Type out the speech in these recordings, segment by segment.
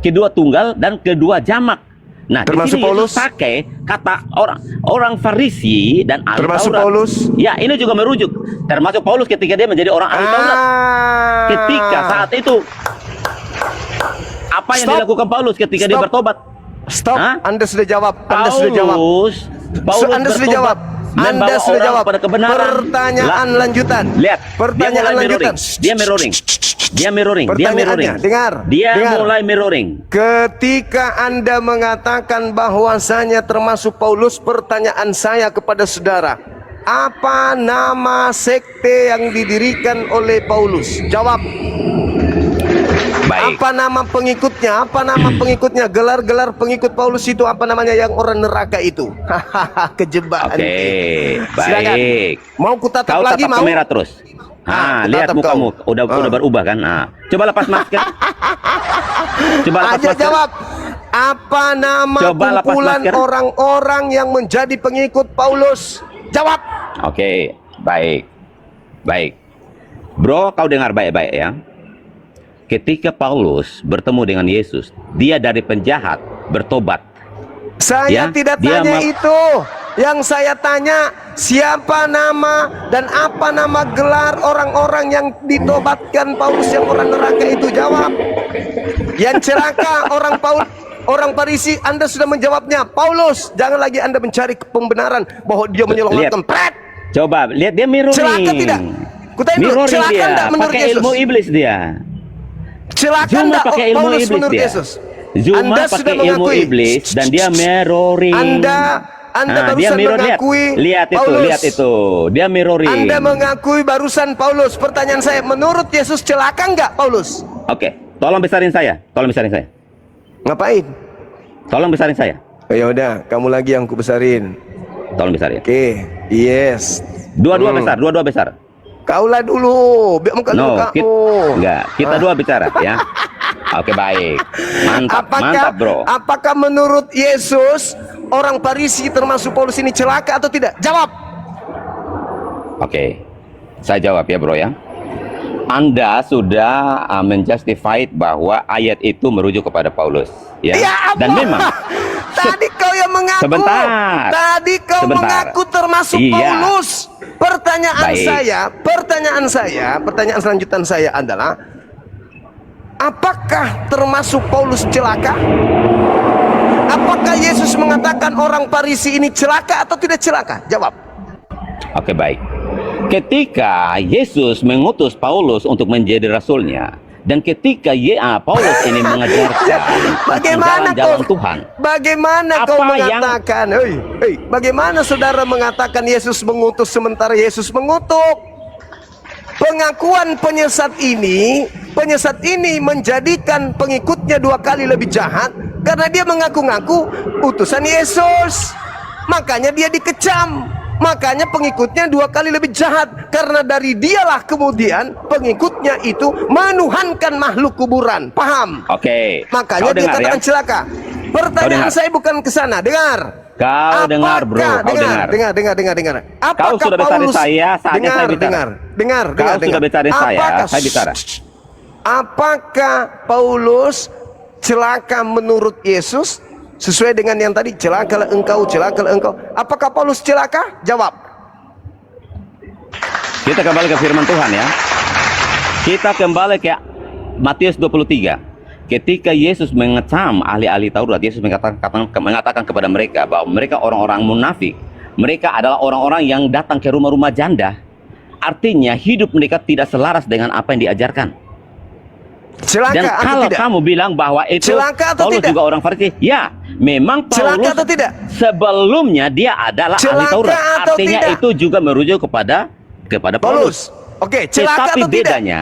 kedua tunggal dan kedua jamak. Nah, termasuk di sini Paulus? Yesus pakai kata orang Farisi dan ahli Termasuk Taurat. Paulus? Ya, ini juga merujuk. Termasuk Paulus ketika dia menjadi orang ahli Taurat. Ketika saat itu apa yang dilakukan Paulus ketika dia bertobat? Stop. Hah? Anda sudah jawab. Anda sudah jawab. Paulus Anda sudah jawab. Anda sudah jawab. Pada kebenaran. Pertanyaan lanjutan. Lihat, pertanyaan lanjutan. Dia mirroring. Dia mirroring. Dia mirroring. Dengar. Dia dengar. mulai mirroring. Ketika Anda mengatakan bahwasanya termasuk Paulus, pertanyaan saya kepada saudara, apa nama sekte yang didirikan oleh Paulus? Jawab. Baik. Apa nama pengikutnya? Apa nama pengikutnya? Gelar-gelar pengikut Paulus itu apa namanya yang orang neraka itu? Hahaha, kejebak. Oke, Silakan. baik. Mau kutatap Kau lagi tatap mau? kamera terus. Lihat tatap mukamu kau. udah berubah kan? Coba lepas masker. Coba lepas Ayo masker. jawab. Apa nama Coba lepas kumpulan masker. orang-orang yang menjadi pengikut Paulus? Jawab. Oke, baik. Baik. Bro, kau dengar baik-baik ya. Ketika Paulus bertemu dengan Yesus, dia dari penjahat bertobat. Saya Ya, tidak dia tanya itu. Yang saya tanya, siapa nama dan apa nama gelar orang-orang yang ditobatkan Paulus yang orang neraka itu? Jawab. Yang celaka orang Farisi, Anda sudah menjawabnya. Paulus, jangan lagi Anda mencari pembenaran bahwa dia menyelamatkan. Coba lihat, dia mirroring. Celaka tidak? Kutanya dulu, Mirroring celaka dia, tidak menurut pakai Yesus? ilmu iblis dia. Celaka Zuma enggak pakai ilmu Paulus iblis menurut dia. Yesus? Zuma Anda sudah pakai ilmu mengakui. iblis dan dia mirroring. Anda dia barusan mirror, mengakui lihat itu, Paulus. lihat itu. Dia mirroring. Anda mengakui barusan Paulus. Pertanyaan saya, menurut Yesus celaka enggak Paulus? Oke, tolong besarin saya. Tolong besarin saya. Ngapain? Tolong besarin saya. Oh, ya udah, kamu lagi yang ku besarin. Tolong besarin. Oke, yes. Dua-dua besar, dua-dua besar. Kaulah dulu, biar muka dulu kamu. Enggak, kita dua bicara ya. Oke, baik. Mantap, mantap, bro. Apakah menurut Yesus orang Farisi termasuk Paulus ini celaka atau tidak? Jawab. Oke, saya jawab ya, bro ya. Anda sudah menjustified bahwa ayat itu merujuk kepada Paulus, ya. Ya, dan memang tadi kau yang mengaku. Sebentar. Tadi kau mengaku termasuk Paulus. Pertanyaan selanjutan saya adalah, apakah termasuk Paulus celaka? Apakah Yesus mengatakan orang Farisi ini celaka atau tidak celaka? Jawab. Oke, baik. Ketika Yesus mengutus Paulus untuk menjadi rasulnya, dan ketika Paulus ini mengajarkan jalan Tuhan, bagaimana kau mengatakan, bagaimana saudara mengatakan Yesus mengutus sementara Yesus mengutuk? Pengakuan penyesat ini menjadikan pengikutnya dua kali lebih jahat karena dia mengaku-ngaku utusan Yesus. Makanya dia dikecam. Makanya pengikutnya dua kali lebih jahat karena dari dialah kemudian pengikutnya itu menuhankan makhluk kuburan. Paham? Oke. Makanya dia katakan celaka. Pertanyaan saya bukan ke sana. Dengar. Kau dengar, bro. Kau dengar. Dengar. Kau sudah bicara saya, saatnya saya bicara. Dengar. Kau sudah bicara saya bicara. Apakah Paulus celaka menurut Yesus? Sesuai dengan yang tadi, celakalah engkau, celakalah engkau. Apakah Paulus celaka? Jawab. Kita kembali ke firman Tuhan ya. Kita kembali ke Matius 23. Ketika Yesus mengecam ahli-ahli Taurat, Yesus mengatakan kepada mereka bahwa mereka orang-orang munafik. Mereka adalah orang-orang yang datang ke rumah-rumah janda. Artinya hidup mereka tidak selaras dengan apa yang diajarkan. Celaka dan atau kalau tidak? kamu bilang bahwa itu Paulus tidak? juga orang Farisi, ya, memang Paulus celaka atau tidak? Sebelumnya dia adalah ahli Taurat. Artinya tidak? Itu juga merujuk kepada Paulus. Oke, celaka tetapi atau tidak? bedanya,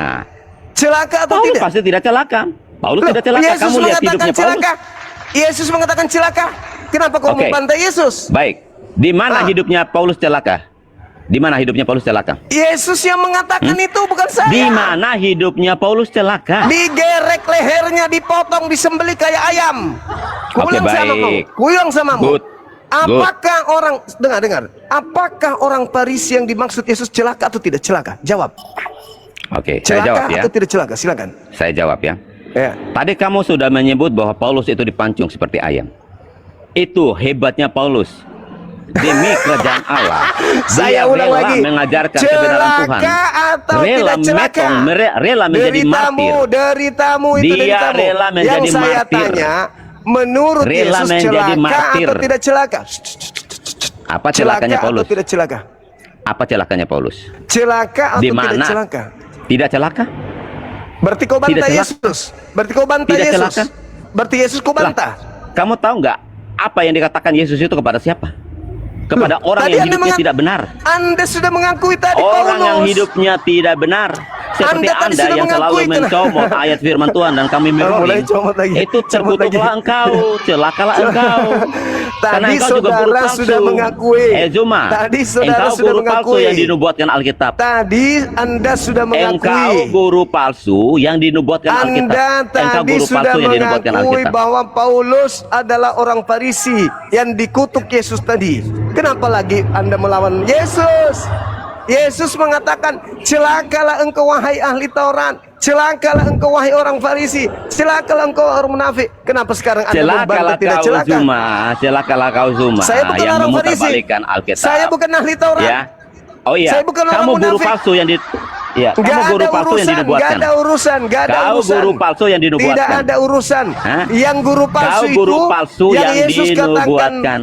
celaka atau Paulus tidak? pasti tidak celaka. Paulus tidak celaka. Yesus Kamu lihat hidupnya celaka. Paulus. Yesus mengatakan celaka. Kenapa kau membantah Yesus? Baik. Di mana hidupnya Paulus celaka? Di mana hidupnya Paulus celaka? Yesus yang mengatakan itu, bukan saya. Di mana hidupnya Paulus celaka? Digerek lehernya, dipotong, disembelih kayak ayam. Kuyang samamu. Apakah orang, dengar. Apakah orang Farisi yang dimaksud Yesus celaka atau tidak celaka? Jawab. Oke, celaka saya jawab ya. Atau tidak celaka? Silakan. Saya jawab ya. Ya. Tadi kamu sudah menyebut bahwa Paulus itu dipancung seperti ayam. Itu hebatnya Paulus. Demi kerajaan Allah, Saya dia ulang rela lagi. mengajarkan kebenaran Tuhan. Celaka atau Rela tidak celaka? metong, rela menjadi martir. Deritamu itu Dia deritamu. rela menjadi Yang saya martir. tanya, menurut Rela Yesus menjadi celaka martir. atau tidak celaka? Apa Celaka celakanya atau Paulus? tidak celaka? Apa celakanya Paulus? Celaka atau Di tidak mana? celaka? Tidak celaka? Berarti kau bantah Tidak celaka. Yesus. Berarti kau bantah Tidak Yesus. celaka. Berarti Yesus kau Lah, bantah. kamu tahu nggak apa yang dikatakan Yesus itu kepada siapa? Kepada orang Tadi yang Anda hidupnya tidak benar. Anda sudah mengakui tadi Orang yang Paulus. hidupnya tidak benar. Seperti Anda tadi Anda sudah yang selalu mengakui, mencomot ayat firman Tuhan dan kami mulai mirroring. comot lagi. Itu Comot terkutuklah lagi. engkau, celakalah engkau. Karena Tadi engkau juga guru saudara palsu. sudah mengakui. Zuma, Tadi saudara engkau sudah guru palsu mengakui. yang dinubuatkan Alkitab. Tadi Anda sudah Engkau mengakui. guru palsu yang dinubuatkan Alkitab. Anda Engkau tadi guru sudah palsu yang dinubuatkan mengakui Alkitab. bahwa Paulus adalah orang Farisi yang dikutuk Yesus tadi. Kenapa lagi Anda melawan Yesus? Yesus mengatakan, celakalah engkau wahai ahli Taurat, celakalah engkau wahai orang Farisi, celakalah engkau orang munafik. Kenapa sekarang Anda Celakalah membantah tidak kau celaka? Zuma, celakalah kau Zuma Saya bukan yang orang Farisi. memutarbalikkan Alkitab. Saya bukan ahli Taurat. Ya. Oh iya, Saya bukan orang kamu guru munafik. palsu yang ya, kamu Gak guru ada palsu yang urusan, dinubuatkan. gak ada urusan, gak ada Kau urusan. guru palsu yang dinubuatkan. Tidak ada urusan. Hah? Yang guru palsu Kau guru itu palsu yang Yesus dinubuatkan. katakan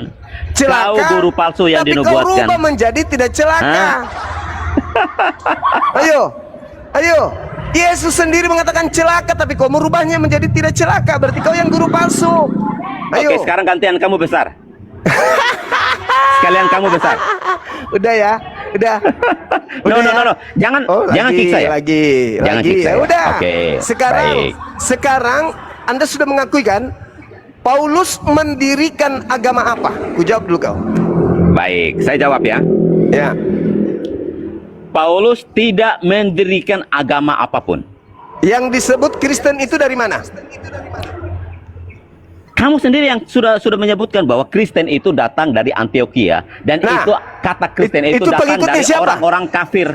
celaka. Kau guru palsu yang tapi dinubuatkan. kau rubah menjadi tidak celaka. Hah? Ayo, ayo. Yesus sendiri mengatakan celaka, tapi kau merubahnya menjadi tidak celaka. Berarti kau yang guru palsu. Ayo. Oke, sekarang gantian kamu besar. Sekalian kamu besar. Udah ya, udah. No, Udah no, ya? no, no. Jangan, jangan lagi, siksa ya. Jangan lagi. siksa Ya ya. udah. Oke, baik. Sekarang Anda sudah mengakui kan? Paulus mendirikan agama apa? Ku jawab dulu kau. Baik, saya jawab ya. Ya. Paulus tidak mendirikan agama apapun. Yang disebut Kristen itu dari mana? Kamu sendiri yang sudah menyebutkan bahwa Kristen itu datang dari Antioquia dan Nah, itu kata Kristen itu itu datang pengikutnya dari siapa? orang-orang kafir.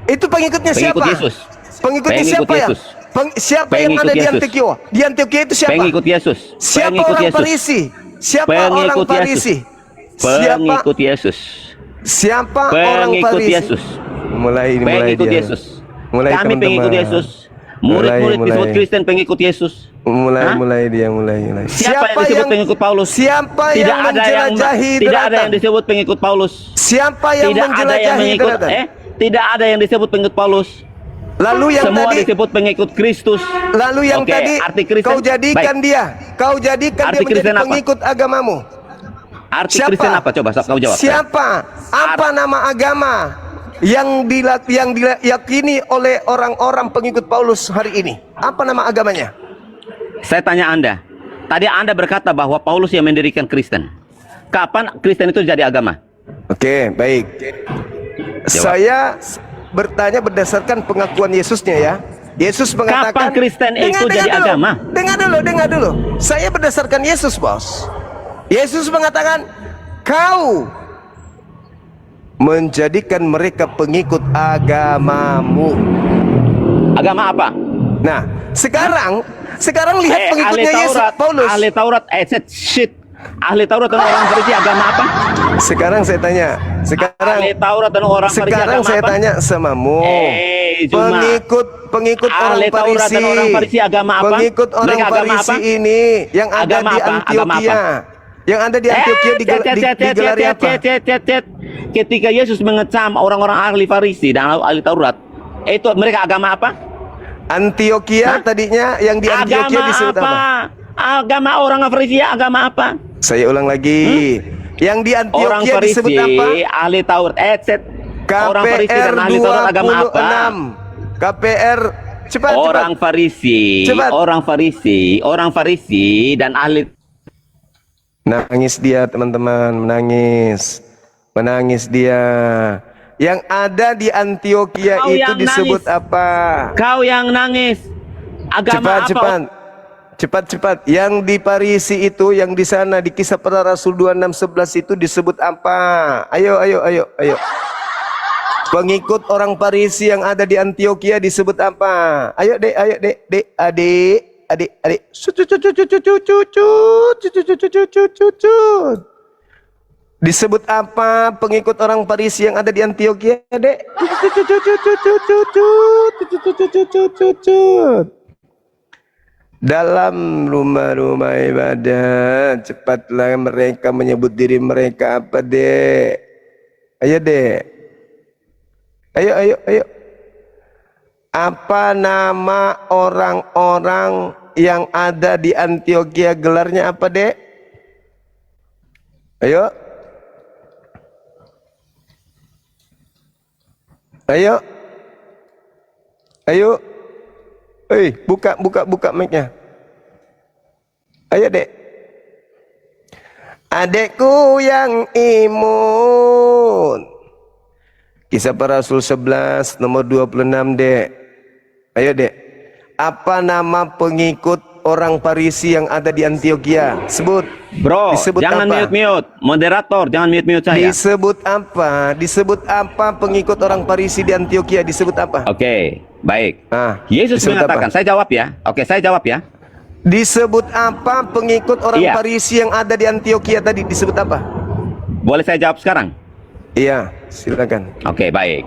Itu pengikutnya siapa? Pengikut Yesus. Pengikutnya Pengikut siapa ya? Yesus. Siapa yang Pengikut ada di Yesus. Antioquia? Di Antioquia itu siapa? Pengikut Yesus. Siapa Pengikut orang Yesus. Farisi? Siapa Pengikut orang Yesus. Farisi? Siapa Pengikut Yesus. siapa orang Pengikut Farisi? Yesus. Mulai ini mulai Pengikut dia. Yesus. Mulai Kami teman-teman. pengikut Yesus. Murid-murid Mulai. disebut Kristen pengikut Yesus. Hah? Mulai dia mulai. Siapa yang disebut pengikut Paulus? Siapa Tidak yang ada yang menjelajahi tidak ada daratan? yang disebut pengikut Paulus. Siapa yang Tidak ada yang menjelajahi mengikut daratan? tidak ada yang disebut pengikut Paulus. Lalu yang Semua tadi disebut pengikut Kristus. Lalu yang Oke, tadi arti Kristen. kau jadikan Baik. dia, kau jadikan Arti dia menjadi Kristen apa? pengikut agamamu. Arti Kristen apa? Coba kau jawab. Siapa? Apa nama agama yang diyakini oleh orang-orang pengikut Paulus hari ini? Apa nama agamanya? Saya tanya Anda. Tadi Anda berkata bahwa Paulus yang mendirikan Kristen. Kapan Kristen itu jadi agama? Oke, baik. Saya bertanya berdasarkan pengakuan Yesusnya ya. Yesus mengatakan, Kapan Kristen itu jadi dulu, agama? Dengar dulu. Saya berdasarkan Yesus, Bos. Yesus mengatakan, kau menjadikan mereka pengikut agamamu. Agama apa? Nah, sekarang lihat pengikutnya ahli Yesus, Taurat, Paulus. Ahli Taurat, shit. Ahli Taurat dan orang Farisi agama apa? Sekarang saya tanya, Ahli Taurat dan orang Farisi sekarang agama saya apa? tanya samamu. Cuma Pengikut Ahli orang Taurat Farisi. dan orang Farisi agama apa? Pengikut orang Mereka agama Farisi apa? ini yang ada Agama di apa? Agama Antioquia. Yang ada di Antioquia digelari apa? Ketika Yesus mengecam orang-orang ahli Farisi dan ahli Taurat, itu mereka agama apa? Antioquia tadinya yang di Antioquia Agama disebut apa? Agama orang Farisi agama apa? Saya ulang lagi. Yang di Orang Antioquia Farisi, disebut apa? ahli Taurat, orang Farisi KPR dan ahli Taurat agama apa? 26. KPR cepat Orang cepat. Farisi, Cepat. orang Farisi dan ahli. Nangis dia teman-teman, menangis dia. Yang ada di Antioquia Kau itu yang disebut nangis. apa? Kau yang nangis, agama apa? Cepat. Yang di Parisi itu, yang di sana di Kisah Para Rasul 26:11 itu disebut apa? Ayo. Pengikut orang Parisi yang ada di Antioquia disebut apa? Ayo dek, adik. Disebut apa pengikut orang Farisi yang ada di Antioquia, Dek? Dalam rumah-rumah ibadah, cepatlah mereka menyebut diri mereka apa, Dek? Ayo, Dek. Ayo. Apa nama orang-orang yang ada di Antioquia, gelarnya apa, Dek? Ayo. Buka mic-nya. Ayo, Dek. Adekku yang imun. Kisah Para Rasul 11 nomor 26, Dek. Ayo, Dek. Apa nama pengikut orang Farisi yang ada di Antioquia? Sebut. Bro, Disebut jangan apa? mute. Moderator, jangan mute saya. Disebut apa? Disebut apa pengikut orang Farisi di Antioquia? Disebut apa? Oke, baik. Yesus disebut mengatakan, apa? saya jawab ya. Oke, saya jawab ya. Disebut apa pengikut orang Iya. Farisi yang ada di Antioquia tadi? Disebut apa? Boleh saya jawab sekarang? Iya, silakan. Oke, baik.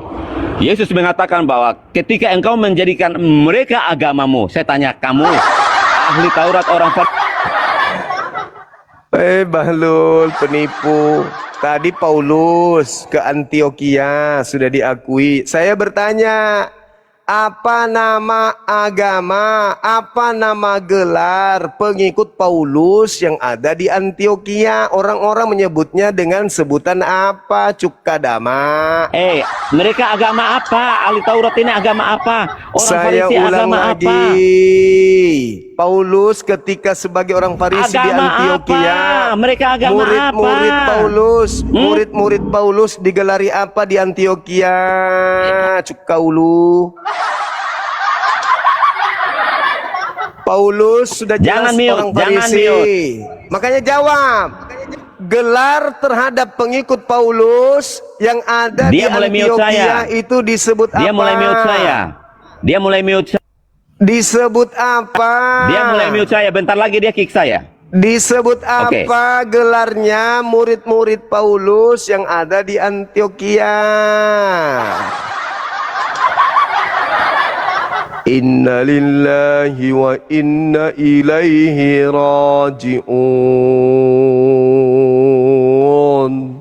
Yesus mengatakan bahwa ketika engkau menjadikan mereka agamamu, saya tanya kamu, ahli Taurat orang Farisi. Bahlul, penipu. Tadi Paulus ke Antioquia sudah diakui. Saya bertanya, apa nama agama, apa nama gelar pengikut Paulus yang ada di Antioquia? Orang-orang menyebutnya dengan sebutan apa? Cukadama. Mereka agama apa? Ahli Taurat ini agama apa? Orang Saya Farisi ulang agama lagi. apa? Paulus ketika sebagai orang Farisi di Agama Antioquia, apa? Mereka agama murid-murid apa? Paulus, murid-murid Paulus digelari apa di Antioquia? Cukaulu. Paulus sudah jelas Jangan mute, orang jangan Farisi. mute. Makanya jawab. Gelar terhadap pengikut Paulus yang ada Dia di mulai mute Antioquia saya. itu disebut apa? Dia mulai mute saya. Dia mulai mute saya. Disebut apa? Dia mulai mute saya. Bentar lagi dia kick saya. Disebut Oke. apa gelarnya murid-murid Paulus yang ada di Antioquia? Inna lillahi wa inna ilaihi raji'un.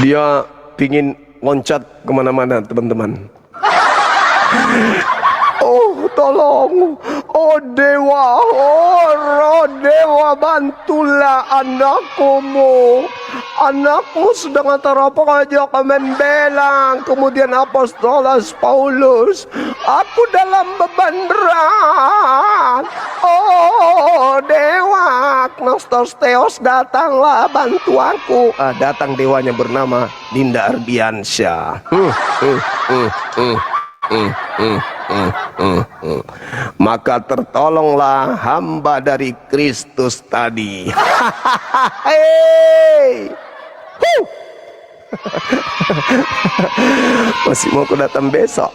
Dia pingin loncat kemana-mana, teman-teman. Oh, tolong. Oh dewa, oh dewa, bantulah anakmu. Anakmu sedang antara peraja kemenbelang. Kemudian apostolos Paulus, aku dalam beban berat. Oh dewa, Gnostos Theos, datanglah bantu aku. Datang dewanya bernama Dinda Ardiansyah. Maka tertolonglah hamba dari Kristus tadi. Hey! Masih mau aku datang besok.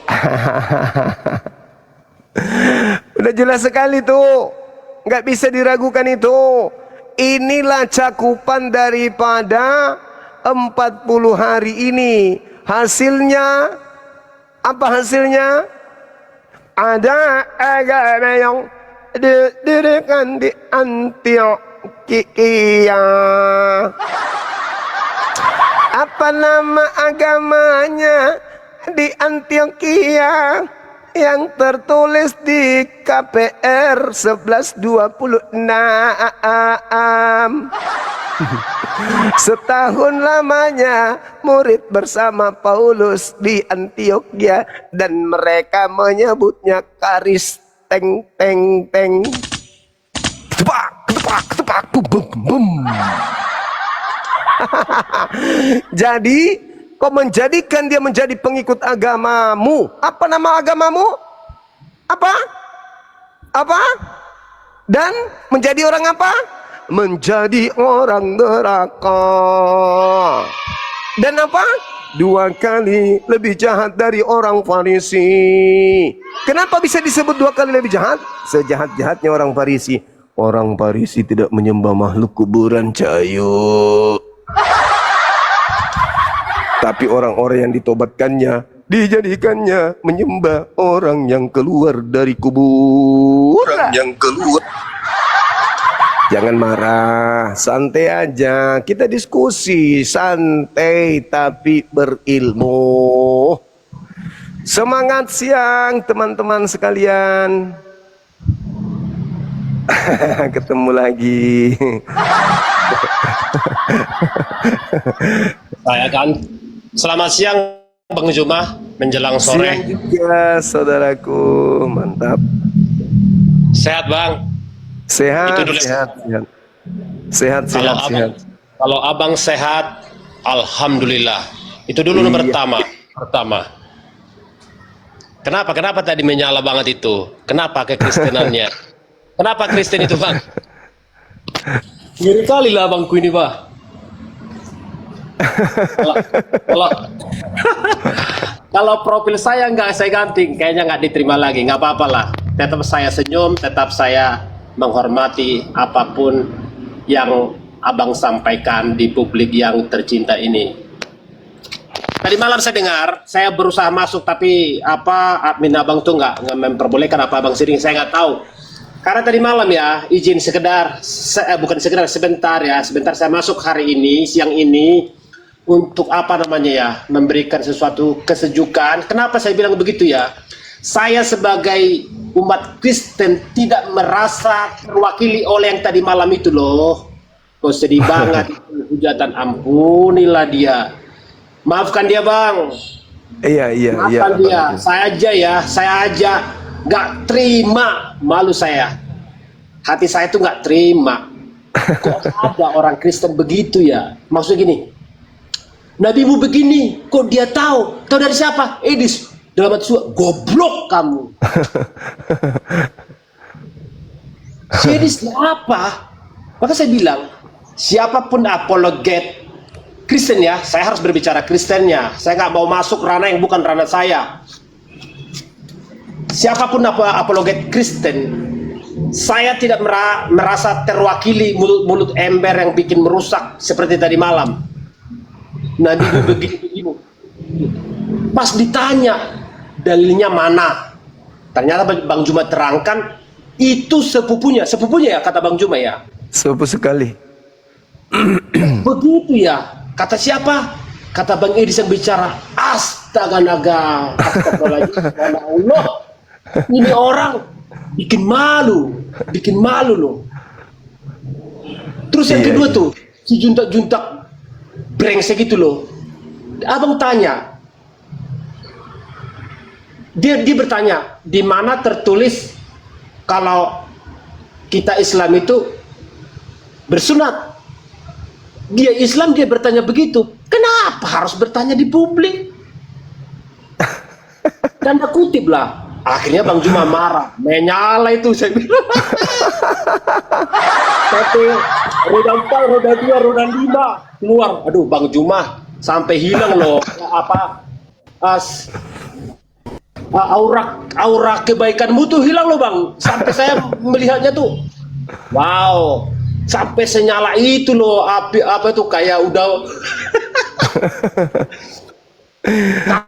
Udah jelas sekali tuh, nggak bisa diragukan itu. Inilah cakupan daripada 40 hari ini. Hasilnya apa hasilnya? Ada agama yang didirikan di Antioquia. Apa nama agamanya di Antioquia? Yang tertulis di KPR 1126. Setahun lamanya murid bersama Paulus di Antioquia dan mereka menyebutnya karis teng teng teng. Ketepak, bum bum bum. Jadi kau menjadikan dia menjadi pengikut agamamu. Apa nama agamamu? Apa? Dan menjadi orang apa? Menjadi orang neraka. Dan apa? 2 kali lebih jahat dari orang Farisi. Kenapa bisa disebut 2 kali lebih jahat? Sejahat-jahatnya orang Farisi. Orang Farisi tidak menyembah makhluk kuburan, Cayu. Tapi orang-orang yang ditobatkannya, dijadikannya menyembah orang yang keluar dari kubur. Orang yang keluar. Jangan marah, santai aja. Kita diskusi, santai tapi berilmu. Semangat siang teman-teman sekalian. Ketemu lagi. Saya kan. Selamat siang Bang Juma, menjelang sore. Siang juga saudaraku, mantap. Sehat Bang? Sehat, Itu dulu. sehat, sehat. Sehat, Kalau sehat, abang, sehat. kalau abang sehat, alhamdulillah. Itu dulu nomor Iya. pertama. Kenapa tadi menyala banget itu? Kenapa kekristenannya? Kenapa Kristen itu Bang? Ngeri kali lah abangku ini Bang. Kalau kalau profil saya nggak saya ganti, kayaknya nggak diterima lagi. Nggak apa-apa lah. Tetap saya senyum, tetap saya menghormati apapun yang abang sampaikan di publik yang tercinta ini. Tadi malam saya dengar, saya berusaha masuk tapi admin abang tuh nggak memperbolehkan apa abang sering, saya nggak tahu. Karena tadi malam ya, izin sekedar, bukan sekedar, sebentar saya masuk hari ini, siang ini, untuk memberikan sesuatu kesejukan. Kenapa saya bilang begitu ya? Saya sebagai umat Kristen tidak merasa terwakili oleh yang tadi malam itu loh. Kok sedih banget itu hujatan, ampunilah dia. Maafkan dia Bang. Iya. Maafkan dia. Saya aja nggak terima, malu saya. Hati saya tuh nggak terima. Kok ada orang Kristen begitu ya? Maksudnya gini, nabimu begini, kok dia tahu? Tahu dari siapa? Edis. Dalam hati saya, goblok kamu. Si Edis apa? Maka saya bilang, siapapun apologet Kristen ya, saya harus berbicara Kristennya. Saya nggak mau masuk ranah yang bukan ranah saya. Siapapun apologet Kristen, saya tidak merasa terwakili mulut-mulut ember yang bikin merusak seperti tadi malam. Nabi begini. Pas ditanya dalilnya mana, ternyata Bang Juma terangkan itu sepupunya ya, kata Bang Juma ya. Sepupu sekali. Begitu ya, kata siapa? Kata Bang Edis yang bicara. Astaga naga, astagfirullahaladzim, Allah. Ini orang bikin malu loh. Terus yang kedua tuh, si juntak-juntak brengsek gitu loh. Abang tanya, dia bertanya, di mana tertulis kalau kita Islam itu bersunat? Dia Islam, dia bertanya begitu. Kenapa harus bertanya di publik? Tanda kutip lah. Akhirnya Bang Juma marah, menyala itu saya bilang. Tapi roda 4, roda 2, roda 5 keluar. Aduh Bang Juma sampai hilang loh aura kebaikanmu tuh hilang loh Bang. Sampai saya melihatnya tuh, wow, sampai senyala itu loh, api apa tuh kayak udah.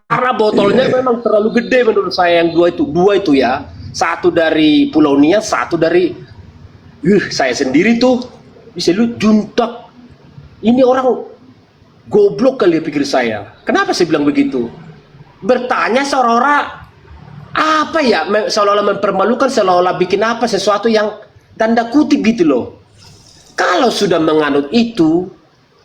Karena botolnya memang terlalu gede menurut saya, yang dua itu ya. Satu dari Pulau Nia, satu dari saya sendiri tuh. Bisa lu juntak. Ini orang goblok kali ya, pikir saya. Kenapa saya bilang begitu? Bertanya seolah-olah apa ya, seolah-olah mempermalukan, seolah-olah bikin apa sesuatu yang tanda kutip gitu loh. Kalau sudah menganut itu,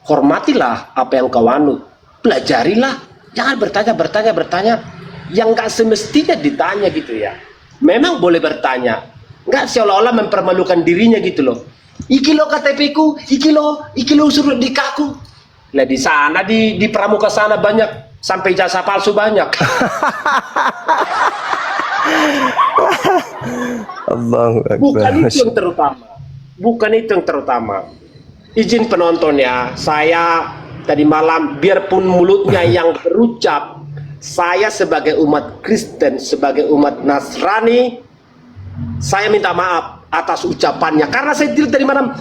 hormatilah apa yang kau anut, pelajarilah. Jangan bertanya yang nggak semestinya ditanya gitu ya. Memang boleh bertanya, nggak seolah-olah mempermalukan dirinya gitu loh. Iki lo KTP ku, iki lo suruh di kaku. Lah di sana di pramuka sana banyak, sampai jasa palsu banyak. Allahu Akbar. Bukan itu yang terutama. Izin penonton ya, saya tadi malam, biarpun mulutnya yang berucap, saya sebagai umat Kristen, sebagai umat Nasrani, saya minta maaf atas ucapannya, karena saya tidak tadi malam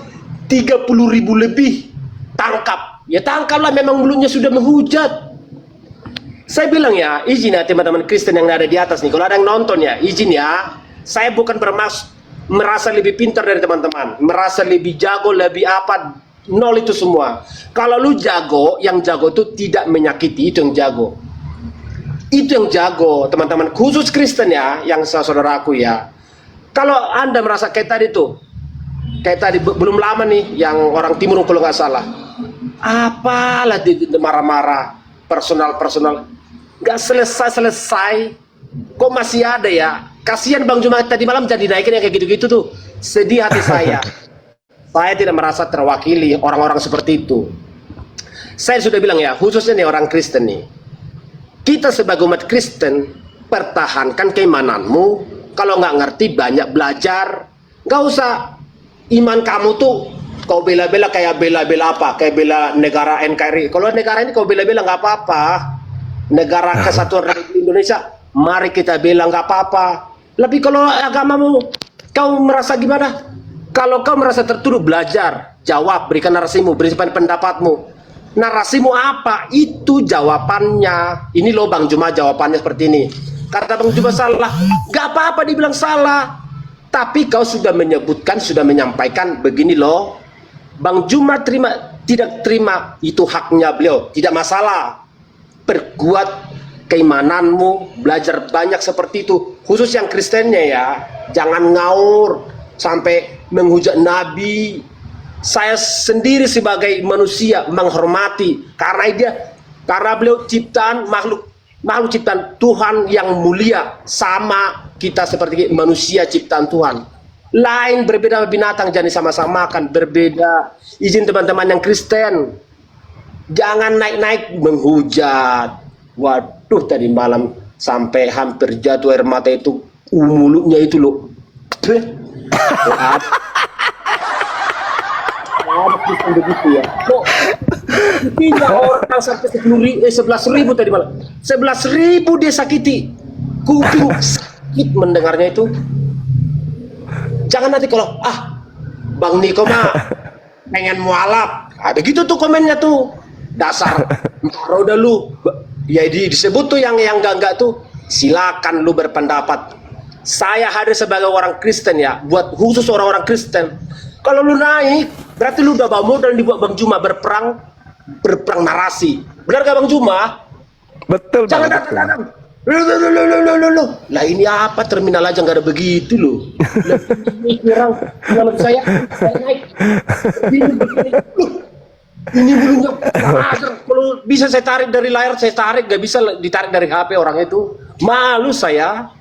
30.000 lebih tangkap. Ya tangkaplah, memang mulutnya sudah menghujat. Saya bilang ya, izin ya teman-teman Kristen yang ada di atas nih, kalau ada yang nonton ya, izin ya, saya bukan bermaksud merasa lebih pintar dari teman-teman, merasa lebih jago, lebih apa, nol itu semua. Kalau lu jago, yang jago itu tidak menyakiti, itu yang jago. Itu yang jago, teman-teman, khusus Kristen ya, yang saudaraku ya. Kalau Anda merasa kayak tadi tuh, kayak tadi belum lama nih, yang orang timur kalau nggak salah, apalah marah-marah, personal, nggak selesai, kok masih ada ya. Kasihan Bang Juma tadi malam jadi naikin yang kayak gitu-gitu tuh, sedih hati saya. Saya tidak merasa terwakili orang-orang seperti itu. Saya sudah bilang ya, khususnya nih orang Kristen nih, kita sebagai umat Kristen, pertahankan keimananmu. Kalau nggak ngerti, banyak belajar. Nggak usah iman kamu tuh kau bela-bela kayak bela-bela apa, kayak bela negara NKRI. Kalau negara ini kau bela-bela nggak apa-apa. Negara Kesatuan Republik Indonesia, mari kita bela, nggak apa-apa. Lebih kalau agamamu, kau merasa gimana? Kalau kau merasa tertuduh, belajar, jawab, berikan narasimu, berikan pendapatmu. Narasimu apa? Itu jawabannya. Ini loh Bang Juma jawabannya seperti ini. Kata Bang Juma salah, nggak apa-apa dibilang salah. Tapi kau sudah menyebutkan, sudah menyampaikan begini loh. Bang Juma tidak terima, itu haknya beliau, tidak masalah. Perkuat keimananmu, belajar banyak seperti itu. Khusus yang Kristennya ya, jangan ngaur sampai menghujat Nabi. Saya sendiri sebagai manusia menghormati karena beliau ciptaan makhluk ciptaan Tuhan yang mulia, sama kita seperti manusia ciptaan Tuhan. Lain, berbeda binatang, jangan sama-samakan, berbeda. Izin teman-teman yang Kristen, jangan naik-naik menghujat. Waduh, tadi malam sampai hampir jatuh air mata itu, mulutnya itu loh. Kristen begitu ya. Kok tiga orang sampai 11.000 tadi malam. 11.000 dia sakiti. Kuping sakit mendengarnya itu. Jangan nanti kalau Bang Niko mah pengen mualaf. Begitu tuh komennya tuh. Dasar udah lu. Ya disebut tuh yang enggak tuh. Silakan lu berpendapat. Saya hadir sebagai orang Kristen ya, buat khusus orang-orang Kristen. Kalau lu naik, berarti lu udah bawa modal dibuat Bang Juma berperang narasi. Benar gak Bang Juma? Betul. Jangan datang. Lah ini apa, terminal aja nggak ada begitu loh. Kurang kalau saya naik. Ini bulunya. Kalau bisa saya tarik dari layar, saya tarik, nggak bisa ditarik dari HP orang itu. Malu saya.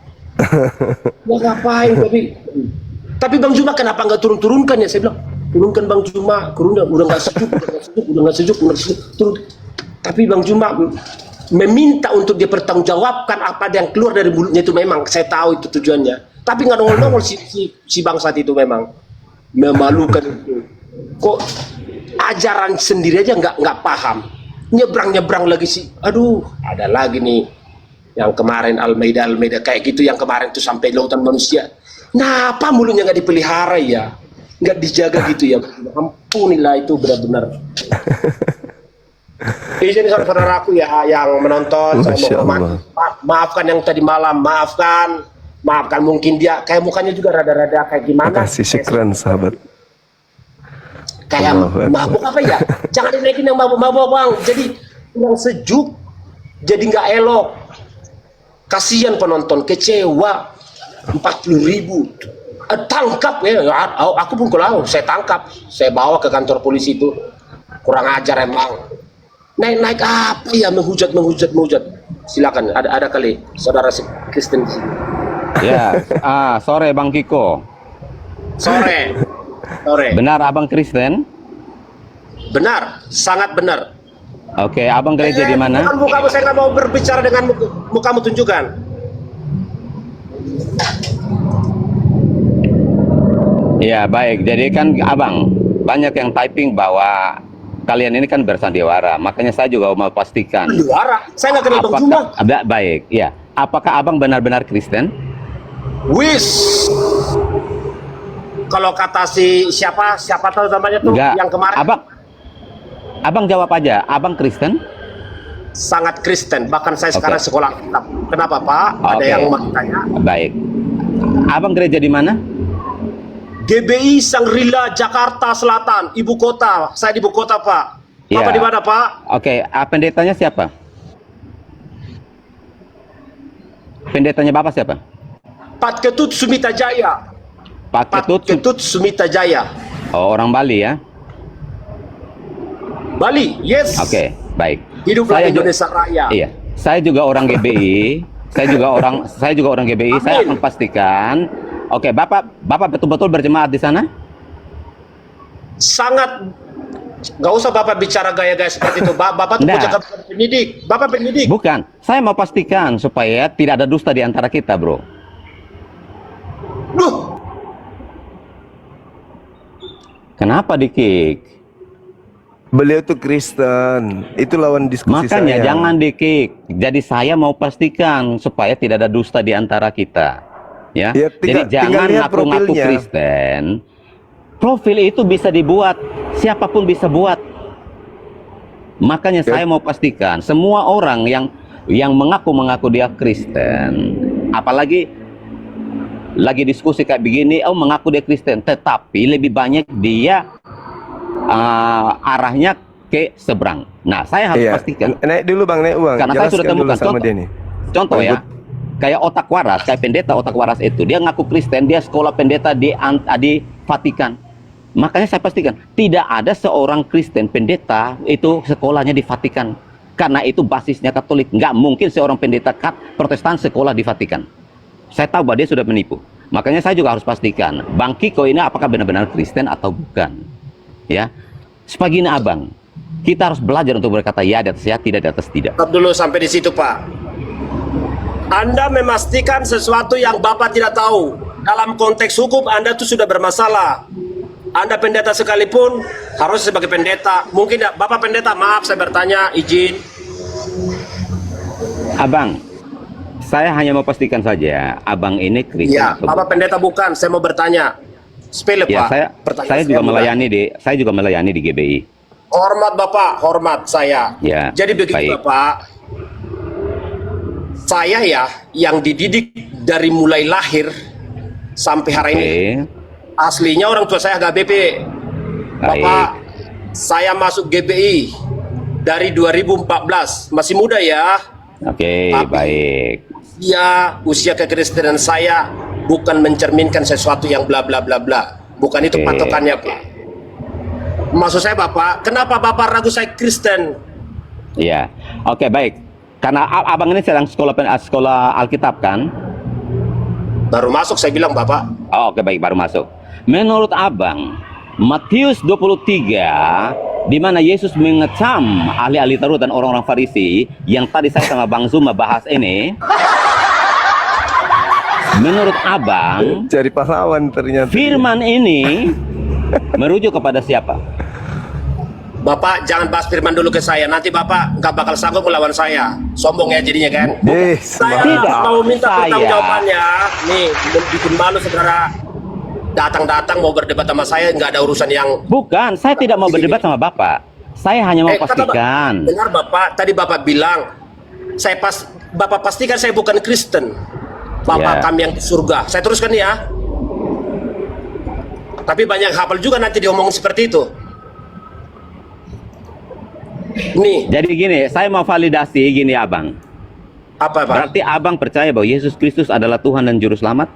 Ya ngapain tapi Bang Juma kenapa nggak turun-turunkan ya? Saya bilang turunkan Bang Juma, udah nggak sejuk, turun. Tapi Bang Juma meminta untuk dia bertanggungjawabkan apa yang keluar dari mulutnya itu, memang saya tahu itu tujuannya. Tapi nggak nongol-nongol si bangsat itu, memang memalukan itu. Kok ajaran sendiri aja nggak paham, nyebrang lagi sih. Aduh, ada lagi nih yang kemarin Almeida kayak gitu, yang kemarin tuh sampai lautan manusia. Nah, apa mulutnya nggak dipelihara ya, nggak dijaga gitu ya. Ampunilah, itu benar-benar. Ini saudaraku ya yang menonton, saya mau maafkan yang tadi malam, maafkan mungkin dia kayak mukanya juga rada-rada kayak gimana. Makasih, syukran sahabat. Kayak mabuk apa ya? Jangan dinaikin yang mabuk Bang. Jadi kurang sejuk, jadi nggak elok. Kasihan penonton, kecewa. 40.000 tangkap ya. Aku pun kalau saya tangkap, saya bawa ke kantor polisi itu. Kurang ajar emang. Naik apa ya, menghujat. Silakan, ada kali saudara Kristen di sini. Ya, sore Bang Kiko. Sore. Benar Abang Kristen? Benar, sangat benar. Oke, Abang gereja di mana? Mukamu, saya nggak mau berbicara dengan mukamu, tunjukkan. Ya baik, jadi kan Abang banyak yang typing bahwa kalian ini kan bersandiwara, makanya saya juga mau pastikan. Sandiwara? Saya nggak kenal Bang Juma. Baik, ya. Apakah abang benar-benar Kristen? Wis. Kalau kata siapa tahu namanya tuh Enggak. yang kemarin. Abang jawab aja. Abang Kristen? Sangat Kristen. Bahkan saya Oke. sekarang sekolah kitab. Kenapa Pak? Ada Oke. yang mau tanya? Baik. Abang gereja di mana? GBI Sangrila Jakarta Selatan, ibu kota. Saya di ibu kota Pak. Bapak Iya. di mana Pak? Oke, pendetanya siapa? Pendetanya Bapak siapa? Pat Ketut Sumita Jaya. Pak Pat Ketut. Ketut Sumita Jaya. Oh, orang Bali ya? Bali, yes. Oke, baik. Hiduplah Saya ju- Indonesia Raya. Iya, saya juga orang GBI. saya juga orang GBI. Saya Amin. akan pastikan. Oke, Bapak betul-betul berjemaat di sana? Sangat. Nggak usah Bapak bicara gaya-gaya seperti itu. Bapak tuh Nggak. bukan pendidik. Bapak pendidik. Bukan. Saya mau pastikan supaya tidak ada dusta di antara kita, bro. Duh, Kenapa di-kick? Beliau tuh Kristen. Itu lawan diskusi Makanya saya. jangan di-kick. Jadi saya mau pastikan supaya tidak ada dusta di antara kita. Ya. Ya, Jadi tinggal jangan lihat ngaku-ngaku profilnya. Kristen. Profil itu bisa dibuat, siapapun bisa buat. Makanya Ya. saya mau pastikan semua orang yang mengaku dia Kristen, apalagi lagi diskusi kayak begini, oh mengaku dia Kristen, tetapi lebih banyak dia arahnya ke seberang. Nah, saya harus Iya. pastikan. Naik dulu Bang, naik uang. Karena saya sudah Jelaskan dulu temukan sama contoh. dia nih. Contoh ya, kayak otak waras, kayak pendeta otak waras itu, dia ngaku Kristen, dia sekolah pendeta di Vatikan. Makanya saya pastikan tidak ada seorang Kristen pendeta itu sekolahnya di Vatikan, karena itu basisnya Katolik. Nggak mungkin seorang pendeta Protestan sekolah di Vatikan. Saya tahu bahwa dia sudah menipu. Makanya saya juga harus pastikan Bang Kiko ini apakah benar-benar Kristen atau bukan. Ya, sepagi ini abang, kita harus belajar untuk berkata ya di atas ya, tidak di atas tidak. Stop dulu sampai di situ Pak. Anda memastikan sesuatu yang Bapak tidak tahu. Dalam konteks hukum Anda tuh sudah bermasalah. Anda pendeta sekalipun harus sebagai pendeta. Mungkin Bapak pendeta, maaf saya bertanya, izin. Abang, saya hanya mau pastikan saja, abang ini Kristen. Iya, atau Bapak pendeta bukan. Saya mau bertanya. Sepele ya, Pak. Pertanyaan saya juga bukan. saya juga melayani di GBI. Hormat Bapak, hormat saya. Ya, Jadi begitu baik. Bapak. Saya ya yang dididik dari mulai lahir sampai hari ini. Oke, Aslinya orang tua saya HKBP. baik. Bapak, saya masuk GBI dari 2014. Masih muda ya. Oke, Tapi- baik. Ya, usia kekristenan saya bukan mencerminkan sesuatu yang bla bla bla bla. Bukan itu Oke. patokannya, Pak. Maksud saya Bapak, kenapa Bapak ragu saya Kristen? Ya, oke, baik. Karena abang ini sedang sekolah Alkitab kan? Baru masuk saya bilang Bapak. Oh, oke, baik, baru masuk. Menurut abang, Matius 23, di mana Yesus mengecam ahli-ahli Taurat dan orang-orang Farisi, yang tadi saya sama Bang Zuma bahas ini, menurut abang, Cari pahlawan ternyata. firman ini merujuk kepada siapa? Bapak jangan bahas firman dulu ke saya. Nanti Bapak nggak bakal sanggup melawan saya. Sombong ya jadinya kan. Saya Tidak, mau minta saya- pertanggungjawabannya. Nih, bikin malu saudara. Datang-datang mau berdebat sama saya, nggak ada urusan yang... Bukan, saya tidak mau berdebat sama Bapak. Saya hanya mau kata pastikan. Dengar Bapak, tadi Bapak bilang, Bapak pastikan saya bukan Kristen. Bapak Ya. kami yang di surga. Saya teruskan ya. Tapi banyak hafal juga nanti diomong seperti itu. Nih, Jadi gini, saya mau validasi gini abang. apa Pak? Berarti abang percaya bahwa Yesus Kristus adalah Tuhan dan Juru Selamat?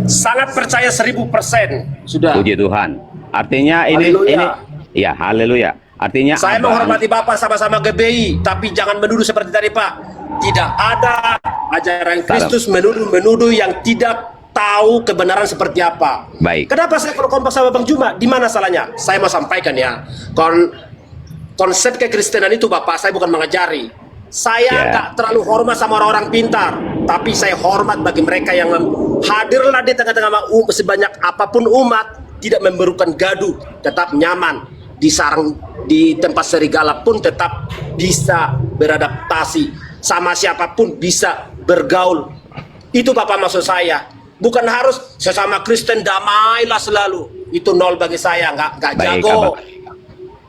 Sangat percaya 1000%. Sudah. Puji Tuhan. Artinya ini, Haleluya. ya haleluya. Artinya Saya abang, menghormati Bapak sama-sama GBI, tapi jangan menuduh seperti tadi Pak. Tidak ada ajaran Kristus menuduh yang tidak tahu kebenaran seperti apa. Baik. Kenapa saya kalau kompak sama Bang Juma? Di mana salahnya? Saya mau sampaikan ya. Konsep kekristenan itu Bapak, saya bukan mengajari. Saya Ya. nggak terlalu hormat sama orang-orang pintar, tapi saya hormat bagi mereka yang hadirlah di tengah-tengah sebanyak apapun umat, tidak memerlukan gaduh, tetap nyaman. di sarang di tempat serigala pun tetap bisa beradaptasi, sama siapapun bisa bergaul. Itu Bapak maksud saya. Bukan harus sesama Kristen damailah selalu. Itu nol bagi saya, nggak Baik, jago. Abang.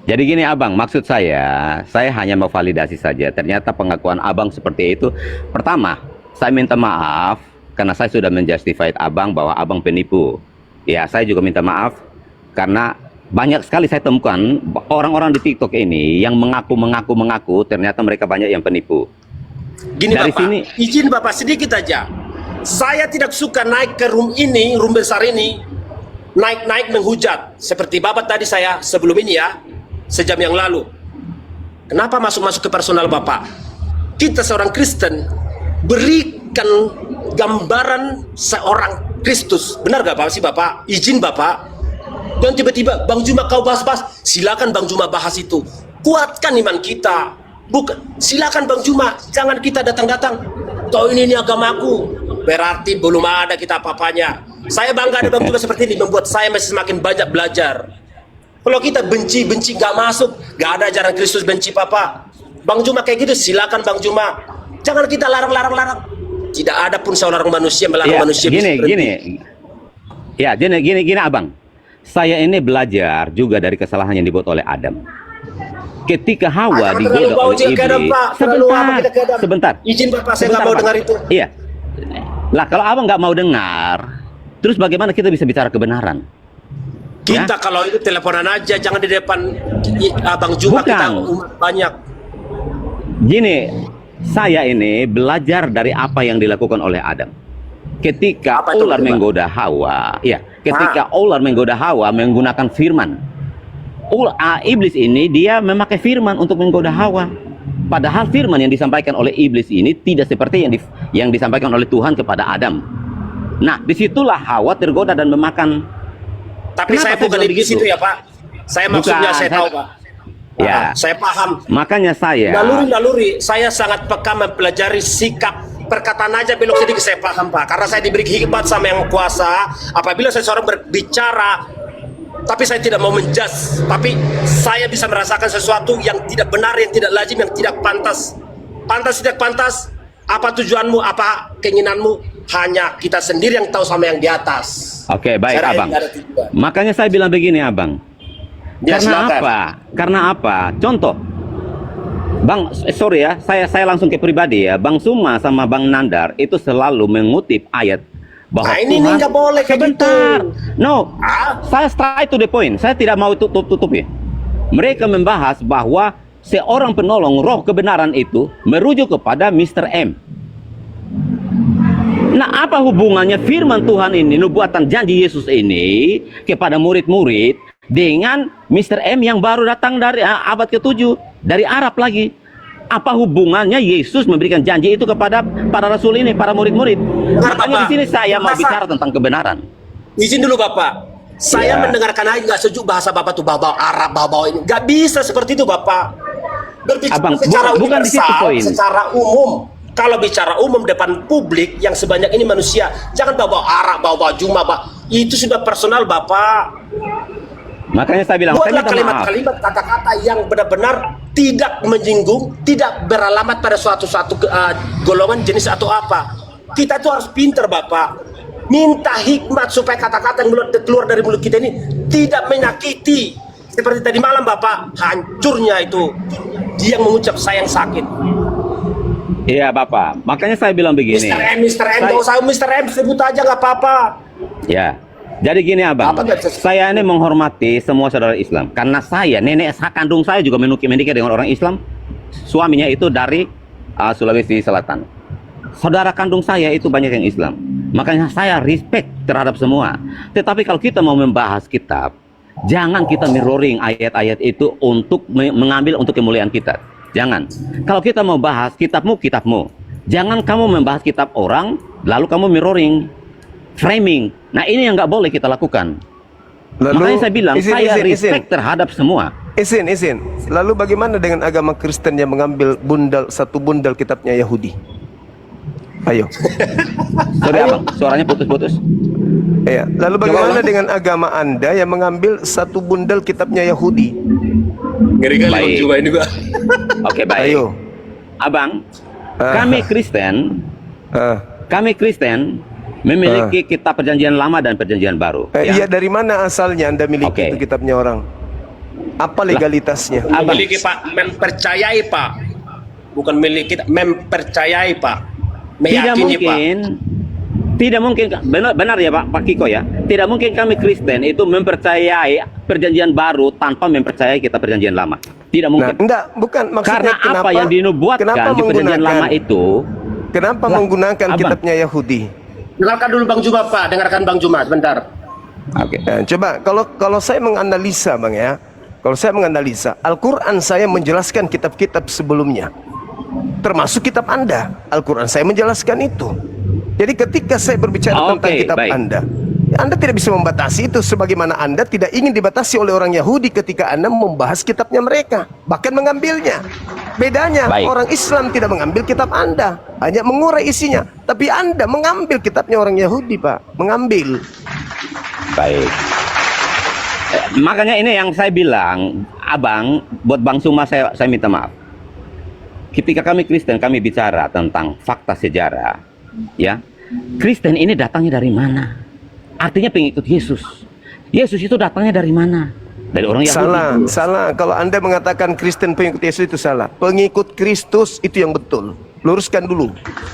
Jadi gini Abang, maksud saya hanya mau validasi saja. Ternyata pengakuan Abang seperti itu. Pertama, saya minta maaf karena saya sudah menjustify Abang bahwa Abang penipu. Ya, saya juga minta maaf karena banyak sekali saya temukan orang-orang di TikTok ini yang mengaku ternyata mereka banyak yang penipu. Gini Dari Bapak, sini- izin Bapak sedikit aja. Saya tidak suka naik ke room besar ini, naik menghujat. Seperti Bapak tadi saya sebelum ini ya, sejam yang lalu. Kenapa masuk-masuk ke personal Bapak? Kita seorang Kristen, berikan gambaran seorang Kristus. Benar gak Bapak sih Bapak? Izin Bapak. Dan tiba-tiba Bang Juma kau bahas-bahas, silakan Bang Juma bahas itu. Kuatkan iman kita. Bukan, silakan Bang Juma, jangan kita datang-datang. Toh ini agamaku. Berarti belum ada kita apa-apanya. Saya bangga ada Bang Juma seperti ini, membuat saya masih semakin banyak belajar. Kalau kita benci gak masuk, gak ada ajaran Kristus benci Papa. Bang Juma kayak gitu, silakan Bang Juma. Jangan kita larang. Tidak ada pun seorang manusia melarang Ya, manusia. gini Abang. Saya ini belajar juga dari kesalahan yang dibuat oleh Adam. Ketika Hawa Terlalu digoda bau oleh dia ke Adam, iblis. Pak. Terlalu apa kita ke Adam? Sebentar. Izin Bapak, saya nggak Sebentar, mau Pak. dengar itu. Iya. Lah kalau Abang nggak mau dengar, terus bagaimana kita bisa bicara kebenaran? Kita kalau itu teleponan aja, jangan di depan Abang Juma. Bukan. Kita umat banyak. Gini, saya ini belajar dari apa yang dilakukan oleh Adam. Ketika Apa itu, ular Pak? menggoda Hawa, ya, ketika ular menggoda Hawa menggunakan firman. Iblis ini dia memakai firman untuk menggoda Hawa. Padahal firman yang disampaikan oleh iblis ini tidak seperti yang disampaikan oleh Tuhan kepada Adam. Nah, disitulah Hawa tergoda dan memakan. Tapi Kenapa saya saya bukan bilang di begitu? situ ya Pak. Saya maksudnya Bukan, saya tahu Pak. Ya. Saya paham. Makanya saya Naluri, saya sangat peka mempelajari sikap perkataan aja belok sedikit saya paham Pak. Karena saya diberi hikmat sama yang kuasa. Apabila seseorang berbicara, tapi saya tidak mau menjudge, tapi saya bisa merasakan sesuatu yang tidak benar, yang tidak lazim, yang tidak pantas. Pantas tidak pantas, apa tujuanmu, apa keinginanmu, hanya kita sendiri yang tahu sama yang di atas. Oke, baik Saya Abang. tidak ada tujuan. Makanya saya bilang begini Abang. Ya, Karena silakan. apa? Karena apa? Contoh, Bang, sorry ya, saya langsung ke pribadi ya. Bang Suma sama Bang Nandar itu selalu mengutip ayat bahwa Nah, ini nggak boleh kayak sebentar. gitu. No, Ah. saya straight to the point. Saya tidak mau tutup-tutupi. Mereka membahas bahwa seorang penolong roh kebenaran itu merujuk kepada Mr. M. Nah, apa hubungannya firman Tuhan ini, nubuatan janji Yesus ini kepada murid-murid dengan Mr. M yang baru datang dari abad ke-7 dari Arab lagi? Apa hubungannya Yesus memberikan janji itu kepada para rasul ini, para murid-murid? Makanya di sini saya mau bicara tentang kebenaran. Izin dulu Bapak. Saya Ya. mendengarkan aja nggak sejuk bahasa Bapak tuh bawa Arab, bawa ini. Nggak bisa seperti itu Bapak. Berbicara Abang, secara bukan di situ universal, poin. secara umum. Kalau bicara umum depan publik yang sebanyak ini manusia, jangan bawa Arab, bawa Juma, Pak. Itu sudah personal Bapak. Makanya saya bilang, saya Buatlah minta maaf. kalimat-kalimat, kata-kata yang benar-benar tidak menyinggung, tidak beralamat pada suatu golongan jenis atau apa. Kita itu harus pintar Bapak. Minta hikmat supaya kata-kata yang keluar dari mulut kita ini tidak menyakiti. Seperti tadi malam Bapak, hancurnya itu dia yang mengucap saya yang sakit. Iya Bapak, makanya saya bilang begini. Mr. M, nggak usah Mr. M, sebut aja nggak apa-apa. Ya, jadi gini Abang, Apa nggak bisa- saya ini menghormati semua saudara Islam. Karena saya, nenek kandung saya juga menikah dengan orang Islam. Suaminya itu dari Sulawesi Selatan. Saudara kandung saya itu banyak yang Islam. Makanya saya respect terhadap semua. Tetapi kalau kita mau membahas kitab, jangan kita mirroring ayat-ayat itu untuk mengambil untuk kemuliaan kita. Jangan. Kalau kita mau bahas kitabmu, kitabmu. Jangan kamu membahas kitab orang, lalu kamu mirroring, framing. Nah ini yang nggak boleh kita lakukan. Makanya saya bilang, saya respect terhadap semua. Izin. Lalu bagaimana dengan agama Kristen yang mengambil satu bundal kitabnya Yahudi? Ayo. Sorry Abang, suaranya putus-putus. Ya, lalu bagaimana dengan agama Anda yang mengambil satu bundel kitabnya Yahudi? Ngeri kali Bang Baik. Juma ini gua. Oke, baik. Ayo. Abang, Ah. kami Kristen, Ah. memiliki kitab perjanjian lama dan perjanjian baru. Iya, dari mana asalnya Anda miliki Oke. itu kitabnya orang? Apa legalitasnya? Abang, Memiliki Pak, mempercayai Pak. Bukan milik kita, mempercayai Pak. tidak Meyakini Pak. mungkin, tidak mungkin, benar ya Pak Kiko ya, tidak mungkin kami Kristen itu mempercayai perjanjian baru tanpa mempercayai kitab perjanjian lama. Tidak Nah, mungkin. enggak, bukan maksudnya Karena apa yang dinubuatkan di perjanjian lama itu, Kenapa menggunakan Abang. kitabnya Yahudi? Dengarkan dulu Bang Juma Pak, dengarkan Bang Juma sebentar. oke. Nah, coba kalau saya menganalisa Bang ya, kalau saya menganalisa Al-Quran, saya menjelaskan kitab-kitab sebelumnya, termasuk kitab Anda. Al-Quran saya menjelaskan itu. Jadi ketika saya berbicara Oke, tentang kitab baik. Anda tidak bisa membatasi itu, sebagaimana Anda tidak ingin dibatasi oleh orang Yahudi ketika Anda membahas kitabnya mereka, bahkan mengambilnya. Bedanya, Baik. orang Islam tidak mengambil kitab Anda, hanya mengurai isinya. Tapi Anda mengambil kitabnya orang Yahudi, Pak. Mengambil. Baik. Makanya ini yang saya bilang, Abang, buat Bang Suma saya minta maaf. Ketika kami Kristen, kami bicara tentang fakta sejarah, ya. Kristen ini datangnya dari mana? Artinya pengikut Yesus. Yesus itu datangnya dari mana? Dari orang Yahudi. Salah. Kalau Anda mengatakan Kristen pengikut Yesus itu salah. Pengikut Kristus itu yang betul. Luruskan dulu.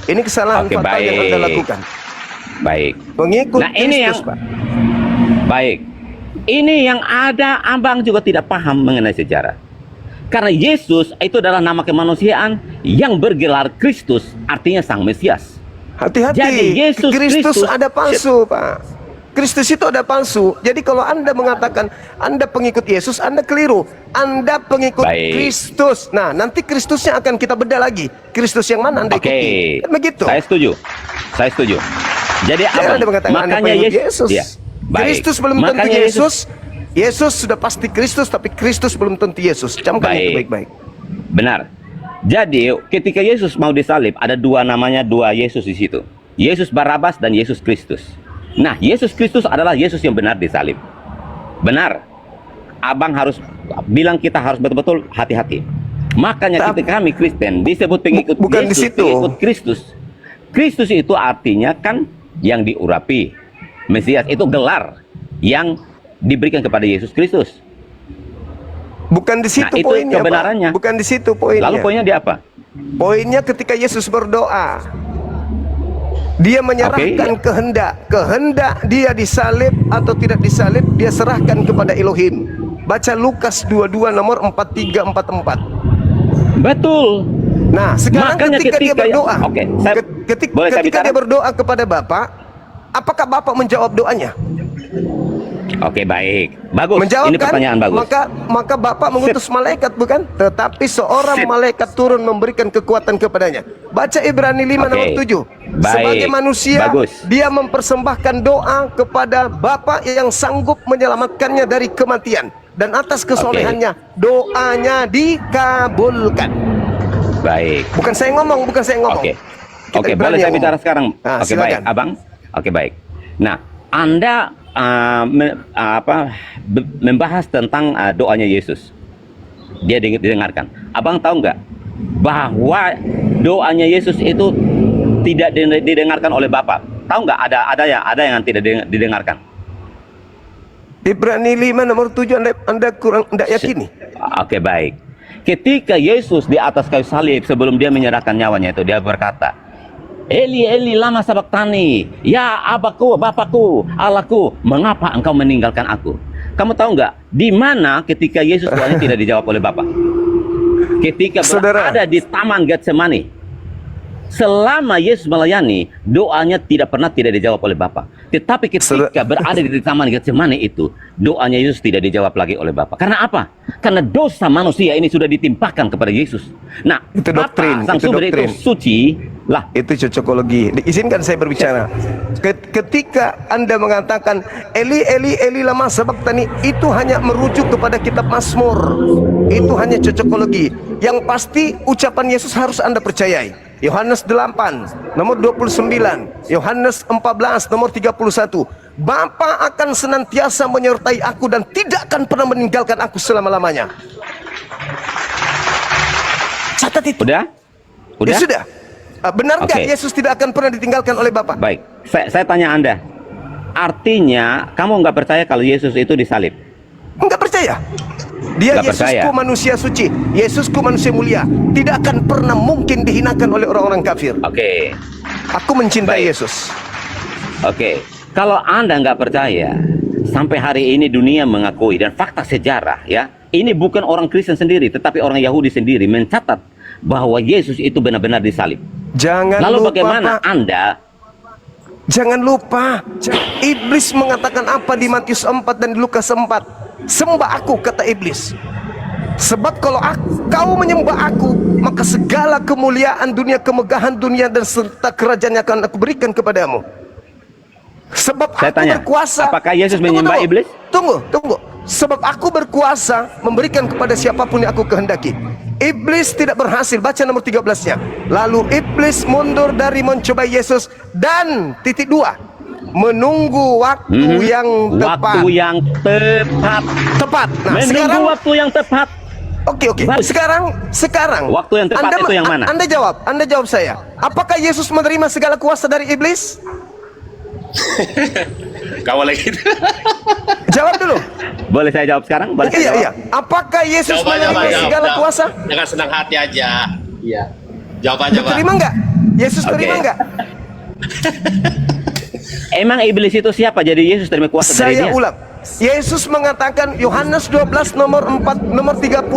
Ini kesalahan Oke, fatal yang baik. Anda lakukan. Baik. Pengikut Nah, ini Kristus, yang- Pak. Baik. Ini yang ada Abang juga tidak paham mengenai sejarah. Karena Yesus itu adalah nama kemanusiaan yang bergelar Kristus, artinya Sang Mesias. Hati-hati. Jadi Yesus Kristus Kristus- ada palsu, Pak. Kristus itu ada palsu. Jadi kalau Anda mengatakan Anda pengikut Yesus, Anda keliru. Anda pengikut Baik. Kristus. Nah, nanti Kristusnya akan kita bedah lagi. Kristus yang mana Anda Oke. ikuti? Kan begitu. Saya setuju. Saya setuju. Jadi Jangan Abang, Anda mengatakan Anda makanya pengikut Yesus. Ya. Baik. Kristus belum tentu Makanya Yesus. Yesus sudah pasti Kristus, tapi Kristus belum tentu Yesus. Camkan itu Baik. baik-baik. Benar. Jadi ketika Yesus mau disalib, ada dua Yesus di situ. Yesus Barabas dan Yesus Kristus. Nah, Yesus Kristus adalah Yesus yang benar disalib. Benar. Abang harus bilang kita harus betul-betul hati-hati. Makanya ketika kami Kristen disebut pengikut Bukan di Yesus, situ. pengikut Kristus. Kristus itu artinya kan yang diurapi. Mesias itu gelar yang diberikan kepada Yesus Kristus. Bukan di situ Nah, itu poinnya, Pak. kebenarannya. Bukan di situ poinnya. Lalu poinnya di apa? Poinnya ketika Yesus berdoa, dia menyerahkan kehendak dia disalib atau tidak disalib, dia serahkan kepada Elohim. Baca Lukas 22 nomor 43 44. Betul. Nah, sekarang Makanya ketika dia ketika- berdoa, Oke, saya- boleh saya ketika bicara? dia berdoa kepada Bapa, apakah Bapa menjawab doanya? Oke, baik. Bagus. Menjawab Ini kan? pertanyaan bagus. Maka Bapa mengutus malaikat, bukan? Tetapi seorang Sip. malaikat turun memberikan kekuatan kepadanya. Baca Ibrani 5 Oke. nomor 7. Baik. Sebagai manusia, Bagus. dia mempersembahkan doa kepada Bapa yang sanggup menyelamatkannya dari kematian. Dan atas kesolehannya, doanya dikabulkan. Baik. Bukan saya ngomong. Oke. Kita Oke, Ibrani boleh saya yang bicara ngomong. sekarang? Nah, Oke, baik. silakan. Abang? Oke, baik. Nah, Anda membahas tentang doanya Yesus. Dia didengarkan. Abang tahu nggak bahwa doanya Yesus itu tidak didengarkan oleh Bapa? Tahu nggak ada yang tidak didengarkan? Ibrani 5 nomor 7 Anda kurang tidak yakini. Oke, baik. Ketika Yesus di atas kayu salib sebelum dia menyerahkan nyawanya itu, dia berkata, Eli Eli lama sabaktani, ya Abaku, Bapakku, Allahku, mengapa engkau meninggalkan aku? Kamu tahu nggak di mana ketika Yesus doanya tidak dijawab oleh Bapa? Ketika Saudara. berada di Taman Getsemani, selama Yesus melayani, doanya tidak pernah tidak dijawab oleh Bapa. Tetapi ketika berada di Taman Getsemani itu, doanya Yesus tidak dijawab lagi oleh Bapa. Karena apa? Karena dosa manusia ini sudah ditimpakan kepada Yesus. Nah, Itu doktrin, Bapa, Sang itu Sumber doktrin. itu suci lah. Itu cocokologi. Izinkan saya berbicara. Ketika Anda mengatakan Eli Eli Eli lama sabaktani, itu hanya merujuk kepada kitab Mazmur. Itu hanya cocokologi. Yang pasti ucapan Yesus harus Anda percayai. Yohanes 8 nomor 29, Yohanes 14 nomor 31. Bapa akan senantiasa menyertai aku dan tidak akan pernah meninggalkan aku selama-lamanya. Catat itu. Udah? Ya sudah. Benar nggak Oke. Yesus tidak akan pernah ditinggalkan oleh Bapa? Baik, saya tanya Anda. Artinya kamu nggak percaya kalau Yesus itu disalib? Enggak percaya. Dia Nggak percaya. Yesusku manusia suci, Yesusku manusia mulia, tidak akan pernah mungkin dihinakan oleh orang-orang kafir. Oke. Aku mencintai Baik. Yesus. Oke, kalau Anda nggak percaya, sampai hari ini dunia mengakui dan fakta sejarah ya, ini bukan orang Kristen sendiri, tetapi orang Yahudi sendiri mencatat bahwa Yesus itu benar-benar disalib. Jangan Lalu lupa, bagaimana Pak. Anda? Jangan lupa, iblis mengatakan apa di Matius 4 dan di Lukas 4? Sembah aku, kata iblis. Sebab kalau kau menyembah aku, maka segala kemuliaan dunia, kemegahan dunia dan serta kerajaannya akan aku berikan kepadamu. Sebab Saya aku tanya, berkuasa. apakah Yesus Tunggu, menyembah tunggu. iblis? Tunggu. Sebab aku berkuasa memberikan kepada siapapun yang aku kehendaki. Iblis tidak berhasil. Baca nomor 13-nya. Lalu iblis mundur dari mencobai Yesus dan titik 2, menunggu waktu yang tepat. Waktu yang tepat. Tepat. Nah, Menunggu sekarang waktu yang tepat. Oke. Baik. Sekarang Waktu yang tepat itu yang mana? Anda jawab saya. Apakah Yesus menerima segala kuasa dari iblis? Kau lagi. Jawab dulu. Boleh saya jawab sekarang? Boleh saya jawab? Iya. Apakah Yesus Jawab aja, menerima jawab, segala jawab. kuasa? Dengan senang hati aja. Iya. Jawab aja, Pak. Terima nggak? Yesus Oke. terima nggak? Emang iblis itu siapa? Jadi Yesus terima kuasa dari Saya dia? ulang. Yesus mengatakan Yohanes 12 nomor 31.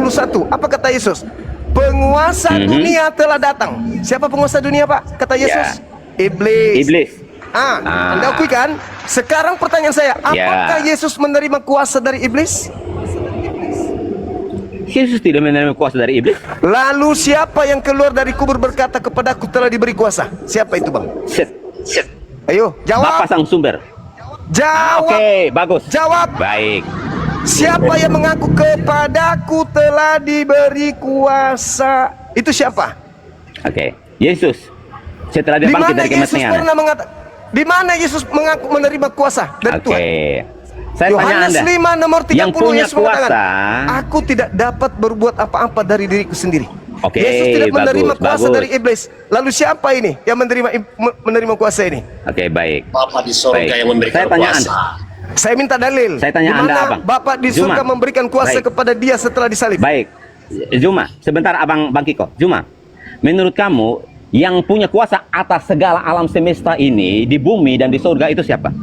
Apa kata Yesus? Penguasa dunia telah datang. Siapa penguasa dunia, Pak? Kata Yesus. Iblis. Iblis. Anda akui kan? Sekarang pertanyaan saya, apakah Yesus menerima kuasa dari iblis? Yesus tidak menerima kuasa dari iblis. Lalu siapa yang keluar dari kubur berkata kepadaku telah diberi kuasa? Siapa itu, Bang? Set. Ayo, jawab. Bapak sang sumber. Jawab. Oke, bagus. Jawab. Baik. Siapa yang mengaku kepadaku telah diberi kuasa? Itu siapa? Oke. Yesus. Setelah dia Di bangkit mana dari Yesus kematian. pernah mengatakan? Di mana Yesus mengaku menerima kuasa dari Oke. Tuhan? Saya tanya Yohanes Anda. 5 nomor 30 yang punya Yesus mengatakan, kuasa. aku tidak dapat berbuat apa-apa dari diriku sendiri. Oke, Yesus tidak menerima bagus, kuasa bagus. dari iblis. Lalu siapa ini yang menerima kuasa ini? Oke, baik. Bapak di surga Baik. yang memberikan Saya tanya kuasa. Anda. Saya minta dalil. Saya tanya Di mana Anda, Abang. Bapak di surga Zuma. memberikan kuasa Baik. kepada dia setelah disalib? Baik. Zuma, sebentar Bang Kiko. Zuma, menurut kamu yang punya kuasa atas segala alam semesta ini di bumi dan di surga itu siapa?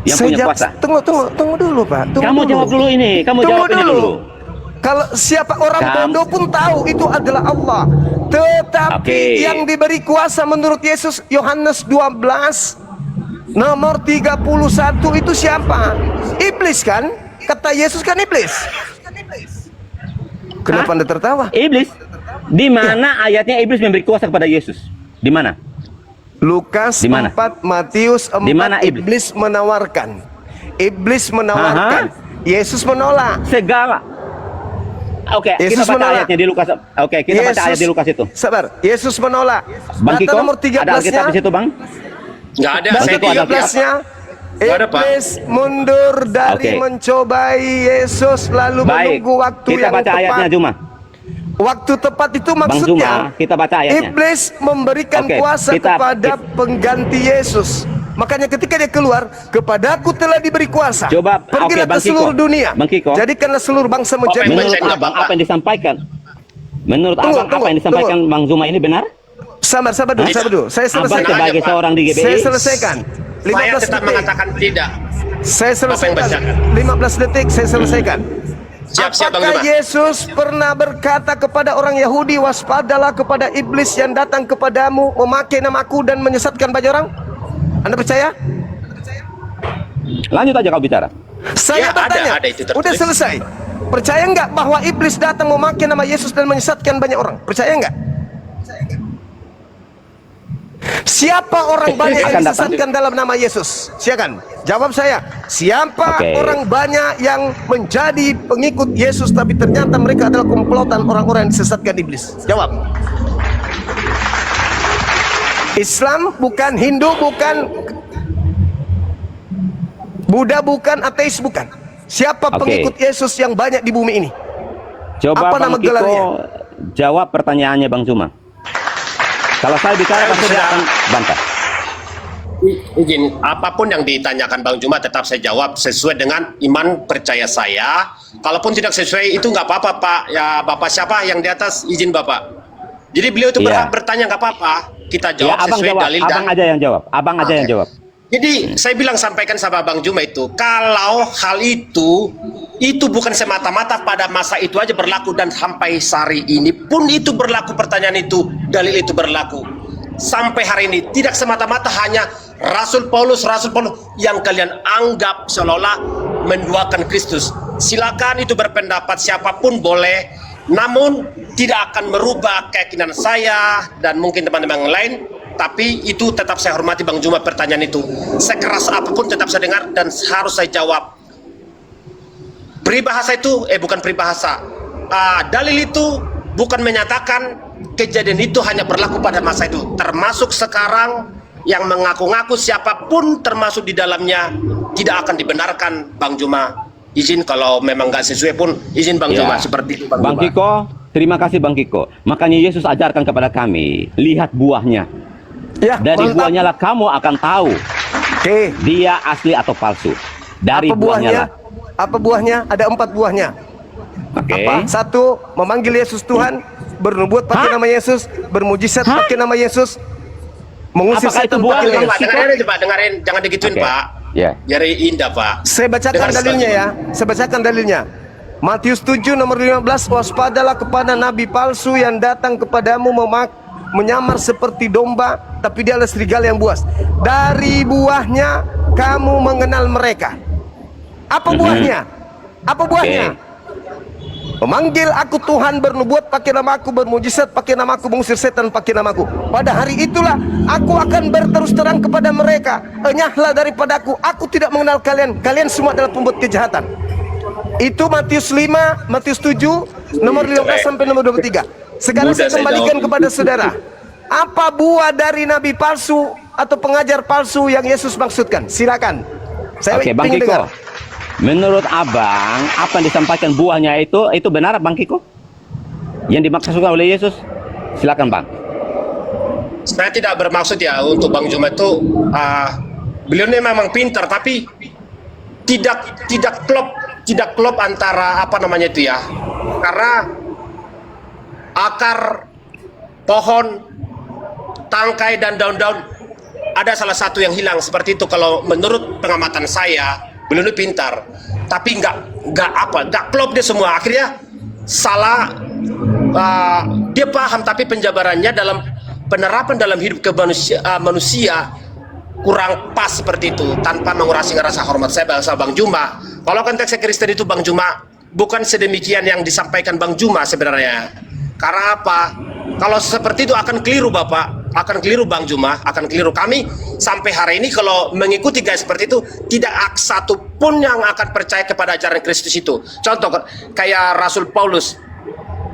Yang punya kuasa. Tunggu dulu, Pak. Kamu jawab dulu ini. Kamu jawab ini dulu. Kalau siapa orang bodoh pun tahu itu adalah Allah. Tetapi Oke. yang diberi kuasa menurut Yesus Yohanes 12 nomor 31 itu siapa? Iblis kan? Kata Yesus kan iblis. Kenapa Hah? Anda tertawa? Iblis. Di mana ayatnya iblis memberi kuasa kepada Yesus? Di mana? Lukas Di mana? 4, Matius 4, Di mana iblis menawarkan. Iblis menawarkan. Yesus menolak. Segala. Oke, kita Yesus baca menolak. ayatnya di Lukas. Oke, kita baca ayat di Lukas itu. Sabar. Yesus menolak. Bang Data Kiko, nomor ada Alkitab 13-nya. di situ, Bang? Nggak ada. Bang Saya Kiko, ada 13-nya. Nggak ada, Pak. Iblis mundur dari Oke. mencobai Yesus lalu Baik. menunggu waktu Kita yang baca tepat. ayatnya, Zuma. Waktu tepat itu Bang maksudnya Zuma, kita baca ayatnya. Iblis memberikan Oke, kuasa kita- kepada pengganti Yesus. Makanya ketika dia keluar, kepadaku telah diberi kuasa. Coba, Pergilah oke, Bang ke seluruh Kiko. dunia. Bang Kiko. Jadikanlah seluruh bangsa menjadi. Bapak Menurut baca enggak, Abang, Bapak? apa yang disampaikan? Menurut Tunggu, Abang, apa yang disampaikan tunggu. Bang Zuma ini benar? Sabar dulu, Bisa. sabar dulu. Saya Abang selesaikan. sebagai Pak. seorang di GBI. Saya selesaikan. Saya 15 tetap detik. mengatakan tidak. Saya selesaikan. bacakan? 15 detik saya selesaikan. Siap-siap, Bang Apakah Zuma. Yesus pernah berkata kepada orang Yahudi, waspadalah kepada iblis yang datang kepadamu memakai namaku dan menyesatkan banyak orang? Anda percaya? Lanjut aja kau bicara. Saya Ya, bertanya. ada itu tertulis. Udah selesai. Percaya nggak bahwa iblis datang memakai nama Yesus dan menyesatkan banyak orang? Percaya nggak? Siapa orang banyak yang Akan datang. disesatkan dalam nama Yesus? Silakan jawab saya. Siapa Oke. orang banyak yang menjadi pengikut Yesus tapi ternyata mereka adalah komplotan orang-orang yang disesatkan iblis? Jawab. Islam bukan, Hindu bukan, Buddha bukan, ateis bukan. Siapa Oke. pengikut Yesus yang banyak di bumi ini? Coba Apa Bang nama Kiko gelarnya? jawab pertanyaannya Bang Juma. Kalau saya bicara pasti dia akan bantah. Izin, apapun yang ditanyakan Bang Juma tetap saya jawab sesuai dengan iman percaya saya. Kalaupun tidak sesuai itu nggak apa-apa Pak. Ya Bapak siapa yang di atas, izin Bapak. Jadi beliau itu berhak bertanya, nggak apa-apa. Kita Ya, jawab abang sesuai jawab. dalil Abang dan aja yang jawab. Abang aja yang jawab. Jadi saya bilang sampaikan sama Bang Juma itu, kalau hal itu bukan semata-mata pada masa itu aja berlaku dan sampai hari ini pun itu berlaku, pertanyaan itu, dalil itu berlaku. Sampai hari ini tidak semata-mata hanya Rasul Paulus yang kalian anggap seolah-olah menduakan Kristus. Silakan itu berpendapat, siapapun boleh, namun tidak akan merubah keyakinan saya dan mungkin teman-teman yang lain. Tapi itu tetap saya hormati Bang Juma, pertanyaan itu sekeras apapun tetap saya dengar dan harus saya jawab. Peribahasa itu bukan peribahasa, dalil itu bukan menyatakan kejadian itu hanya berlaku pada masa itu, termasuk sekarang yang mengaku-ngaku siapapun termasuk di dalamnya tidak akan dibenarkan. Bang Juma izin, kalau memang nggak sesuai pun izin Bang Juma, seperti itu Bang Juma. Kiko, terima kasih Bang Kiko. Makanya Yesus ajarkan kepada kami, lihat buahnya. Ya, Dari mantap. buahnya lah kamu akan tahu Oke. dia asli atau palsu. Dari Apa buahnya buahnya? lah. Apa buahnya? Ada 4 buahnya. Oke. Apa? 1, memanggil Yesus Tuhan, bernubuat pakai nama Yesus, bermujizat pakai nama Yesus, mengusir Apakah itu setan buah? pakai nama Pak, Yesus. dengarin aja Pak, dengarin, jangan digituin Oke. Pak. Ya. Biar indah Pak. Saya bacakan Dengar dalilnya sekali. ya. Saya bacakan dalilnya. Matius 7 nomor 15, waspadalah kepada nabi palsu yang datang kepadamu menyamar seperti domba, tapi dia adalah serigala yang buas. Dari buahnya kamu mengenal mereka. Apa buahnya? Apa buahnya? Memanggil aku Tuhan, bernubuat pakai namaku, bermujizat pakai namaku, mengusir setan pakai namaku. Pada hari itulah aku akan berterus terang kepada mereka, enyahlah daripadaku, aku tidak mengenal kalian, kalian semua adalah pembuat kejahatan. Itu Matius 5, Matius 7 nomor 15 sampai nomor 23. Sekarang Mudah saya kembalikan saya kepada saudara. Apa buah dari nabi palsu atau pengajar palsu yang Yesus maksudkan? Silakan. Saya Oke, Bang ingin Kiko. dengar. Menurut Abang, apa yang disampaikan buahnya itu benar Bang Kiko? Yang dimaksudkan oleh Yesus? Silakan Bang. Saya tidak bermaksud ya untuk Bang Juma itu, beliau ini memang pintar, tapi tidak klop antara apa namanya itu ya, karena akar pohon, tangkai dan daun-daun ada salah satu yang hilang seperti itu. Kalau menurut pengamatan saya, beliau ini pintar, tapi nggak klop dia semua, akhirnya salah. Dia paham tapi penjabarannya dalam penerapan dalam hidup manusia kurang pas seperti itu, tanpa mengurangi rasa hormat saya bangsa Bang Juma. Kalau konteksnya Kristen itu Bang Juma bukan sedemikian yang disampaikan Bang Juma sebenarnya. Karena apa? Kalau seperti itu akan keliru Bapak, akan keliru Bang Juma, akan keliru. Kami sampai hari ini kalau mengikuti gaya seperti itu, tidak satu pun yang akan percaya kepada ajaran Kristus itu. Contoh kayak Rasul Paulus.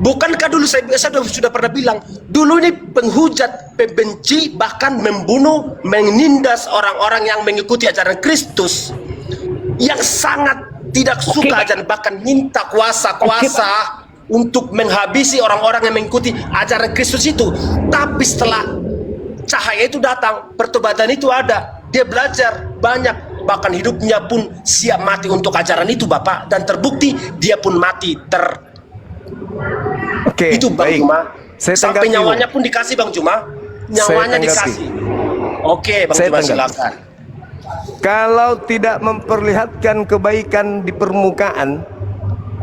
Bukankah dulu saya sudah pernah bilang, dulu ini penghujat, pembenci, bahkan membunuh, menindas orang-orang yang mengikuti ajaran Kristus, yang sangat tidak suka ajaran, bahkan minta kuasa untuk menghabisi orang-orang yang mengikuti ajaran Kristus itu. Tapi setelah cahaya itu datang, pertobatan itu ada, dia belajar banyak, bahkan hidupnya pun siap mati untuk ajaran itu Bapak, dan terbukti dia pun mati Oke, itu Bang baik. Juma. Saya Sampai tanggapi, nyawanya pun dikasih Bang Juma. Nyawanya tanggapi. dikasih. Oke Bang Saya Juma, tanggapi. silakan. Kalau tidak memperlihatkan kebaikan di permukaan,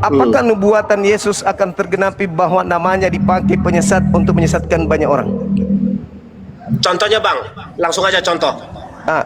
apakah nubuatan Yesus akan tergenapi bahwa namanya dipakai penyesat untuk menyesatkan banyak orang? Contohnya Bang, langsung aja contoh.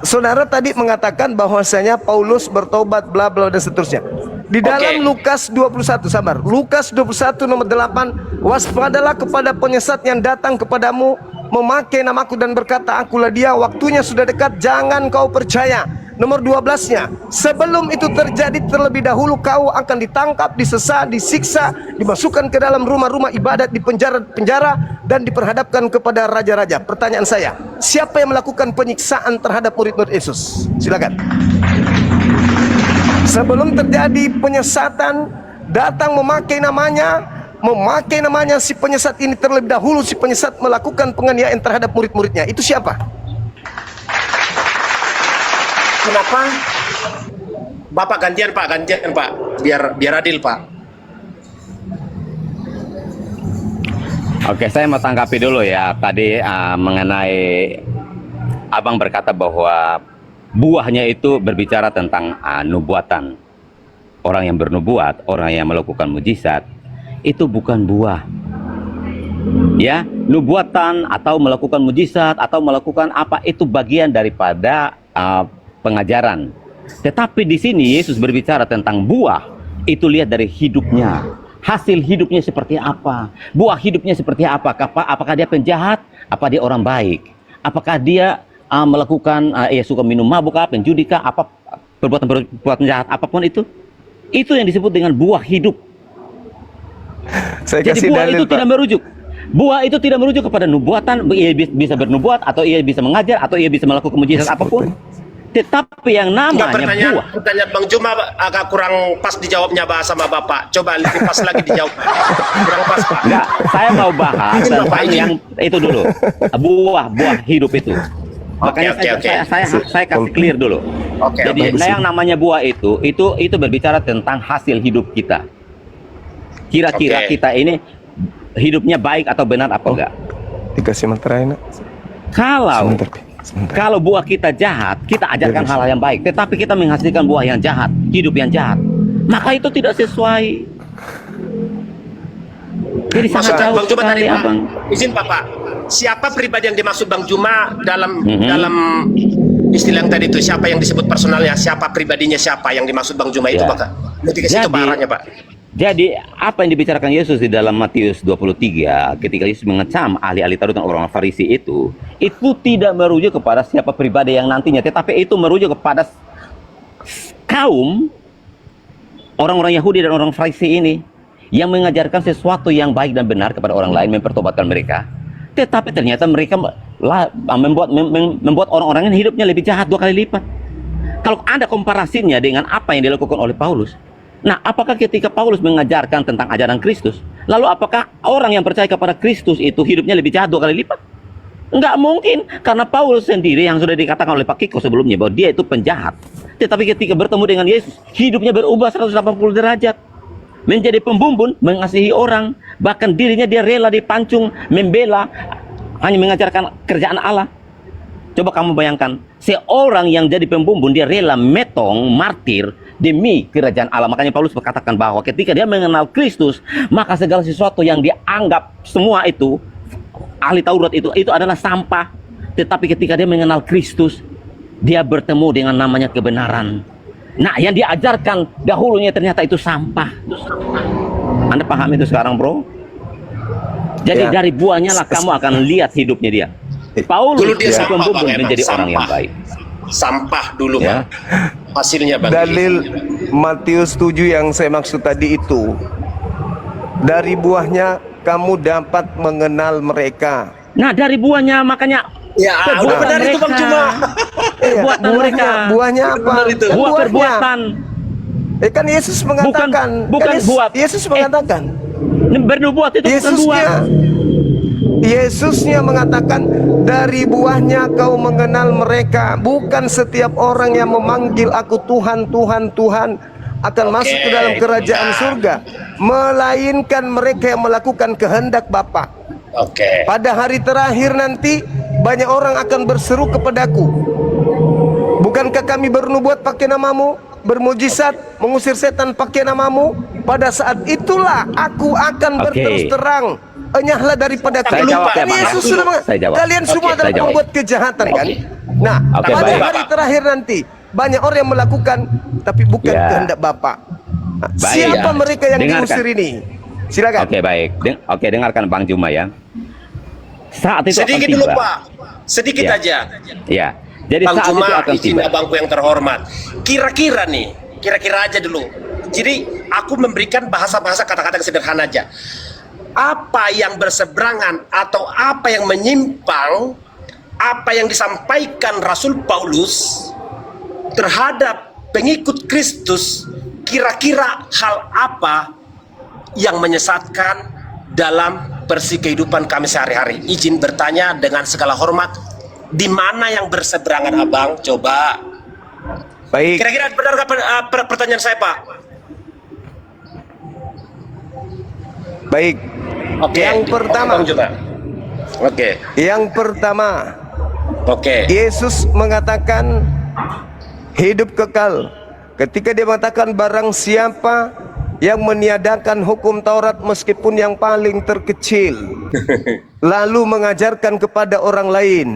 Saudara tadi mengatakan bahwasanya Paulus bertobat bla bla dan seterusnya. Di dalam Lukas 21, sabar. Lukas 21 nomor 8, waspadalah kepada penyesat yang datang kepadamu memakai namaku dan berkata, akulah dia, waktunya sudah dekat, jangan kau percaya. Nomor 12-nya, sebelum itu terjadi terlebih dahulu kau akan ditangkap, disesa, disiksa, dimasukkan ke dalam rumah-rumah ibadat, di penjara-penjara, dan diperhadapkan kepada raja-raja. Pertanyaan saya, siapa yang melakukan penyiksaan terhadap murid-murid Yesus? Silakan. Sebelum terjadi penyesatan, datang memakai namanya si penyesat ini terlebih dahulu. Si penyesat melakukan penganiayaan terhadap murid-muridnya. Itu siapa? Kenapa? Bapak gantian Pak, biar adil Pak. Oke, saya mau tanggapi dulu ya tadi mengenai Abang berkata bahwa buahnya itu berbicara tentang nubuatan. Orang yang bernubuat, orang yang melakukan mujizat, itu bukan buah. Ya, nubuatan atau melakukan mujizat atau melakukan apa itu bagian daripada pengajaran. Tetapi di sini Yesus berbicara tentang buah. Itu lihat dari hidupnya. Hasil hidupnya seperti apa? Buah hidupnya seperti apa? Apakah dia penjahat? Apa dia orang baik? Apakah dia melakukan suka minum mabuk, penjudi kah, apa perbuatan jahat apapun itu? Itu yang disebut dengan buah hidup. Saya Jadi kasih buah dalil, itu Pak. tidak merujuk. Buah itu tidak merujuk kepada nubuatan. Ia bisa bernubuat, atau ia bisa mengajar, atau ia bisa melakukan mujizat apapun. Tetapi yang Enggak, namanya buah. pertanyaan Bang Juma agak kurang pas dijawabnya bahasa sama Bapak. Coba lebih pas lagi dijawab. Kurang pas Pak. Enggak, saya mau bahas Izin, Bapak, tentang izin. yang itu dulu. Buah hidup itu. Makanya Oke. saya kasih clear dulu. Oke, Jadi yang namanya buah itu berbicara tentang hasil hidup kita. Kira-kira Oke. kita ini hidupnya baik atau benar apa enggak? Dikasih materai, nak. Kalau Sebentar. Kalau buah kita jahat, kita ajarkan hal yang baik. Tetapi kita menghasilkan buah yang jahat, hidup yang jahat, maka itu tidak sesuai. Jadi sangat Maksud jauh Bang Juma tadi sekali, Pak, Abang. izin Bapak, siapa pribadi yang dimaksud Bang Juma dalam Mhm. dalam istilah yang tadi itu? Siapa yang disebut personalnya? Siapa pribadinya? Siapa yang dimaksud Bang Juma itu Ya. Pak? Nanti ke situ Pak arahnya Pak. Jadi apa yang dibicarakan Yesus di dalam Matius 23 ketika Yesus mengecam ahli-ahli Taurat dan orang Farisi itu tidak merujuk kepada siapa pribadi yang nantinya, tetapi itu merujuk kepada kaum orang-orang Yahudi dan orang Farisi ini yang mengajarkan sesuatu yang baik dan benar kepada orang lain, mempertobatkan mereka. Tetapi ternyata mereka membuat orang-orang ini hidupnya lebih jahat 2 kali lipat. Kalau ada komparasinya dengan apa yang dilakukan oleh Paulus. Nah, apakah ketika Paulus mengajarkan tentang ajaran Kristus, lalu apakah orang yang percaya kepada Kristus itu hidupnya lebih jahat 2 kali lipat? Enggak mungkin, karena Paulus sendiri yang sudah dikatakan oleh Pak Kiko sebelumnya bahwa dia itu penjahat. Tetapi ketika bertemu dengan Yesus, hidupnya berubah 180 derajat. Menjadi pembumbun, mengasihi orang, bahkan dirinya dia rela dipancung, membela, hanya mengajarkan kerjaan Allah. Coba kamu bayangkan, seorang yang jadi pembumbun, dia rela metong, martir, demi kerajaan Allah. Makanya Paulus berkatakan bahwa ketika dia mengenal Kristus, maka segala sesuatu yang dia anggap semua itu, ahli Taurat itu adalah sampah. Tetapi ketika dia mengenal Kristus, dia bertemu dengan namanya kebenaran. Nah, yang diajarkan dahulunya ternyata itu sampah. Anda paham itu sekarang, bro? Jadi Ya. dari buahnya lah kamu akan lihat hidupnya dia. Paulus Dulu dia dari sampah, pembumbun Bang, emang. menjadi orang yang Sampah. baik. Sampah dulu Ya. Pak. Hasilnya Bang. Dalil Matius 7 yang saya maksud tadi itu, dari buahnya kamu dapat mengenal mereka. Nah, dari buahnya makanya Ya, perbuatan udah benar itu Bang mereka. Juma. Perbuatan mereka. Buahnya apa? Benar itu. Buah Buahnya. perbuatan. Kan Yesus mengatakan, bukan kan buah. Yesus mengatakan, Bernubuat itu bukan buah. Yesusnya mengatakan, dari buahnya kau mengenal mereka. Bukan setiap orang yang memanggil aku Tuhan, Tuhan, Tuhan akan masuk ke dalam kerajaan surga, melainkan mereka yang melakukan kehendak Bapa. Oke. Pada hari terakhir nanti banyak orang akan berseru kepadaku, bukankah kami bernubuat pakai namamu, bermujizat, mengusir setan pakai namamu? Pada saat itulah aku akan Oke. berterus terang, enyahlah daripada Saya kami. jawab ya, Kan Bang. Yesus sudah Saya jawab. kalian semua Oke, adalah saya jawab. pembuat kejahatan kan? Oke. Nah, Oke, pada baik. hari terakhir nanti banyak orang yang melakukan tapi bukan Ya. kehendak Bapa. Nah, Baik, siapa ya. mereka yang Dengarkan. diusir ini? Silakan. Oke, baik. Oke, dengarkan Bang Juma ya. Saat itu Sedikit akan dulu tiba. Pak. Sedikit Ya. aja. Ya. Jadi Bang saat Juma, itu akan izin tiba. abangku yang terhormat. Kira-kira nih, kira-kira aja dulu. Jadi aku memberikan bahasa-bahasa kata-kata yang sederhana aja. Apa yang berseberangan atau apa yang menyimpang, apa yang disampaikan Rasul Paulus terhadap pengikut Kristus, kira-kira hal apa yang menyesatkan dalam kehidupan kami sehari-hari? Izin bertanya dengan segala hormat, di mana yang berseberangan, Abang? Coba. Baik. Kira-kira benar nggak pertanyaan saya, Pak? Baik. Oke. Yang pertama. Bang, coba. Oke. Yang pertama, Oke. Yesus mengatakan hidup kekal. Ketika dia mengatakan barang siapa yang meniadakan hukum Taurat meskipun yang paling terkecil, lalu mengajarkan kepada orang lain,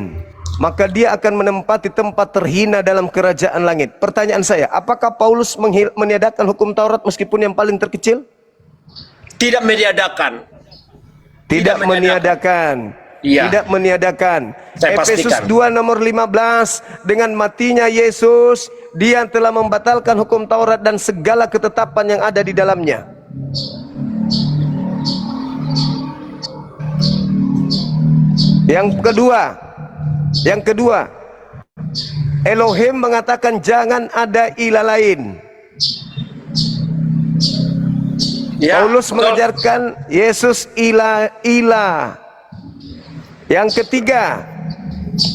maka dia akan menempati tempat terhina dalam kerajaan langit. Pertanyaan saya, apakah Paulus meniadakan hukum Taurat meskipun yang paling terkecil? Tidak meniadakan. Tidak meniadakan. Iya. Tidak meniadakan. Saya Efesus pastikan. 2 nomor 15, dengan matinya Yesus, dia telah membatalkan hukum Taurat dan segala ketetapan yang ada di dalamnya. Yang kedua, Elohim mengatakan jangan ada ilah lain. Ya, Paulus betul. mengajarkan Yesus ilah. Yang ketiga,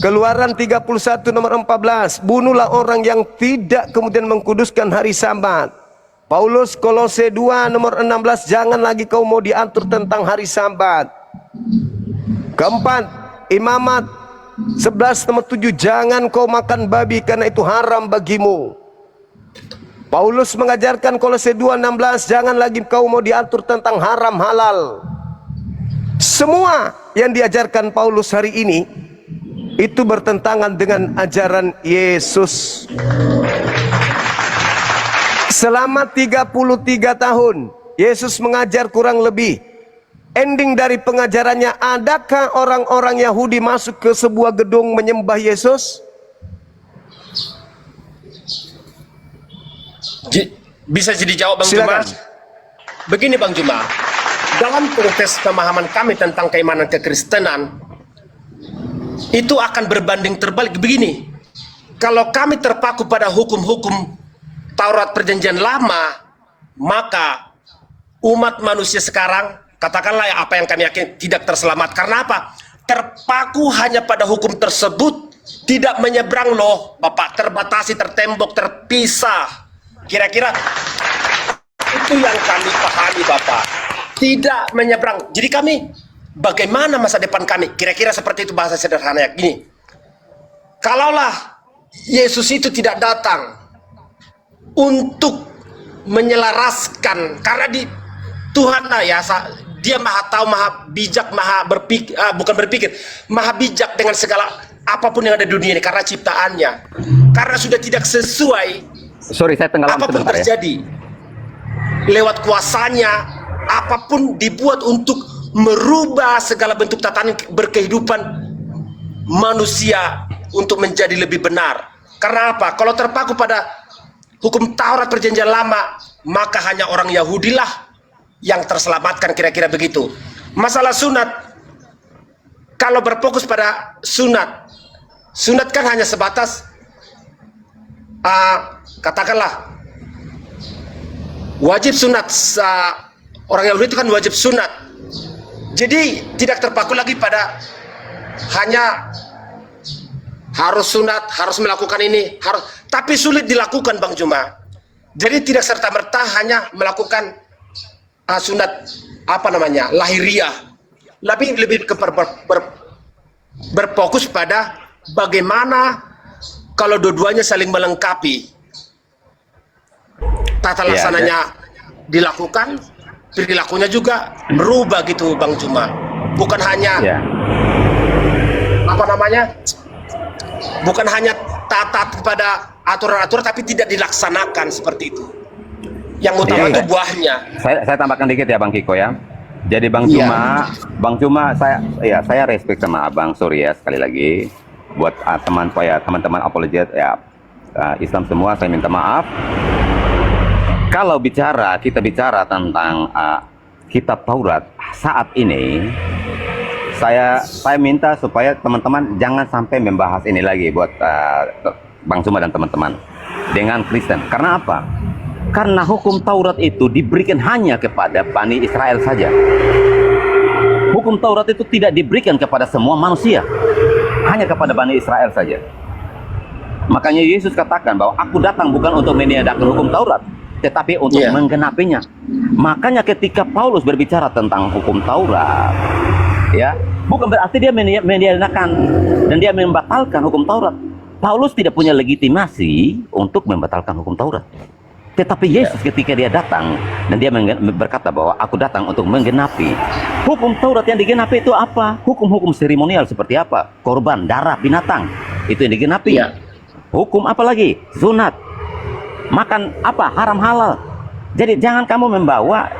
Keluaran 31 nomor 14, bunuhlah orang yang tidak kemudian mengkuduskan hari Sabat. Paulus Kolose 2 nomor 16, jangan lagi kau mau diatur tentang hari Sabat. Keempat, Imamat 11 nomor 7, jangan kau makan babi karena itu haram bagimu. Paulus mengajarkan Kolose 2:16, jangan lagi kau mau diatur tentang haram halal. Semua yang diajarkan Paulus hari ini itu bertentangan dengan ajaran Yesus. Selama 33 tahun Yesus mengajar kurang lebih. Ending dari pengajarannya, adakah orang-orang Yahudi masuk ke sebuah gedung menyembah Yesus? Bisa jadi jawab, Bang Silakan. Juma? Begini, Bang Juma, dalam konteks pemahaman kami tentang keimanan kekristenan, itu akan berbanding terbalik. Begini, kalau kami terpaku pada hukum-hukum Taurat Perjanjian Lama, maka umat manusia sekarang, katakanlah ya, apa yang kami yakin, tidak terselamat. Karena apa? Terpaku hanya pada hukum tersebut, tidak menyeberang loh, Bapak, terbatasi, tertembok, terpisah. Kira-kira itu yang kami pahami, Bapak. Tidak menyeberang. Jadi kami, bagaimana masa depan kami? Kira-kira seperti itu bahasa sederhananya. Gini, kalaulah Yesus itu tidak datang untuk menyelaraskan, karena di Tuhan lah ya, dia maha tahu, maha bijak, maha berpikir, bukan berpikir, maha bijak dengan segala apapun yang ada di dunia ini, karena ciptaannya. Karena sudah tidak sesuai, Sorry, saya tenggelam apapun sebentar ya. terjadi lewat kuasanya, apapun dibuat untuk merubah segala bentuk tatanan berkehidupan manusia untuk menjadi lebih benar. Karena apa? Kalau terpaku pada hukum Taurat Perjanjian Lama, maka hanya orang Yahudi lah yang terselamatkan, kira-kira begitu. Masalah sunat, kalau berfokus pada sunat, sunat kan hanya sebatas katakanlah wajib sunat. Orang Yahudi itu kan wajib sunat, jadi tidak terpaku lagi pada hanya harus sunat, harus melakukan ini, harus, tapi sulit dilakukan, Bang Juma. Jadi tidak serta-merta hanya melakukan sunat lahiriah, lebih berfokus pada bagaimana kalau dua-duanya saling melengkapi, tata laksananya dilakukan, perilakunya juga berubah gitu, Bang Juma. Bukan hanya bukan hanya taat kepada aturan-aturan tapi tidak dilaksanakan seperti itu. Yang utama itu buahnya. Saya tambahkan dikit ya, Bang Kiko ya. Jadi Bang Cuma, saya respect sama Abang, sorry ya sekali lagi buat teman-teman apologet ya, Islam semua, saya minta maaf. Kalau kita bicara tentang kitab Taurat saat ini, saya minta supaya teman-teman jangan sampai membahas ini lagi buat Bang Cuma dan teman-teman. dengan Kristen. Karena apa? Karena hukum Taurat itu diberikan hanya kepada Bani Israel saja. Hukum Taurat itu tidak diberikan kepada semua manusia, hanya kepada Bani Israel saja. Makanya Yesus katakan bahwa aku datang bukan untuk meniadakan hukum Taurat, tetapi untuk menggenapinya. Makanya ketika Paulus berbicara tentang hukum Taurat, ya, bukan berarti dia meniadakan dan dia membatalkan hukum Taurat. Paulus tidak punya legitimasi untuk membatalkan hukum Taurat. Tetapi Yesus ketika dia datang dan dia berkata bahwa aku datang untuk menggenapi hukum Taurat. Yang digenapi itu apa? Hukum-hukum seremonial seperti apa? Korban, darah, binatang, itu yang digenapi. Hukum apa lagi? Sunat, makan apa? Haram halal. Jadi jangan kamu membawa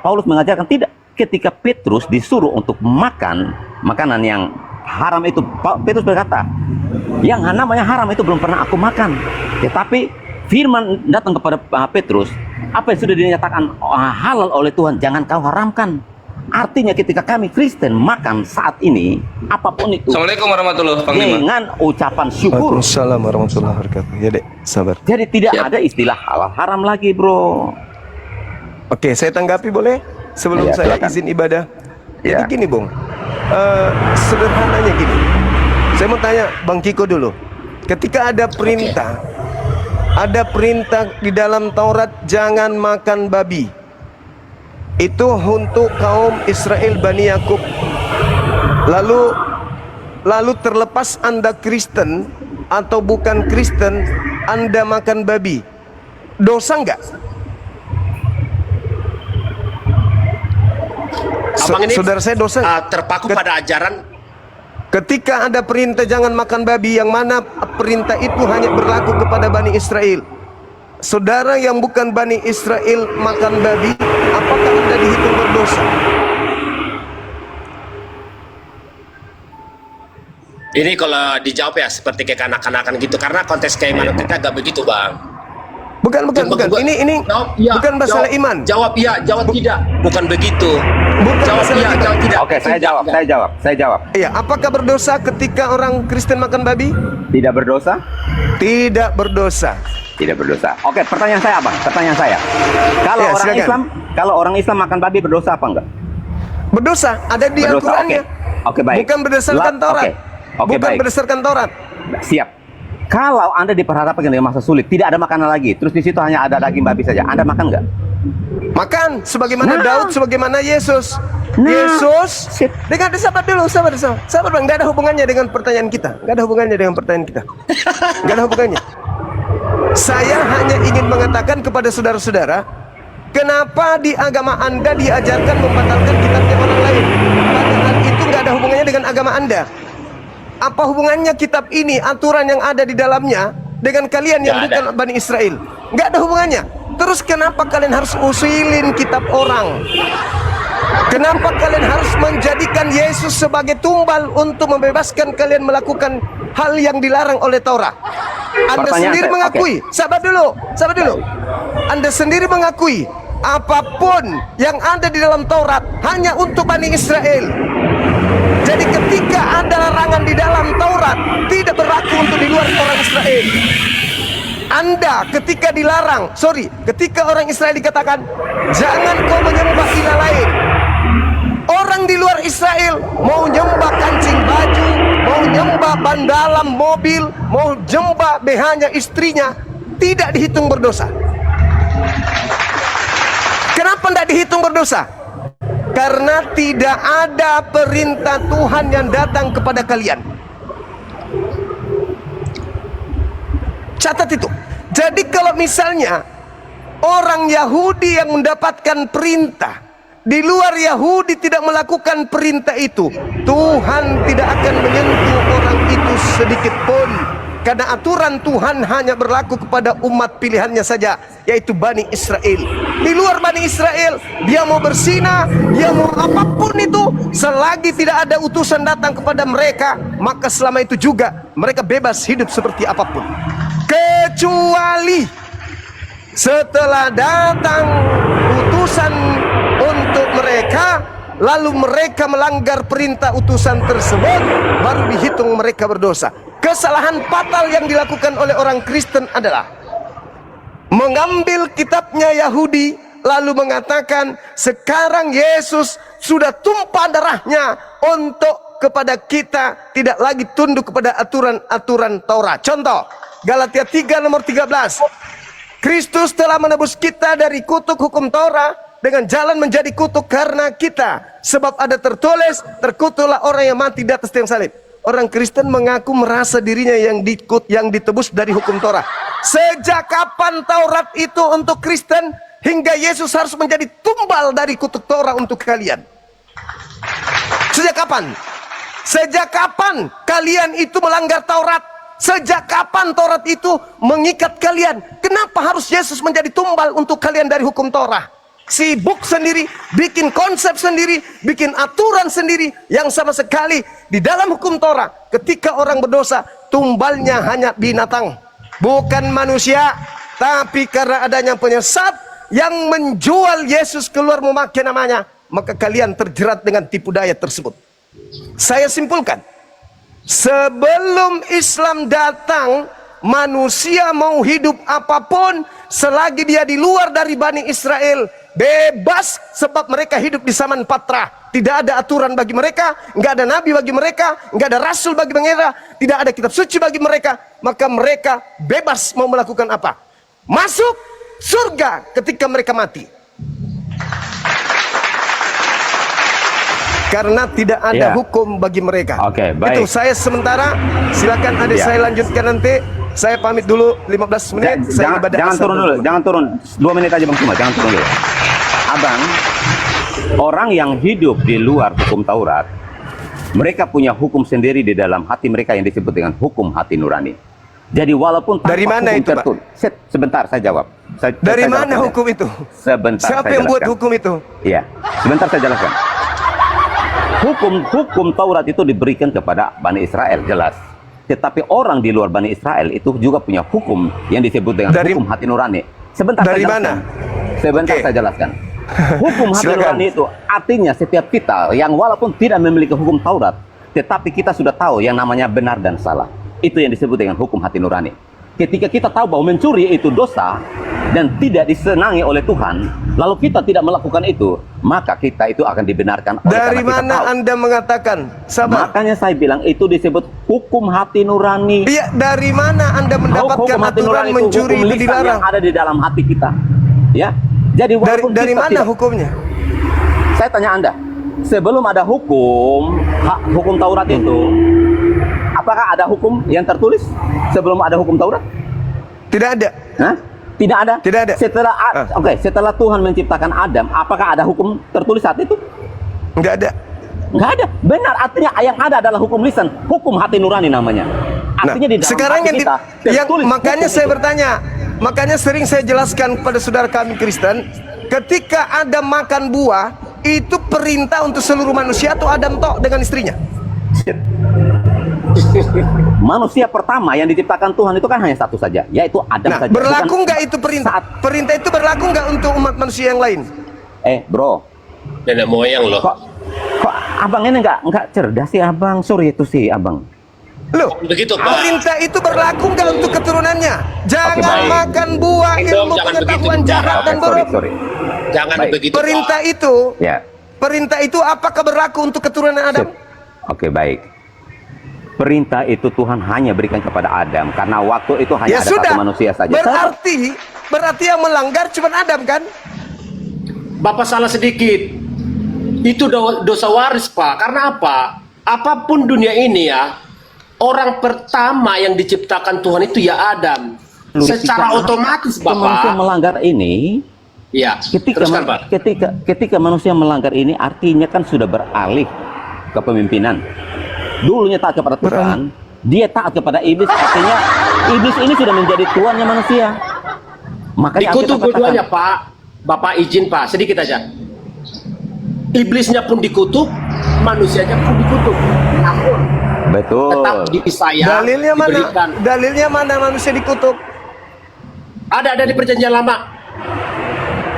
Paulus mengajarkan tidak. Ketika Petrus disuruh untuk makan makanan yang haram itu, Petrus berkata, yang namanya haram itu belum pernah aku makan. Tetapi firman datang kepada Petrus, apa yang sudah dinyatakan halal oleh Tuhan, jangan kau haramkan. Artinya ketika kami Kristen makan saat ini, apapun itu, Assalamualaikum warahmatullahi wabarakatuh. dengan ucapan syukur. Waalaikumsalam warahmatullahi wabarakatuh. Ya dek, sabar. Jadi tidak ada istilah halal haram lagi, bro. Oke, saya tanggapi boleh? Sebelum Ya, saya silakan. izin ibadah. Ya. Jadi gini, Bung. Sederhananya gini. Saya mau tanya Bang Kiko dulu. Ketika ada perintah di dalam Taurat jangan makan babi. Itu untuk kaum Israel Bani Yakub. Lalu terlepas Anda Kristen atau bukan Kristen, Anda makan babi. Dosa enggak? Abang ini Saudara saya dosa. terpaku pada ajaran. Ketika ada perintah jangan makan babi, yang mana perintah itu hanya berlaku kepada Bani Israel. Saudara yang bukan Bani Israel makan babi, apakah Anda dihitung berdosa? Ini kalau dijawab ya seperti kayak kanak-kanakan gitu, karena konteks keimanan kita gak begitu, Bang. Bukan. Ini bukan masalah iman. Jawab iya, jawab tidak. Bukan begitu. Bukan Jawab masalah iya, iman. jawab tidak. Oke, saya jawab. Iya, apakah berdosa ketika orang Kristen makan babi? Tidak berdosa? Tidak berdosa. Tidak berdosa. Oke, pertanyaan saya, Bang. Pertanyaan saya. Kalau orang Islam makan babi berdosa apa enggak? Berdosa, ada di Berdosa, Al-Qur'annya. Oke, baik. Bukan berdasarkan Taurat. Oke, Bukan baik. berdasarkan Taurat. Siap. Kalau Anda diperhadapkan dengan masa sulit, tidak ada makanan lagi, terus di situ hanya ada daging babi saja, Anda makan nggak? Makan sebagaimana Daud, sebagaimana Yesus. Yesus. Dengar, sabar dulu, sabar Bang, nggak ada hubungannya dengan pertanyaan kita. Nggak ada hubungannya dengan pertanyaan kita. Nggak ada hubungannya. Saya hanya ingin mengatakan kepada saudara-saudara, kenapa di agama Anda diajarkan membatalkan kitabnya orang lain? Padahal itu nggak ada hubungannya dengan agama Anda. Apa hubungannya kitab ini, aturan yang ada di dalamnya, dengan kalian yang bukan Bani Israel? Nggak ada hubungannya. Terus kenapa kalian harus usilin kitab orang? Kenapa kalian harus menjadikan Yesus sebagai tumbal untuk membebaskan kalian melakukan hal yang dilarang oleh Taurat? Anda sendiri mengakui, sabar dulu. Anda sendiri mengakui apapun yang ada di dalam Taurat hanya untuk Bani Israel. Jadi ketika ada larangan di dalam Taurat tidak berlaku untuk di luar orang Israel. Anda ketika ketika orang Israel dikatakan jangan kau menyembah ilah lain. Orang di luar Israel mau nyembah kancing baju, mau nyembah ban dalam mobil, mau nyembah BH-nya istrinya, tidak dihitung berdosa. Kenapa tidak dihitung berdosa? Karena tidak ada perintah Tuhan yang datang kepada kalian. Catat itu. Jadi kalau misalnya orang Yahudi yang mendapatkan perintah, di luar Yahudi tidak melakukan perintah itu, Tuhan tidak akan menyentuh orang itu sedikit pun. Karena aturan Tuhan hanya berlaku kepada umat pilihannya saja, yaitu Bani Israel. Di luar Bani Israel, dia mau berzina, dia mau apapun itu, selagi tidak ada utusan datang kepada mereka, maka selama itu juga mereka bebas hidup seperti apapun. Kecuali setelah datang utusan untuk mereka, lalu mereka melanggar perintah utusan tersebut, baru dihitung mereka berdosa. Kesalahan fatal yang dilakukan oleh orang Kristen adalah mengambil kitabnya Yahudi lalu mengatakan sekarang Yesus sudah tumpah darahnya untuk kepada kita tidak lagi tunduk kepada aturan-aturan Taurat. Contoh Galatia 3 nomor 13, Kristus telah menebus kita dari kutuk hukum Taurat dengan jalan menjadi kutuk karena kita, sebab ada tertulis terkutuklah orang yang mati di atas tiang salib. Orang Kristen mengaku merasa dirinya yang ditebus dari hukum Taurat. Sejak kapan Taurat itu untuk Kristen hingga Yesus harus menjadi tumbal dari kutuk Taurat untuk kalian? Sejak kapan? Sejak kapan kalian itu melanggar Taurat? Sejak kapan Taurat itu mengikat kalian? Kenapa harus Yesus menjadi tumbal untuk kalian dari hukum Taurat? Sibuk sendiri, bikin konsep sendiri, bikin aturan sendiri yang sama sekali di dalam hukum Taurat. Ketika orang berdosa, tumbalnya hanya binatang, bukan manusia. Tapi karena adanya penyesat yang menjual Yesus keluar memakai namanya, maka kalian terjerat dengan tipu daya tersebut. Saya simpulkan, sebelum Islam datang, manusia mau hidup apapun selagi dia di luar dari Bani Israel bebas, sebab mereka hidup di zaman Patra. Tidak ada aturan bagi mereka, nggak ada nabi bagi mereka, nggak ada rasul bagi mereka, tidak ada kitab suci bagi mereka. Maka mereka bebas mau melakukan apa. Masuk surga ketika mereka mati, karena tidak ada hukum bagi mereka. Oke, baik. Itu saya sementara, silakan adik saya lanjutkan nanti. Saya pamit dulu 15 menit. Saya ibadah Jangan asar turun dulu, jangan turun 2 menit aja Bang Cuma, jangan turun dulu. Abang, orang yang hidup di luar hukum Taurat, mereka punya hukum sendiri di dalam hati mereka yang disebut dengan hukum hati nurani. Jadi walaupun tanpa dari mana hukum itu, Pak? Sebentar saya jawab. Dari saya mana jawabkan hukum itu? Sebentar. Siapa saya yang buat jelaskan. hukum itu? Iya, sebentar saya jelaskan. Hukum Taurat itu diberikan kepada Bani Israel, jelas. Tetapi orang di luar Bani Israel itu juga punya hukum yang disebut dengan hukum hati nurani. Sebentar dari saya jelaskan. mana? Sebentar saya jelaskan. Hukum hati nurani itu artinya setiap kita yang walaupun tidak memiliki hukum Taurat, tetapi kita sudah tahu yang namanya benar dan salah. Itu yang disebut dengan hukum hati nurani. Ketika kita tahu bahwa mencuri itu dosa dan tidak disenangi oleh Tuhan, lalu kita tidak melakukan itu, maka kita itu akan dibenarkan oleh Dari karena kita mana tahu. Anda mengatakan? Sabar. Makanya saya bilang itu disebut hukum hati nurani. Iya, dari mana Anda mendapatkan Hukum hati aturan nurani itu mencuri hukum itu lisan dilarang? yang ada di dalam hati kita. Ya. Jadi walaupun Dari kita mana tidak- hukumnya? Saya tanya Anda, sebelum ada hukum Taurat itu, apakah ada hukum yang tertulis sebelum ada hukum Taurat? Tidak ada. Hah? Tidak ada. Tidak ada. Setelah Tuhan menciptakan Adam, apakah ada hukum tertulis saat itu? Enggak ada. Nggak ada. Benar, artinya yang ada adalah hukum lisan, hukum hati nurani namanya. Artinya di dalam sekarang hati yang, kita yang tertulis makanya hukum saya itu. bertanya, makanya sering saya jelaskan kepada saudara kami Kristen, ketika Adam makan buah, itu perintah untuk seluruh manusia atau Adam tok dengan istrinya? Manusia pertama yang diciptakan Tuhan itu kan hanya satu saja, yaitu Adam Nah, saja. berlaku Bukan nggak itu perintah? saat- Perintah itu berlaku nggak untuk umat manusia yang lain? Bro, Nenek moyang loh. kok abang ini nggak cerdas sih abang? Sorry itu sih abang. Loh, Begitu, Pak. perintah itu berlaku nggak untuk keturunannya? Jangan baik. makan buah Dong, ilmu jangan pengetahuan begitu. jahat dan buruk. Sorry. Jangan Baik. begitu, Perintah Pak. itu, Ya, perintah itu apakah berlaku untuk keturunan Adam? oke baik. Perintah itu Tuhan hanya berikan kepada Adam karena waktu itu hanya Ya ada sudah. satu manusia saja. Berarti yang melanggar cuma Adam kan? Bapak salah sedikit. Itu dosa waris, Pak. Karena apa? Apapun dunia ini ya, orang pertama yang diciptakan Tuhan itu ya Adam. Secara otomatis, manusia Bapak. melanggar ini, Ya, teruskan, Pak. ketika manusia melanggar ini artinya kan sudah beralih ke pemimpinan. Dulunya taat kepada Tuhan, dia taat kepada iblis, artinya iblis ini sudah menjadi tuannya manusia. Makanya Dikutuk Alkitab keduanya, katakan, Pak. Bapak izin, Pak, sedikit aja. Iblisnya pun dikutuk, manusianya pun dikutuk. Namun betul. tetap disayang, Dalilnya mana? diberikan. Dalilnya mana manusia dikutuk? Ada di perjanjian lama.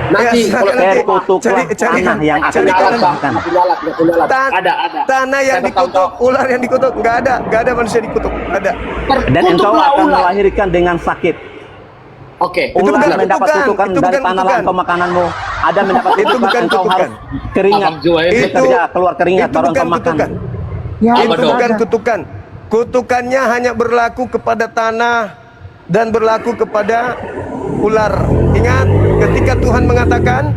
Ya, Nanti kalau nanti. Terkutuklah Cari- tanah yang akan cari- dikatakan. Ada. Tanah yang dikutuk, ular yang dikutuk, nggak ada manusia dikutuk, ada. Dan engkau Terkutuklah akan ular. melahirkan dengan sakit. Oke. Itu Ular bukan mendapat kutukan, kutukan itu dari bukan tanah kutukan. lampau makananmu. Adam mendapat Itu kutukan, bukan engkau kutukan. harus keringat. Abang Jual ini bekerja, keluar keringat, itu baru bukan engkau makan. kutukan. Ya, Apa Itu dong? bukan kutukan. Kutukannya hanya berlaku kepada tanah dan berlaku kepada ular. Ingat, ketika Tuhan mengatakan,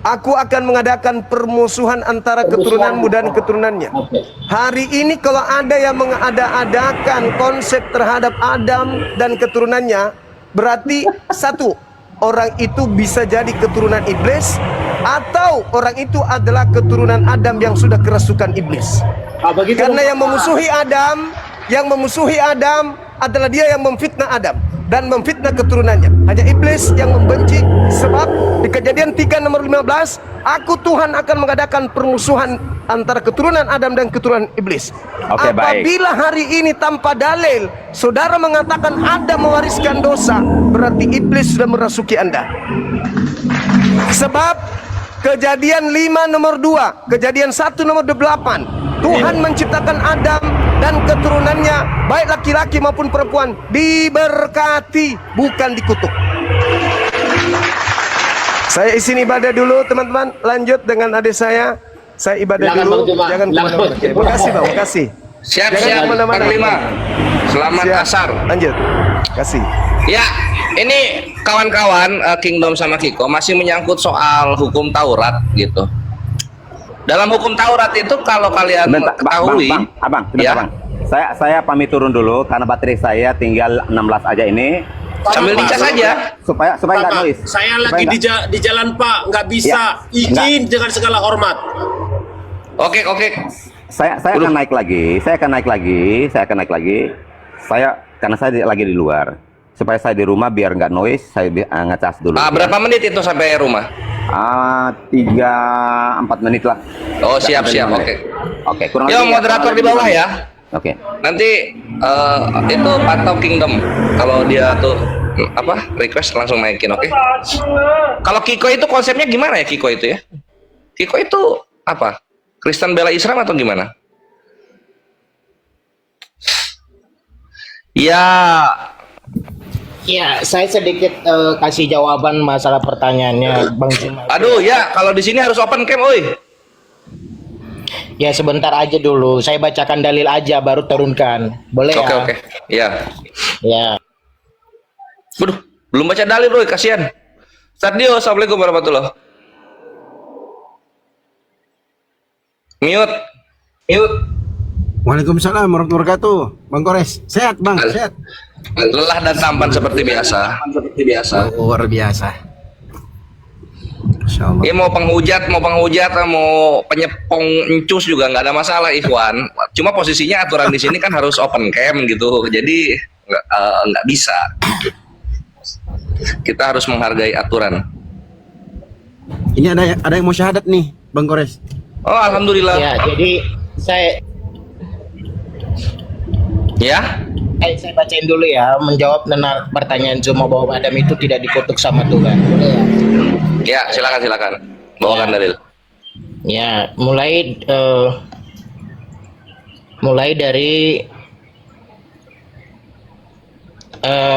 aku akan mengadakan permusuhan antara keturunanmu dan keturunannya. Oke. Hari ini kalau ada yang mengada-adakan konsep terhadap Adam dan keturunannya, berarti satu, orang itu bisa jadi keturunan iblis, atau orang itu adalah keturunan Adam yang sudah kerasukan iblis. Begitu. Karena yang memusuhi Adam adalah dia yang memfitnah Adam dan memfitnah keturunannya. Hanya iblis yang membenci, sebab di Kejadian 3 nomor 15, aku Tuhan akan mengadakan permusuhan antara keturunan Adam dan keturunan iblis. Oke, baik. Apabila hari ini tanpa dalil saudara mengatakan Adam mewariskan dosa, berarti iblis sudah merasuki Anda. Sebab Kejadian 5 nomor 2, Kejadian 1 nomor 28, Tuhan menciptakan Adam dan keturunannya, baik laki-laki maupun perempuan, diberkati, bukan dikutuk. Saya izin ibadah dulu teman-teman, lanjut dengan adik saya. Saya ibadah Silakan, dulu, Bang Juma. jangan kemana-mana. Silakan. Oke, makasih Bang, makasih. Siap, Jangan siap, kemana-mana. Panglima. Selamat Siap. asar. Lanjut, kasih. Ya, ini kawan-kawan Kingdom sama Kiko masih menyangkut soal hukum Taurat gitu. Dalam hukum Taurat itu kalau kalian Sebentar, ketahui, abang, sebentar, ya. bang. Saya pamit turun dulu karena baterai saya tinggal 16 aja ini. Sambil dicas aja. Supaya nggak Pak, noise. saya Supaya lagi nggak- di jalan Pak, nggak bisa. Ya, Izin dengan segala hormat. Oke, oke. Saya akan naik lagi. Saya akan naik lagi. Karena saya lagi di luar. Supaya saya di rumah biar nggak noise, saya ngecas dulu. Berapa menit itu sampai rumah? 3-4 menit lah. Oh, siap, siap. Lima Oke. menit. Oke, kurang Yo, lebih moderator kurang di lebih bawah 5 menit. ya. Oke. Nanti itu pantau Kingdom. Kalau dia tuh request langsung naikin, oke? Kalau Kiko itu konsepnya gimana ya Kiko itu ya? Kiko itu apa? Kristen bela Islam atau gimana? Ya, Ya, saya sedikit kasih jawaban masalah pertanyaannya Bang Juma. aduh ya, kalau di sini harus open cam, oi. Ya sebentar aja dulu, saya bacakan dalil aja baru turunkan. Boleh Oke, ya? oke. Ya. Ya. Waduh, belum baca dalil, Roy, kasihan. Sadio, assalamualaikum warahmatullahi. Mute. Mute. Waalaikumsalam warahmatullahi wabarakatuh. Bang Kores, sehat Bang, sehat. Lelah dan tampan seperti biasa. Luar biasa. Masya Allah. Ya mau penghujat, mau penyepong encus juga nggak ada masalah, Ikhwan. Cuma posisinya aturan di sini kan harus open cam gitu, jadi nggak bisa. Kita harus menghargai aturan. Ini ada yang mau syahadat nih, Bang Kores. Oh, alhamdulillah. Ya, jadi saya Ya, saya bacain dulu ya, menjawab pertanyaan Zuma bahwa Adam itu tidak dikutuk sama Tuhan. Boleh ya? ya, silakan. Bawakan dalil. Ya, mulai dari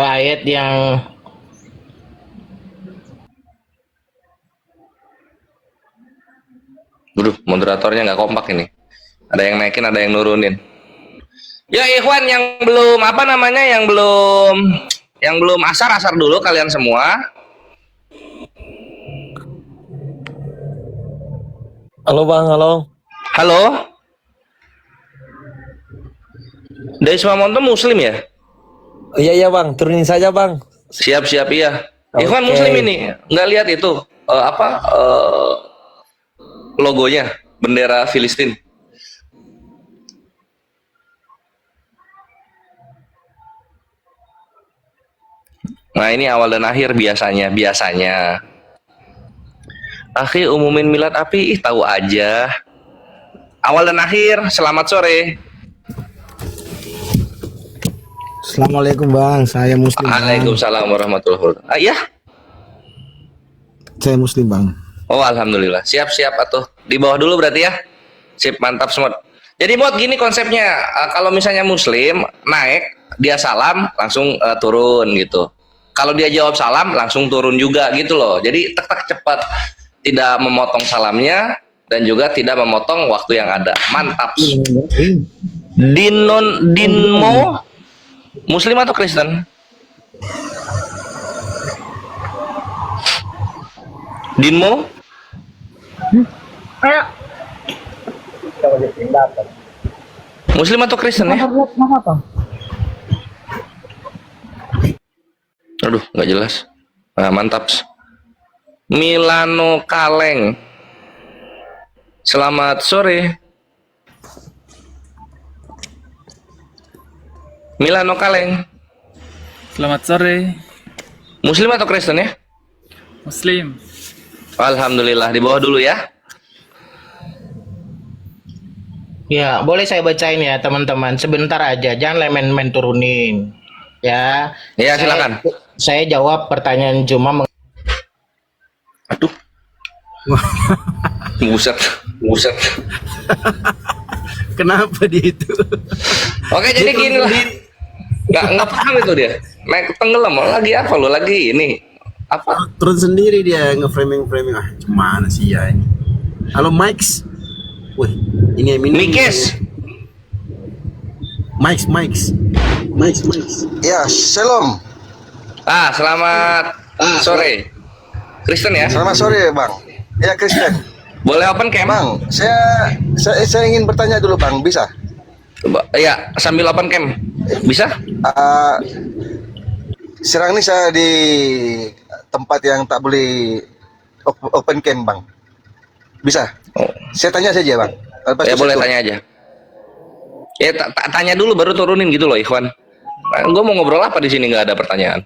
ayat yang Waduh, moderatornya nggak kompak ini. Ada yang naikin, ada yang nurunin. Ya, Ikhwan yang belum yang belum asar dulu kalian semua. Halo Bang, halo. Halo. Desma Monto Muslim ya? Iya Bang, turunin saja Bang. Siap iya. Oke. Ikhwan Muslim ini nggak lihat itu logonya bendera Filistin. Nah ini awal dan akhir biasanya. Akhi umumin milad api, tahu aja. Awal dan akhir, selamat sore. Assalamualaikum Bang, saya Muslim. Bang. Waalaikumsalam warahmatullahi wabarakatuh. Ya. Saya Muslim Bang. Oh alhamdulillah, siap atuh. Di bawah dulu berarti ya. Sip, mantap semua. Jadi Mod gini konsepnya, kalau misalnya Muslim naik, dia salam langsung turun gitu. Kalau dia jawab salam langsung turun juga gitu loh. Jadi tek cepat, tidak memotong salamnya dan juga tidak memotong waktu yang ada. Mantap. Dinmo Muslim atau Kristen? Dinmo? Muslim atau Kristen ya? Aduh, nggak jelas. Nah, mantap. Milano Kaleng. Selamat sore. Milano Kaleng. Selamat sore. Muslim atau Kristen ya? Muslim. Alhamdulillah, di bawah dulu ya. Ya, boleh saya bacain ya teman-teman. Sebentar aja, jangan main-main turunin. Ya. Ya, silakan. Saya jawab pertanyaan Juma. Aduh. Buset. Kenapa dia itu? Oke, jadi gini lah. Nggak paham itu dia. Naik tenggelam lagi apa lo lagi ini? Apa? Turun sendiri dia nge-framing. Ah, gimana sih ya ini? Halo Mike's. Wih, ini yang minum. Mikes. Mike's. Ya, shalom. Selamat sore. Kristen ya? Selamat sore, Bang. Ya, Kristen. Boleh open cam? Bang, saya ingin bertanya dulu, Bang. Bisa? Ya, sambil open cam. Bisa? Sekarang ini saya di tempat yang tak boleh open cam, Bang. Bisa? Oh. Saya tanya saja, Bang. Ya boleh tanya aja. Ya tanya dulu baru turunin gitu loh, Ikhwan. Gue mau ngobrol apa di sini nggak ada pertanyaan.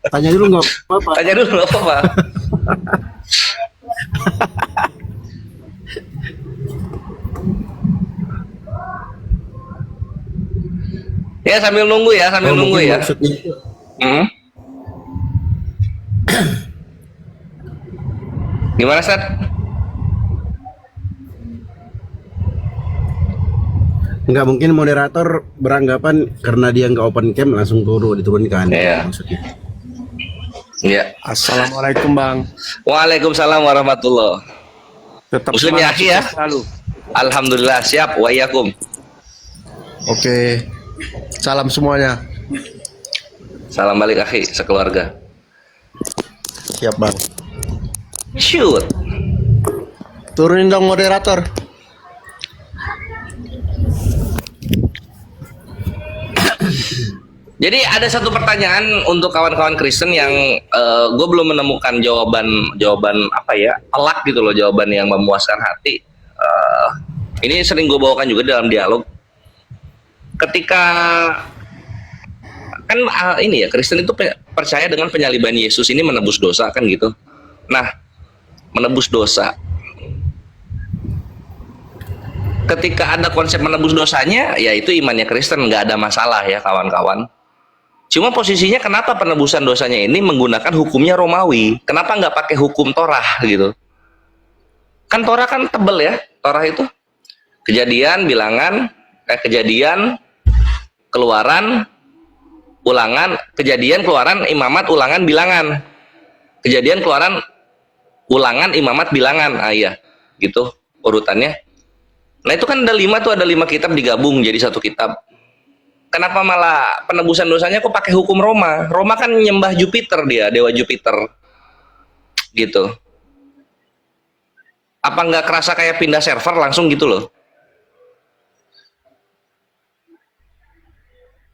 Tanya dulu nggak apa-apa. Tanya dulu nggak apa-apa. Ya sambil nunggu ya, nunggu ya. Gimana, Sat? Nggak mungkin moderator beranggapan karena dia nggak open cam langsung diturunkan. Iya. Maksudnya. Iya. Assalamualaikum Bang. Waalaikumsalam warahmatullah. Tetap Muslim ya, akhi ya. Selalu. Alhamdulillah siap. Wa iyyakum. Oke. Salam semuanya. Salam balik akhi sekeluarga. Siap, Bang. Shoot. Turunin dong moderator. Jadi ada satu pertanyaan untuk kawan-kawan Kristen yang gue belum menemukan jawaban apa ya, telak gitu loh, jawaban yang memuaskan hati. Ini sering gue bawakan juga dalam dialog. Ketika kan ini ya, Kristen itu percaya dengan penyaliban Yesus ini menebus dosa kan gitu. Nah, menebus dosa. Ketika ada konsep menebus dosanya, ya itu imannya Kristen, nggak ada masalah ya kawan-kawan. Cuma posisinya kenapa penebusan dosanya ini menggunakan hukumnya Romawi? Kenapa nggak pakai hukum Torah gitu? Kan Torah kan tebel ya, Torah itu. Kejadian, bilangan, kejadian, keluaran, ulangan, kejadian, keluaran, imamat, ulangan, bilangan. Kejadian, keluaran, ulangan, imamat, bilangan. Iya, gitu urutannya. Nah itu kan ada 5 tuh, ada 5 kitab digabung jadi satu kitab. Kenapa malah penebusan dosanya kok pakai hukum Roma? Roma kan nyembah Jupiter dia, dewa Jupiter. Gitu. Apa nggak kerasa kayak pindah server langsung gitu loh?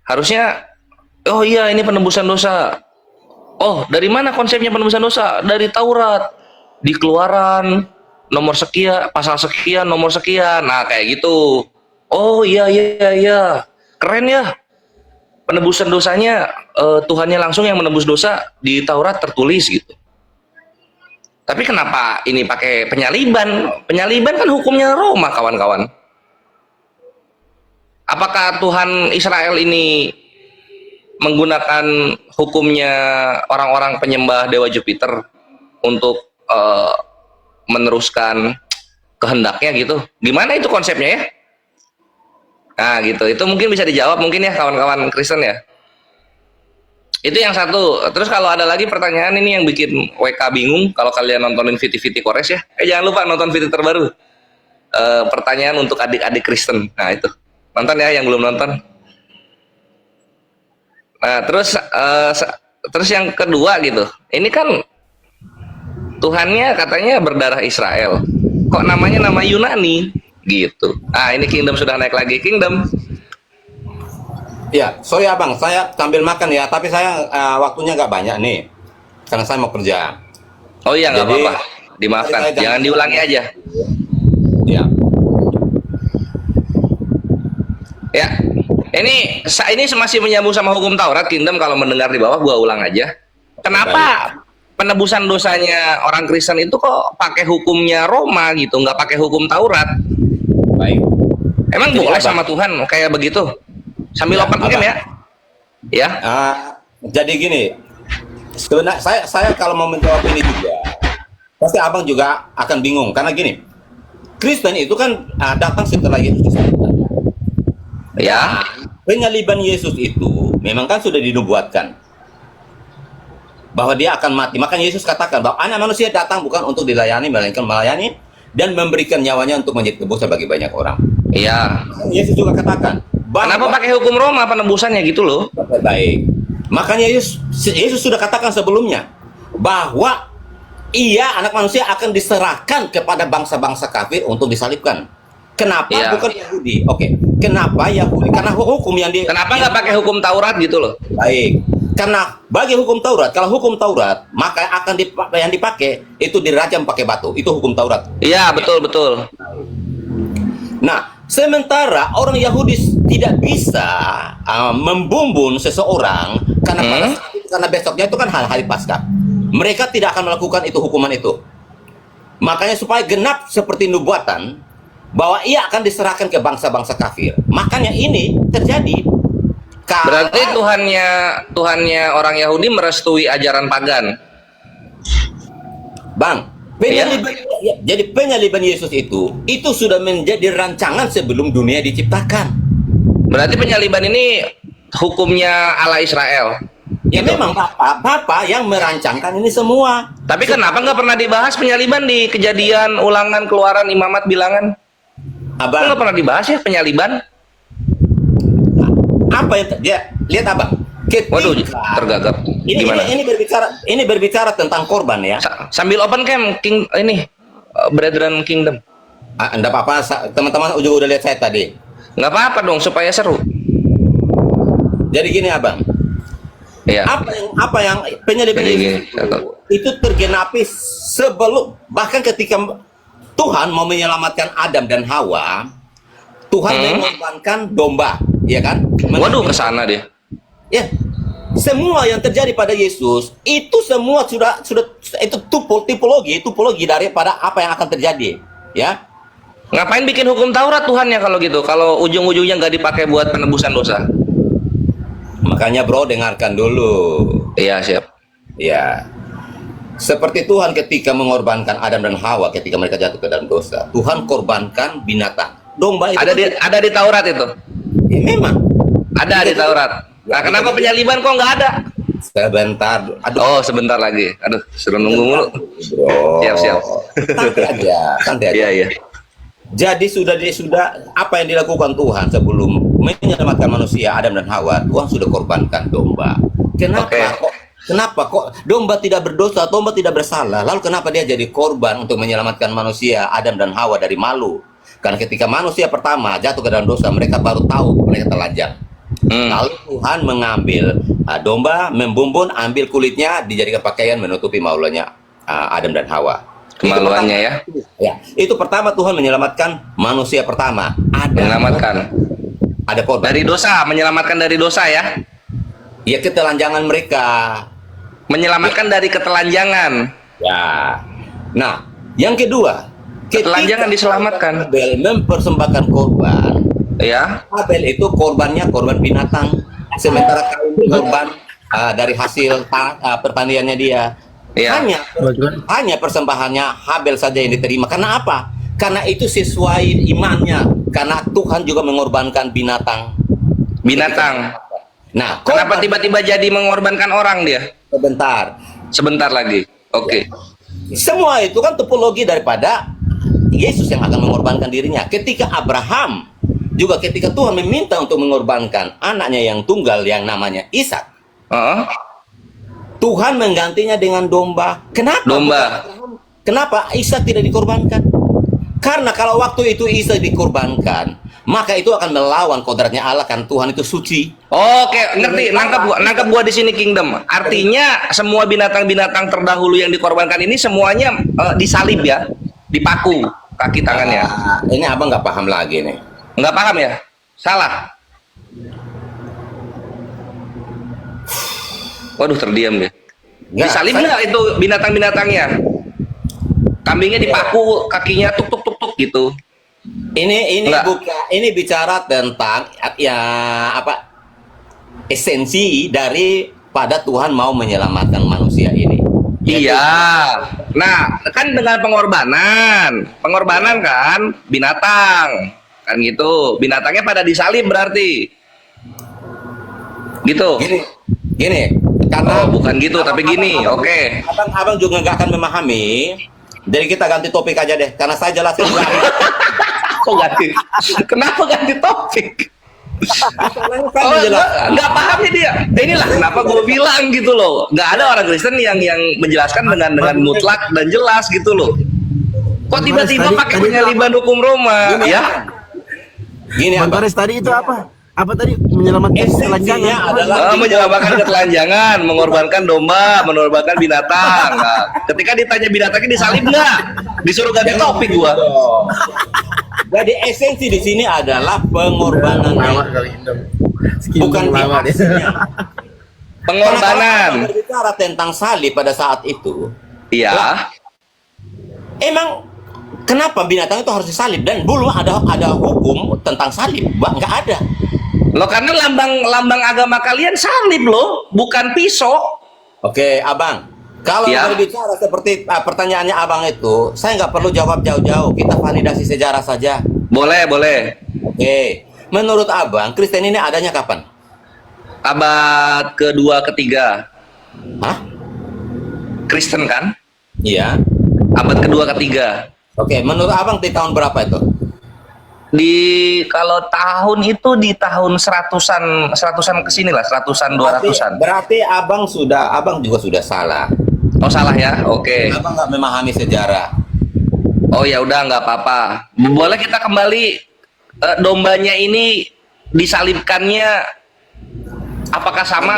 Harusnya, oh iya ini penebusan dosa. Oh dari mana konsepnya penebusan dosa? Dari Taurat. Di Keluaran, nomor sekian, pasal sekian, nomor sekian. Nah kayak gitu. Oh iya. Keren ya, penebusan dosanya Tuhannya langsung yang menebus dosa di Taurat tertulis gitu. Tapi kenapa ini pakai penyaliban? Penyaliban kan hukumnya Roma kawan-kawan. Apakah Tuhan Israel ini menggunakan hukumnya orang-orang penyembah dewa Jupiter untuk meneruskan kehendaknya gitu? Gimana itu konsepnya ya? Nah gitu, itu mungkin bisa dijawab mungkin ya kawan-kawan Kristen ya. Itu yang satu. Terus kalau ada lagi pertanyaan ini yang bikin WK bingung kalau kalian nontonin VT-VT Kores ya. Jangan lupa nonton VT terbaru. Pertanyaan untuk adik-adik Kristen. Nah itu. Nonton ya yang belum nonton. Nah terus yang kedua gitu. Ini kan Tuhannya katanya berdarah Israel. Kok namanya nama Yunani gitu. Ini Kingdom sudah naik lagi. Kingdom. Ya, sorry abang, saya sambil makan ya, tapi saya waktunya nggak banyak nih, karena saya mau kerja. Oh iya nggak Jadi, apa-apa, dimaafkan. saya Jangan diulangi aja. Ya, Ya, ini masih menyambung sama hukum Taurat. Kingdom kalau mendengar di bawah, gua ulang aja. Kenapa penebusan dosanya orang Kristen itu kok pakai hukumnya Roma gitu, nggak pakai hukum Taurat? baik. Emang Jadi boleh apa? sama Tuhan kayak begitu? Sambil Ya, open apa? game ya? Ya. Jadi gini, sebenarnya saya kalau mau menjawab ini juga, pasti abang juga akan bingung, karena gini, Kristen itu kan datang setelah Yesus disalibkan. Ya. Penyaliban Yesus itu memang kan sudah dinubuatkan bahwa dia akan mati. Makanya Yesus katakan bahwa anak manusia datang bukan untuk dilayani, melainkan melayani dan memberikan nyawanya untuk menjadi tebusan bagi banyak orang. Iya. Yesus juga katakan Kenapa bahwa pakai hukum Roma penebusannya gitu loh? baik. Makanya Yesus sudah katakan sebelumnya bahwa ia anak manusia akan diserahkan kepada bangsa-bangsa kafir untuk disalibkan. Kenapa Iya. bukan Yahudi? Oke. Kenapa Yahudi? Karena hukum yang Kenapa nggak pakai hukum Taurat gitu loh? baik. Karena bagi hukum Taurat, kalau hukum Taurat, maka akan yang dipakai itu dirajam pakai batu. Itu hukum Taurat. Iya, betul. Nah, sementara orang Yahudi tidak bisa membumbun seseorang karena besoknya itu kan hari Paskah. Mereka tidak akan melakukan itu hukuman itu. Makanya supaya genap seperti nubuatan bahwa ia akan diserahkan ke bangsa-bangsa kafir. Makanya ini terjadi. Berarti Tuhannya orang Yahudi merestui ajaran pagan. Bang, jadi penyaliban Yesus itu sudah menjadi rancangan sebelum dunia diciptakan. Berarti penyaliban ini hukumnya ala Israel. Ya memang Bapak yang merancangkan ini semua. Tapi kenapa nggak pernah dibahas penyaliban di Kejadian, Ulangan, Keluaran, Imamat, Bilangan? Kok Abang, nggak pernah dibahas ya penyaliban? apa yang lihat Abang? Waduh, tergagap. Gimana? Ini berbicara tentang korban ya. Sambil open cam, Brethren Kingdom. Enggak apa-apa, teman-teman juga udah lihat saya tadi. Nggak apa-apa dong, supaya seru. Jadi gini Abang, Iya. apa yang penyaliban Jadi Yesus itu tergenapi sebelum, bahkan ketika Tuhan mau menyelamatkan Adam dan Hawa, Tuhan mengorbankan domba, ya kan? Waduh, kesana dia. Ya, semua yang terjadi pada Yesus itu semua sudah itu tipologi daripada apa yang akan terjadi, ya. Ngapain bikin hukum Taurat Tuhannya kalau gitu? Kalau ujung-ujungnya nggak dipakai buat penebusan dosa? Makanya bro, dengarkan dulu. Iya, siap. Ya, seperti Tuhan ketika mengorbankan Adam dan Hawa ketika mereka jatuh ke dalam dosa, Tuhan korbankan binatang. Domba itu Ada di Taurat itu. ya, memang Ada di Taurat. Nah, kenapa penyaliban kok nggak ada? sebentar. Aduh, Oh, sebentar lagi. Aduh, suruh nunggu mulu. bro. Siap. Santai aja. Iya. Jadi sudah apa yang dilakukan Tuhan sebelum menyelamatkan manusia Adam dan Hawa, Tuhan sudah korbankan domba. Kenapa kok domba tidak berdosa, domba tidak bersalah, lalu kenapa dia jadi korban untuk menyelamatkan manusia Adam dan Hawa dari malu? Karena ketika manusia pertama jatuh ke dalam dosa, mereka baru tahu mereka telanjang. Lalu Tuhan mengambil domba, membumbun, ambil kulitnya, dijadikan pakaian menutupi maulanya Adam dan Hawa. Kemaluannya ya. Ya, itu pertama Tuhan menyelamatkan manusia pertama. Ada korban. Menyelamatkan dari dosa ya. Ya, ketelanjangan mereka. Menyelamatkan dari ketelanjangan. Ya. Nah, yang kedua, Ketelanjangan diselamatkan. Abel mempersembahkan korban. Ya. Abel itu korbannya korban binatang, sementara Kain korban dari hasil pertaniannya dia. Ya. Hanya persembahannya Habel saja yang diterima. Karena apa? Karena itu sesuai imannya. Karena Tuhan juga mengorbankan binatang. Nah, Kenapa tiba-tiba jadi mengorbankan orang dia? sebentar. Sebentar lagi. Oke. Semua itu kan topologi daripada Yesus yang akan mengorbankan dirinya. Ketika Abraham, juga ketika Tuhan meminta untuk mengorbankan anaknya yang tunggal yang namanya Ishak, Heeh. Tuhan menggantinya dengan domba. Kenapa? Domba. Kenapa Ishak tidak dikorbankan? Karena kalau waktu itu Ishak dikorbankan, maka itu akan melawan kodratnya Allah, kan Tuhan itu suci. Oke, ngerti. Nangkep gua di sini Kingdom. Artinya semua binatang-binatang terdahulu yang dikorbankan ini semuanya disalib ya, dipaku kaki tangannya. Ini abang nggak paham lagi nih. Nggak paham ya? Salah. Waduh, terdiam dia. Nggak, Disalib saya- nggak itu binatang-binatangnya? Kambingnya dipaku, kakinya tuk tuk tuk tuk gitu. Ini Nggak. ini bicara tentang ya apa esensi daripada Tuhan mau menyelamatkan manusia ini. Iya. Nah, kan dengan pengorbanan kan binatang. Kan gitu. Binatangnya pada disalib berarti. Gitu. Gini, karena Oh, bukan gitu, tapi gini. Oke. abang juga nggak akan memahami. Jadi kita ganti topik aja deh, karena saya jelasin dulu. Kok ganti? Kenapa ganti topik? Oh, nggak paham ya dia. Inilah kenapa gue bilang gitu loh. Nggak ada orang Kristen yang menjelaskan dengan mutlak dan jelas gitu loh. Kok tiba-tiba pakai penyaliban hukum Roma ya? Gini Bang abang, Torres, tadi itu apa? Apa tadi? Menyelamatkan esensinya telanjangan. adalah Menyelamatkan ketelanjangan, mengorbankan domba, mengorbankan binatang. Nah, ketika ditanya binatangnya disalib nggak? Disuruh ganti topik gua. Jadi esensi di sini adalah pengorbanan, bukan lama deh. aksinya. Pengorbanan. Karena kalau berbicara tentang salib pada saat itu, Iya. emang kenapa binatang itu harus disalib, dan belum ada hukum tentang salib, Bang, nggak ada. Loh, karena lambang agama kalian salib loh, bukan pisau. Oke, abang. Kalau Ya. berbicara seperti pertanyaannya abang itu, saya nggak perlu jawab jauh-jauh. Kita validasi sejarah saja. Boleh, boleh. Oke. Menurut abang, Kristen ini adanya kapan? Abad kedua, ketiga. Hah? Kristen kan? Iya. Abad kedua, ketiga. Oke. Menurut abang di tahun berapa itu? Kalau tahun itu di tahun seratusan kesini lah, seratusan, 200-an. Berarti abang juga sudah salah. Oh, salah ya? Oke. Abang nggak memahami sejarah. Oh ya udah, nggak apa-apa. Boleh kita kembali, dombanya ini disalibkannya apakah sama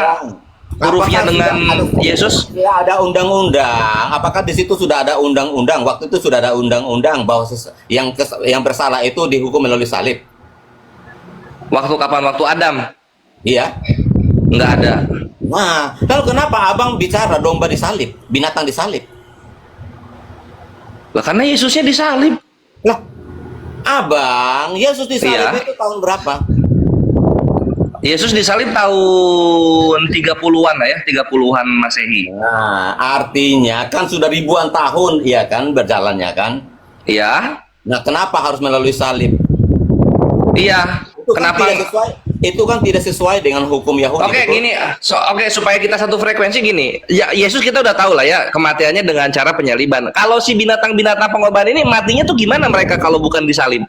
hurufnya Apakah dengan sudah ada- Yesus? Ya, ada undang-undang. Apakah di situ sudah ada undang-undang? Waktu itu sudah ada undang-undang bahwa yang bersalah itu dihukum melalui salib. Waktu kapan? Waktu Adam? Iya. Nggak ada. Nah, lalu kenapa abang bicara domba disalib, binatang disalib? Lah karena Yesusnya disalib. Lah, abang, Yesus disalib Iya. itu tahun berapa? Yesus disalib tahun 30-an lah ya, 30-an Masehi. Nah, artinya kan sudah ribuan tahun, ya kan, berjalannya kan? Iya. Nah, kenapa harus melalui salib? Iya. Kenapa? Itu kan tidak sesuai dengan hukum Yahudi. Oke, betul? gini, oke, supaya kita satu frekuensi gini. Ya, Yesus kita udah tahu lah ya kematiannya dengan cara penyaliban. Kalau si binatang-binatang pengorbanan ini matinya tuh gimana mereka kalau bukan disalib?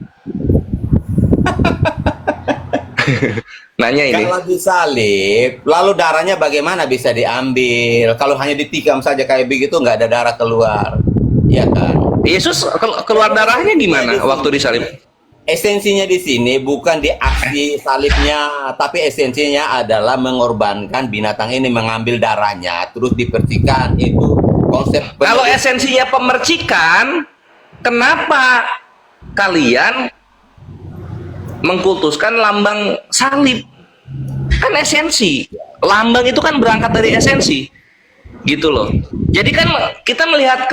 Nanya ini. Kalau disalib, lalu darahnya bagaimana bisa diambil? Kalau hanya ditikam saja kayak begitu, nggak ada darah keluar, ya kan? Yesus keluar darahnya gimana waktu disalib? Esensinya di sini bukan di aksi salibnya, tapi esensinya adalah mengorbankan binatang ini, mengambil darahnya, terus dipercikan. Itu konsep. Kalau esensinya pemercikan, kenapa kalian mengkultuskan lambang salib? Kan esensi. Lambang itu kan berangkat dari esensi. Gitu loh. Jadi kan kita melihat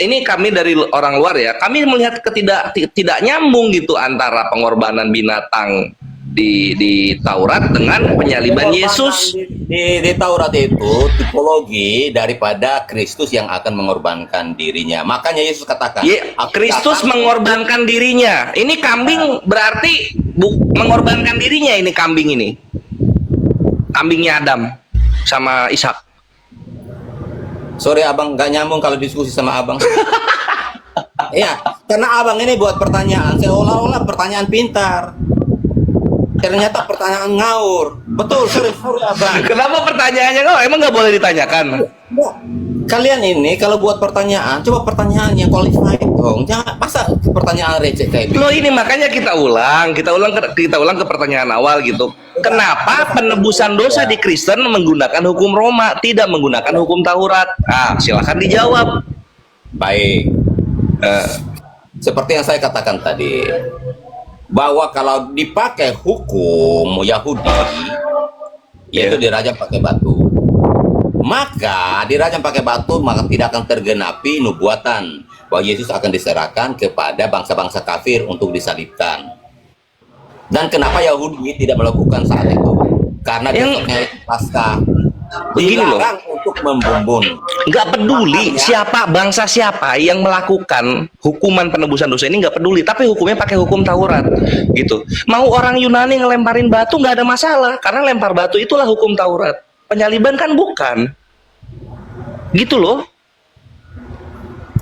ini kami dari orang luar ya, kami melihat tidak nyambung gitu antara pengorbanan binatang di Taurat dengan penyaliban Yesus. Di Taurat itu tipologi daripada Kristus yang akan mengorbankan dirinya. Makanya Yesus katakan, Kristus mengorbankan dirinya. Ini kambing berarti mengorbankan dirinya, ini kambing ini. kambingnya Adam sama Ishak. Sorry abang, nggak nyambung kalau diskusi sama abang. Iya, karena abang ini buat pertanyaan seolah-olah pertanyaan pintar. Ternyata pertanyaan ngawur. Betul, sorry abang. Kenapa pertanyaannya kok emang nggak boleh ditanyakan? Nggak. Kalian ini kalau buat pertanyaan, coba pertanyaan yang qualified dong. Jangan masa pertanyaan receh kayak Loh ini makanya kita ulang ke pertanyaan awal gitu. Kenapa penebusan dosa di Kristen menggunakan hukum Roma, tidak menggunakan hukum Taurat? Ah, silakan dijawab. Baik. Seperti yang saya katakan tadi, bahwa kalau dipakai hukum Yahudi, yaitu dirajam pakai batu, maka dirajam pakai batu maka tidak akan tergenapi nubuatan bahwa Yesus akan diserahkan kepada bangsa-bangsa kafir untuk disalibkan. Dan kenapa Yahudi tidak melakukan saat itu? Karena besoknya Paskah Begini loh, dilarang untuk membumbung. nggak peduli siapa bangsa siapa yang melakukan hukuman penebusan dosa ini, nggak peduli, tapi hukumnya pakai hukum Taurat gitu. Mau orang Yunani ngelemparin batu nggak ada masalah, karena lempar batu itulah hukum Taurat. Penyaliban kan bukan gitu loh.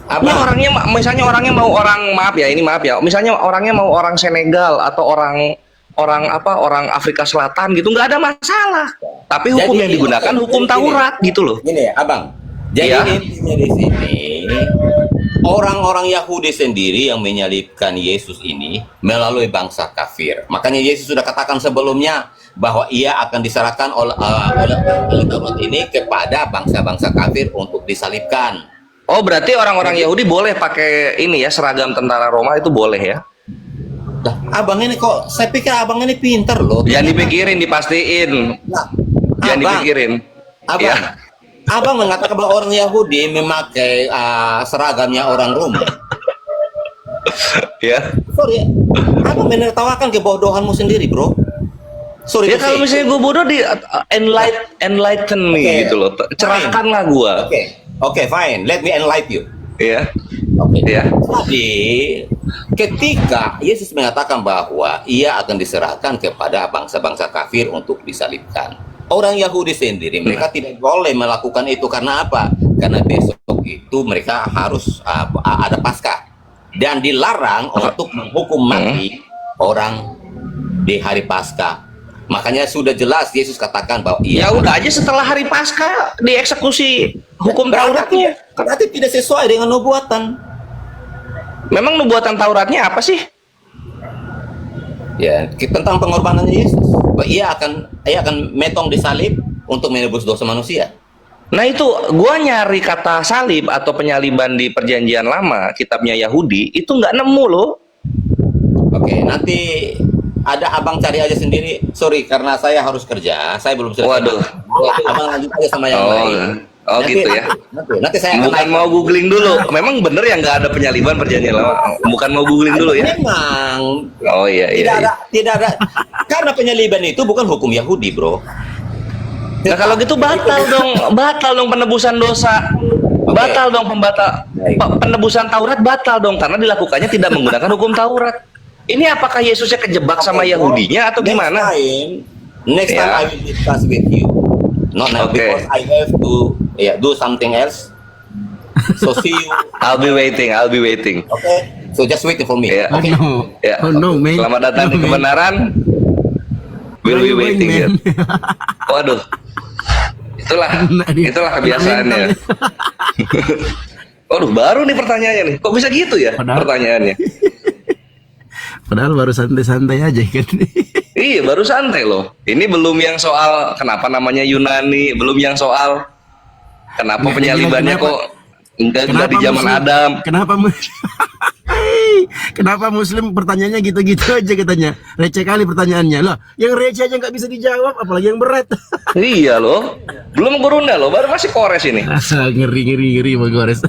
Ini orangnya, misalnya orangnya mau orang, maaf ya, misalnya orangnya mau orang Senegal atau orang Afrika Selatan gitu, nggak ada masalah, tapi hukum yang digunakan hukum Taurat gitu loh. Gini ya abang, jadi intinya di sini orang-orang Yahudi sendiri yang menyalibkan Yesus ini melalui bangsa kafir. Makanya Yesus sudah katakan sebelumnya bahwa ia akan diserahkan oleh Taurat ini kepada bangsa-bangsa kafir untuk disalibkan. Oh, berarti orang-orang Yahudi boleh pakai ini ya, seragam tentara Roma itu boleh ya? Nah, abang ini kok, saya pikir abang ini pinter loh. Jangan dipikirin, dipastiin. Nah, Jangan dipikirin. Abang, Ya. abang mengatakan bahwa orang Yahudi memakai seragamnya orang Roma. Ya. Sorry, abang menertawakan kebodohanmu sendiri, bro. Sorry. Ya kalau misalnya gue bodoh di enlighten me Okay. gitu loh. Cerahkanlah gue. Oke, fine. Let me enlighten you. Ya. Oke. Ya. Jadi, ketika Yesus mengatakan bahwa ia akan diserahkan kepada bangsa-bangsa kafir untuk disalibkan, orang Yahudi sendiri mereka tidak boleh melakukan itu. Karena apa? Karena besok itu mereka harus ada Paskah dan dilarang untuk menghukum mati orang di hari Paskah. Makanya sudah jelas Yesus katakan bahwa Ya udah aja setelah hari Paskah dieksekusi hukum Tauratnya. berarti tidak sesuai dengan nubuatan. Memang nubuatan Tauratnya apa sih? Ya, tentang pengorbanannya Yesus. Bahwa ia akan metong disalib untuk menebus dosa manusia. Nah itu gua nyari kata salib atau penyaliban di Perjanjian Lama, kitabnya Yahudi, itu nggak nemu loh. Oke, nanti ada abang cari aja sendiri. Sorry, karena saya harus kerja. Saya belum selesai. Waduh. Abang lanjut aja sama yang lain. Oh gitu ya. Nanti saya akan Bukan mau googling dulu. Memang bener ya nggak ada penyaliban Perjanjian Lama. Bukan mau googling dulu ya. Memang. Oh iya. Tidak ada. Karena penyaliban itu bukan hukum Yahudi, bro. Nah kalau gitu batal dong penebusan dosa. Batal dong penebusan Taurat batal dong karena dilakukannya tidak menggunakan hukum Taurat. Ini apakah Yesusnya kejebak sama Yahudinya atau gimana? Next time I will discuss with you. Not now because I have to do something else. So see you. I'll be waiting. Okay. So just waiting for me. Yeah. Okay. Ya. Oh no, man. Selamat datang di kebenaran. Will be waiting ya. Waduh. Itulah kebiasaannya. Waduh, baru nih pertanyaannya nih. Kok bisa gitu ya pertanyaannya? Padahal baru santai-santai aja kan. Iya, baru santai loh. Ini belum yang soal kenapa namanya Yunani, belum yang soal kenapa penyalibannya kok enggak di zaman Muslim, Adam. Kenapa Muslim pertanyaannya gitu-gitu aja katanya. Receh kali pertanyaannya. Loh, yang receh aja nggak bisa dijawab, apalagi yang berat. Iya loh. Belum gurunda loh, baru masih kores ini. Asal ngeri Bang Gores.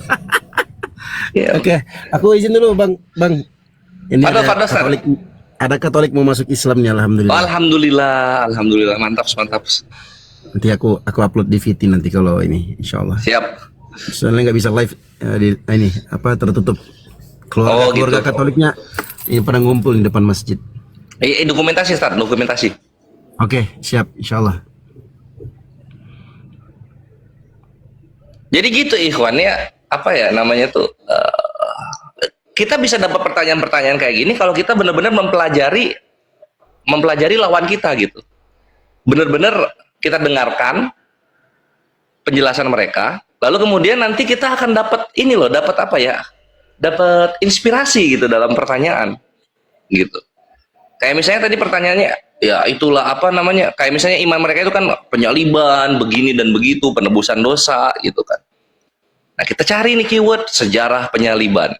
Ya. Oke, aku izin dulu Bang. Ini ada Katolik mau masuk Islamnya, alhamdulillah. Alhamdulillah, mantap. Nanti aku upload di VT nanti kalau ini, insyaallah. Siap. Soalnya nggak bisa live tertutup. Keluarga gitu. Katoliknya ini pada ngumpul di depan masjid. Dokumentasi. Oke, siap, insyaallah. Jadi gitu Ikhwan ya, apa ya namanya tuh, kita bisa dapat pertanyaan-pertanyaan kayak gini kalau kita benar-benar mempelajari lawan kita gitu. Benar-benar kita dengarkan penjelasan mereka, lalu kemudian nanti kita akan dapat ini loh, dapat apa ya? Dapat inspirasi gitu dalam pertanyaan gitu. Kayak misalnya tadi pertanyaannya, ya itulah apa namanya, kayak misalnya iman mereka itu kan penyaliban, begini dan begitu, penebusan dosa gitu kan. Nah kita cari nih keyword sejarah penyaliban,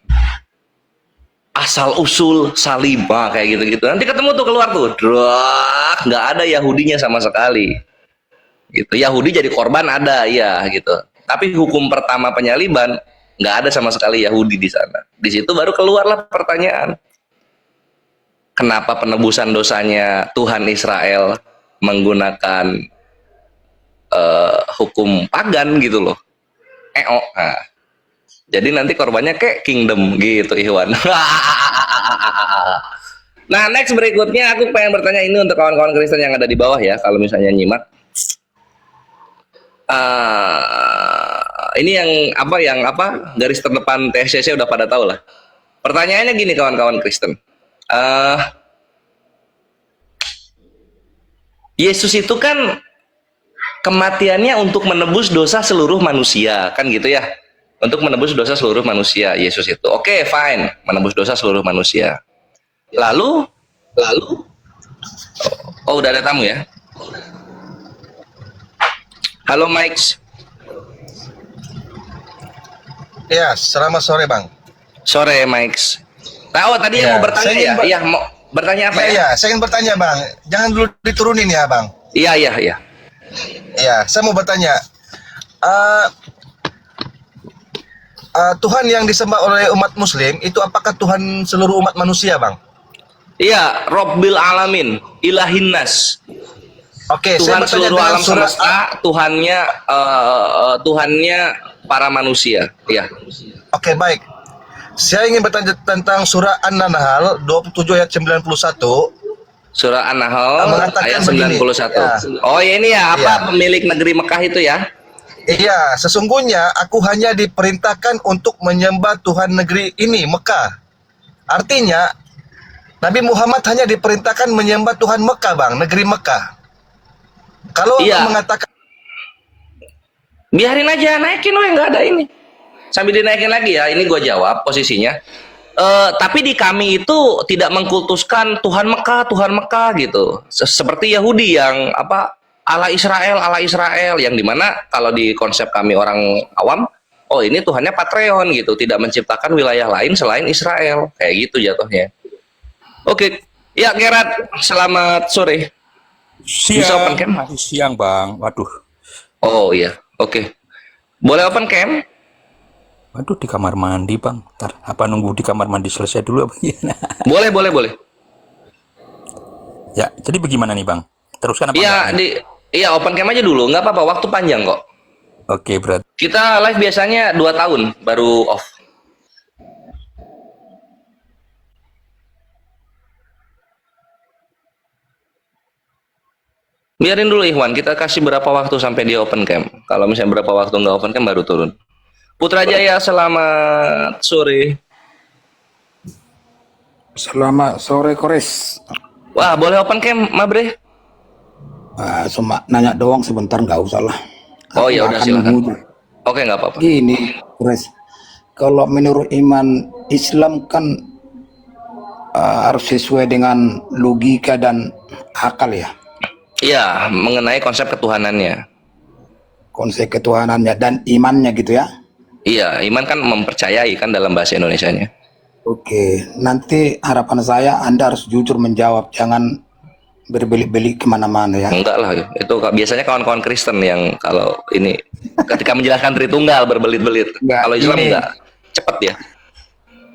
asal usul salib, kayak gitu-gitu. Nanti ketemu tuh keluar tuh, drak, nggak ada Yahudinya sama sekali. Gitu. Yahudi jadi korban ada, ya gitu. Tapi hukum pertama penyaliban nggak ada sama sekali Yahudi di sana. Di situ baru keluarlah pertanyaan. Kenapa penebusan dosanya Tuhan Israel menggunakan hukum pagan gitu loh? Nah, jadi nanti korbannya kayak kingdom gitu, Ikhwan. Nah, next berikutnya aku pengen bertanya ini untuk kawan-kawan Kristen yang ada di bawah ya, kalau misalnya nyimak. Ini yang apa garis terdepan TSCC udah pada tahu lah. Pertanyaannya gini kawan-kawan Kristen. Yesus itu kan kematiannya untuk menebus dosa seluruh manusia, kan gitu ya? Untuk menebus dosa seluruh manusia, Yesus itu. Oke, fine, menebus dosa seluruh manusia. Lalu, oh udah ada tamu ya? Halo Mike. Ya, selamat sore Bang. Sore Mike. Tahu tadi yang Ya, mau bertanya saya ya? ingin Iya, mau bertanya apa ya? Iya, saya ingin bertanya Bang. Jangan dulu diturunin ya Bang. Iya. Ya, saya mau bertanya. Tuhan yang disembah oleh umat Muslim itu apakah Tuhan seluruh umat manusia Bang? Iya, Robbil Alamin, Ilahin Nas. Oke, Tuhan saya bertanya seluruh dengan alam semesta, Tuhannya para manusia. Iya. Oke, baik. Saya ingin bertanya tentang surah An-Nahl 27 ayat 91. Surah An-Nahl Mengatakan ayat begini, 91. ya. Oh ya ini ya, apa Ya. pemilik negeri Mekah itu ya? Iya, sesungguhnya aku hanya diperintahkan untuk menyembah Tuhan negeri ini, Mekah. Artinya, Nabi Muhammad hanya diperintahkan menyembah Tuhan Mekah, Bang, negeri Mekah. Kalau Iya. Abang mengatakan Biarin aja, naikin weh, nggak ada ini. Sambil dinaikin lagi ya, ini gue jawab posisinya. Tapi di kami itu tidak mengkultuskan Tuhan Mekah gitu. Seperti Yahudi yang apa Allah Israel, yang dimana kalau di konsep kami orang awam, oh ini Tuhannya Patreon gitu, tidak menciptakan wilayah lain selain Israel, kayak gitu jatuhnya. Oke, ya Gerard, selamat sore. Bisa open cam? Masih siang bang, waduh. Oh iya, oke. Boleh open cam? Waduh di kamar mandi bang. Ntar apa nunggu di kamar mandi selesai dulu apa gimana? Boleh. Ya, jadi bagaimana nih bang? Teruskan apa? Iya, iya open cam aja dulu, nggak apa-apa, waktu panjang kok. Oke, berarti. Kita live biasanya 2 tahun baru off. Biarin dulu Ikhwan, kita kasih berapa waktu sampai dia open cam. Kalau misalnya berapa waktu nggak open cam baru turun. Putra Jaya, selamat sore. Selamat sore Kores. Wah, boleh open cam, Mabre? Cuma nanya doang sebentar, nggak usah lah. Oh ya Aku udah akan silakan. menunggu. Oke, nggak apa-apa. Gini, Kores. Kalau menurut iman Islam kan harus sesuai dengan logika dan akal ya. Iya, mengenai konsep ketuhanannya. Konsep ketuhanannya dan imannya gitu ya. Iya, iman kan mempercayai kan dalam bahasa Indonesianya. Oke, nanti harapan saya Anda harus jujur menjawab, jangan berbelit-belit kemana-mana ya. Enggak lah, itu biasanya kawan-kawan Kristen yang kalau ini ketika menjelaskan Tritunggal berbelit-belit. Enggak, Kalau Islam ini- enggak, cepet ya.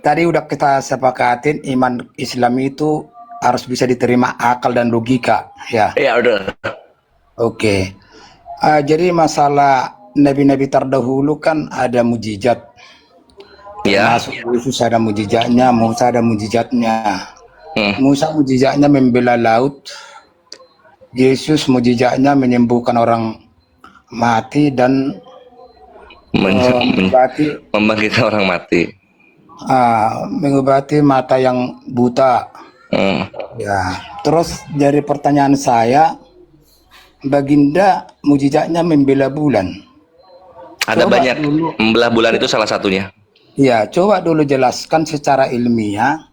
Tadi udah kita sepakatin iman Islam itu harus bisa diterima akal dan logika ya. Iya udah. Oke. Jadi masalah nabi-nabi terdahulu kan ada mujizat. Ya. Termasuk Yesus ada mujizatnya, Musa ada mujizatnya. Hmm. Musa mujizatnya membela laut. Yesus mujizatnya menyembuhkan orang mati dan mengobati membangkitkan orang mati. mengobati mata yang buta. Ya, terus dari pertanyaan saya, Baginda mujizatnya membela bulan. Ada Coba banyak, dulu. membelah bulan itu salah satunya. Ya, coba dulu jelaskan secara ilmiah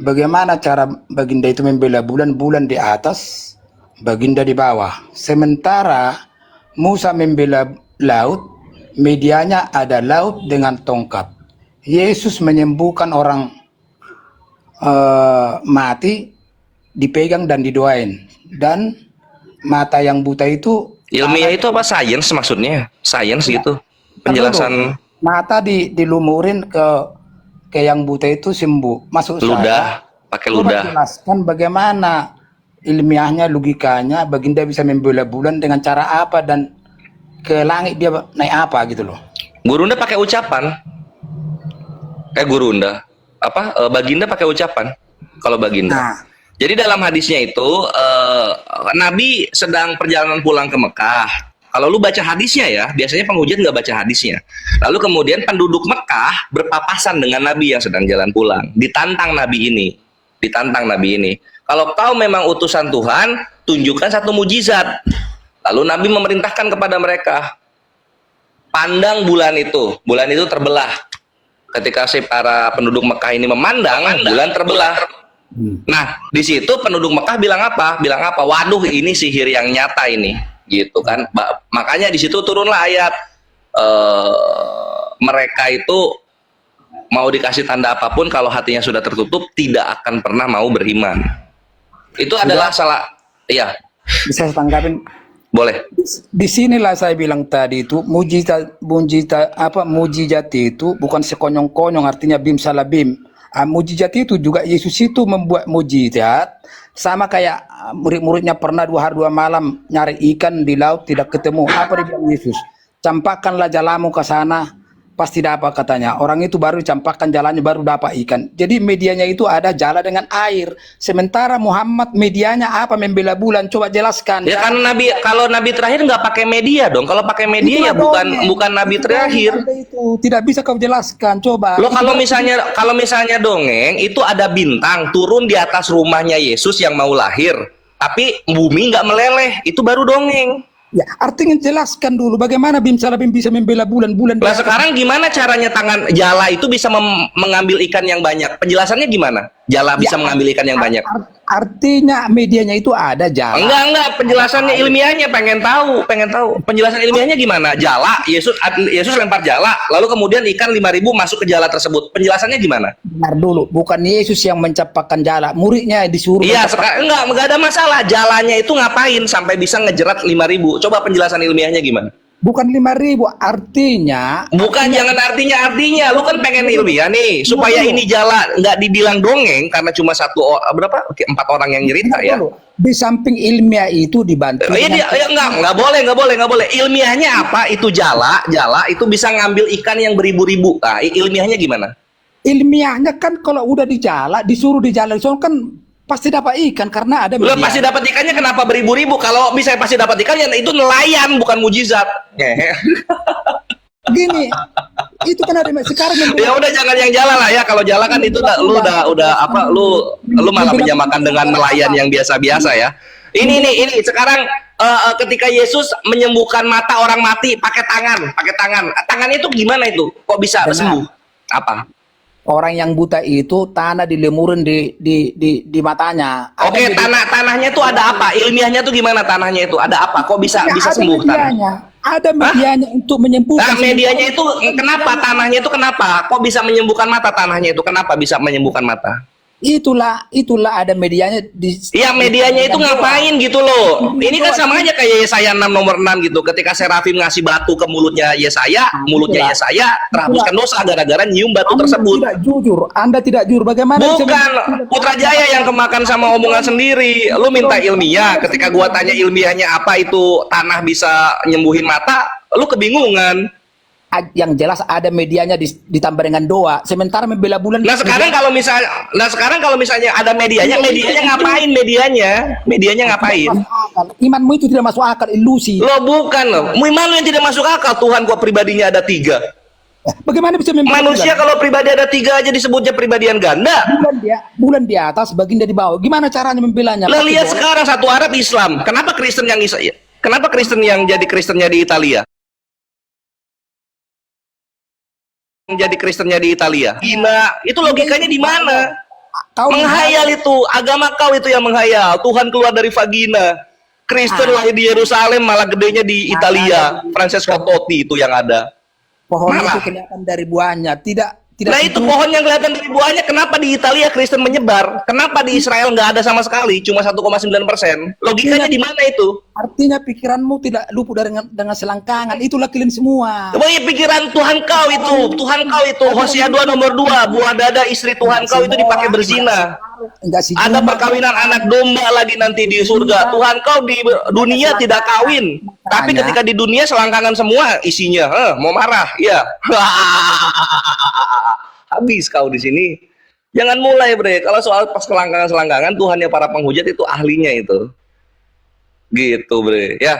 bagaimana cara Baginda itu membela bulan, bulan di atas, Baginda di bawah. Sementara Musa membela laut, medianya ada laut dengan tongkat. Yesus menyembuhkan orang mati, dipegang dan didoain. Dan mata yang buta itu Ilmiah itu apa? Sains maksudnya? Sains gitu? Penjelasan mata dilumurin ke yang buta itu sembuh. Maksud ludah, pakai ludah. coba jelaskan bagaimana ilmiahnya, logikanya Baginda bisa membela bulan dengan cara apa dan ke langit dia naik apa gitu loh. Gurunda pakai ucapan. Gurunda. Baginda pakai ucapan. Kalau Baginda. Nah, Jadi dalam hadisnya itu Nabi sedang perjalanan pulang ke Mekah. Kalau lu baca hadisnya ya, biasanya penghujat nggak baca hadisnya. Lalu kemudian penduduk Mekah berpapasan dengan Nabi yang sedang jalan pulang. Ditantang Nabi ini. Kalau kau memang utusan Tuhan, tunjukkan satu mujizat. Lalu Nabi memerintahkan kepada mereka, pandang bulan itu terbelah. Ketika si para penduduk Mekah ini memandang, bulan terbelah. Nah, di situ penduduk Mekah bilang apa? Waduh, ini sihir yang nyata ini, gitu kan? Makanya di situ turunlah ayat mereka itu mau dikasih tanda apapun, kalau hatinya sudah tertutup tidak akan pernah mau beriman. Itu adalah salah. Iya. bisa saya tanggapin? Boleh. Di sinilah saya bilang tadi itu mujizat itu bukan sekonyong-konyong, artinya bim salah bim. Mujizat itu juga Yesus itu membuat mujizat sama kayak murid-muridnya pernah 2 hari 2 malam nyari ikan di laut tidak ketemu. Apa dia bilang Yesus? Campakkanlah jalamu ke sana, pasti dapat katanya. Orang itu baru campakkan jalannya baru dapat ikan. Jadi medianya itu ada jala dengan air. Sementara Muhammad medianya apa? Membela bulan. Coba jelaskan. Ya karena kalau Nabi terakhir nggak pakai media dong. Kalau pakai media ya bukan Nabi terakhir. Itu tidak bisa kau jelaskan. Coba. Lo kalau misalnya dongeng itu ada bintang turun di atas rumahnya Yesus yang mau lahir, tapi bumi nggak meleleh, itu baru dongeng. Ya, artinya jelaskan dulu bagaimana bim salah bim bisa membela bulan. Nah sekarang gimana caranya tangan jala itu bisa mengambil ikan yang banyak? Penjelasannya gimana? Jala bisa mengambil ikan yang banyak. Artinya medianya itu ada jala. Enggak, penjelasannya ilmiahnya pengen tahu. Penjelasan ilmiahnya gimana? Jala, Yesus lempar jala, lalu kemudian ikan 5.000 masuk ke jala tersebut. Penjelasannya gimana? Benar dulu, bukan Yesus yang mencapakkan jala, muridnya disuruh. Iya, sekarang enggak ada masalah. Jalanya itu ngapain sampai bisa ngejerat 5.000? Coba penjelasan ilmiahnya gimana? Bukan 5.000, artinya. Bukan, jangan artinya. Lu kan pengen ilmiah nih, supaya ini jala nggak dibilang dongeng karena cuma 4 orang yang cerita ya. Di samping ilmiah itu dibantu. Nggak boleh. Ilmiahnya apa? Itu jala itu bisa ngambil ikan yang beribu-ribu. Nah, ilmiahnya gimana? Ilmiahnya kan kalau udah di jala, disuruh di jala, kan pasti dapat ikan karena ada media. Pasti dapat ikannya, kenapa beribu-ribu? Kalau bisa pasti dapat ikan ya itu nelayan, bukan mujizat. Gini, itu kan ada sekarang. Ya udah jangan yang jala lah ya. Kalau jala kan itu lu malah menyamakan dengan nelayan yang biasa-biasa ya. Ini sekarang ketika Yesus menyembuhkan mata orang mati pakai tangan. Tangannya itu gimana itu? Kok bisa sembuh? Apa? Orang yang buta itu tanah dilemurin di matanya. Oke, tanahnya itu ada apa? Ilmiahnya tuh gimana tanahnya itu? Ada apa? Kok bisa sembuh tanah? Ada medianya untuk menyembuhkan. Nah, medianya itu kenapa tanahnya itu kenapa? Kok bisa menyembuhkan mata tanahnya itu? Kenapa bisa menyembuhkan mata? Itulah ada medianya Iya, medianya itu ngapain gitu loh. Ini kan sama aja kayak Yesaya 6 nomor 6 gitu. Ketika Serafim ngasih batu ke mulutnya Yesaya, Yesaya terhapuskan dosa gara-gara nyium batu tersebut. Anda tidak jujur. Bagaimana? Bukan Putrajaya yang kemakan sama omongan sendiri. Lu minta ilmiah, ketika gua tanya ilmiahnya apa itu tanah bisa nyembuhin mata, lu kebingungan. yang jelas ada medianya ditambah dengan doa. Sementara membela bulan. Nah sekarang kalau misalnya ada medianya ngapain medianya? Medianya ngapain? Imanmu itu tidak masuk akal, ilusi. Lo bukan loh. Iman lo yang tidak masuk akal. Tuhan gua pribadinya ada 3. Bagaimana bisa membela Manusia bulan? kalau pribadi ada 3 aja disebutnya pribadian ganda. Bulan di atas, baginda di bawah. Gimana caranya membelanya? Lo lihat sekarang satu Arab Islam. Kenapa Kristen yang jadi Kristennya di Italia? Jadi Kristennya di Italia. Gila, itu logikanya di mana? Menghayal itu, agama kau itu yang menghayal. Tuhan keluar dari vagina. Kristen lahir di Yerusalem, malah gedenya di Italia. Francesco Totti itu yang ada. Pohon itu kelihatan dari buahnya, tidak. Nah itu pohon yang kelihatan dari buahnya. Kenapa di Italia Kristen menyebar? Kenapa di Israel nggak ada sama sekali? Cuma 1,9%. Logikanya di mana itu? Artinya pikiranmu tidak luput dengan selangkangan. Itulah kalian semua. Oh iya, pikiran Tuhan kau itu. Tuhan kau itu. Hosea 2 nomor 2. Buah dada istri Tuhan kau itu dipakai berzina. Ada perkawinan anak domba lagi nanti di surga. Tuhan kau di dunia tidak kawin. Tapi ketika di dunia selangkangan semua isinya. Mau marah? Ya. Habis kau di sini. Jangan mulai, Bre. Kalau soal pas selangkangan Tuhannya para penghujat itu ahlinya itu. Gitu, Bre. Ya.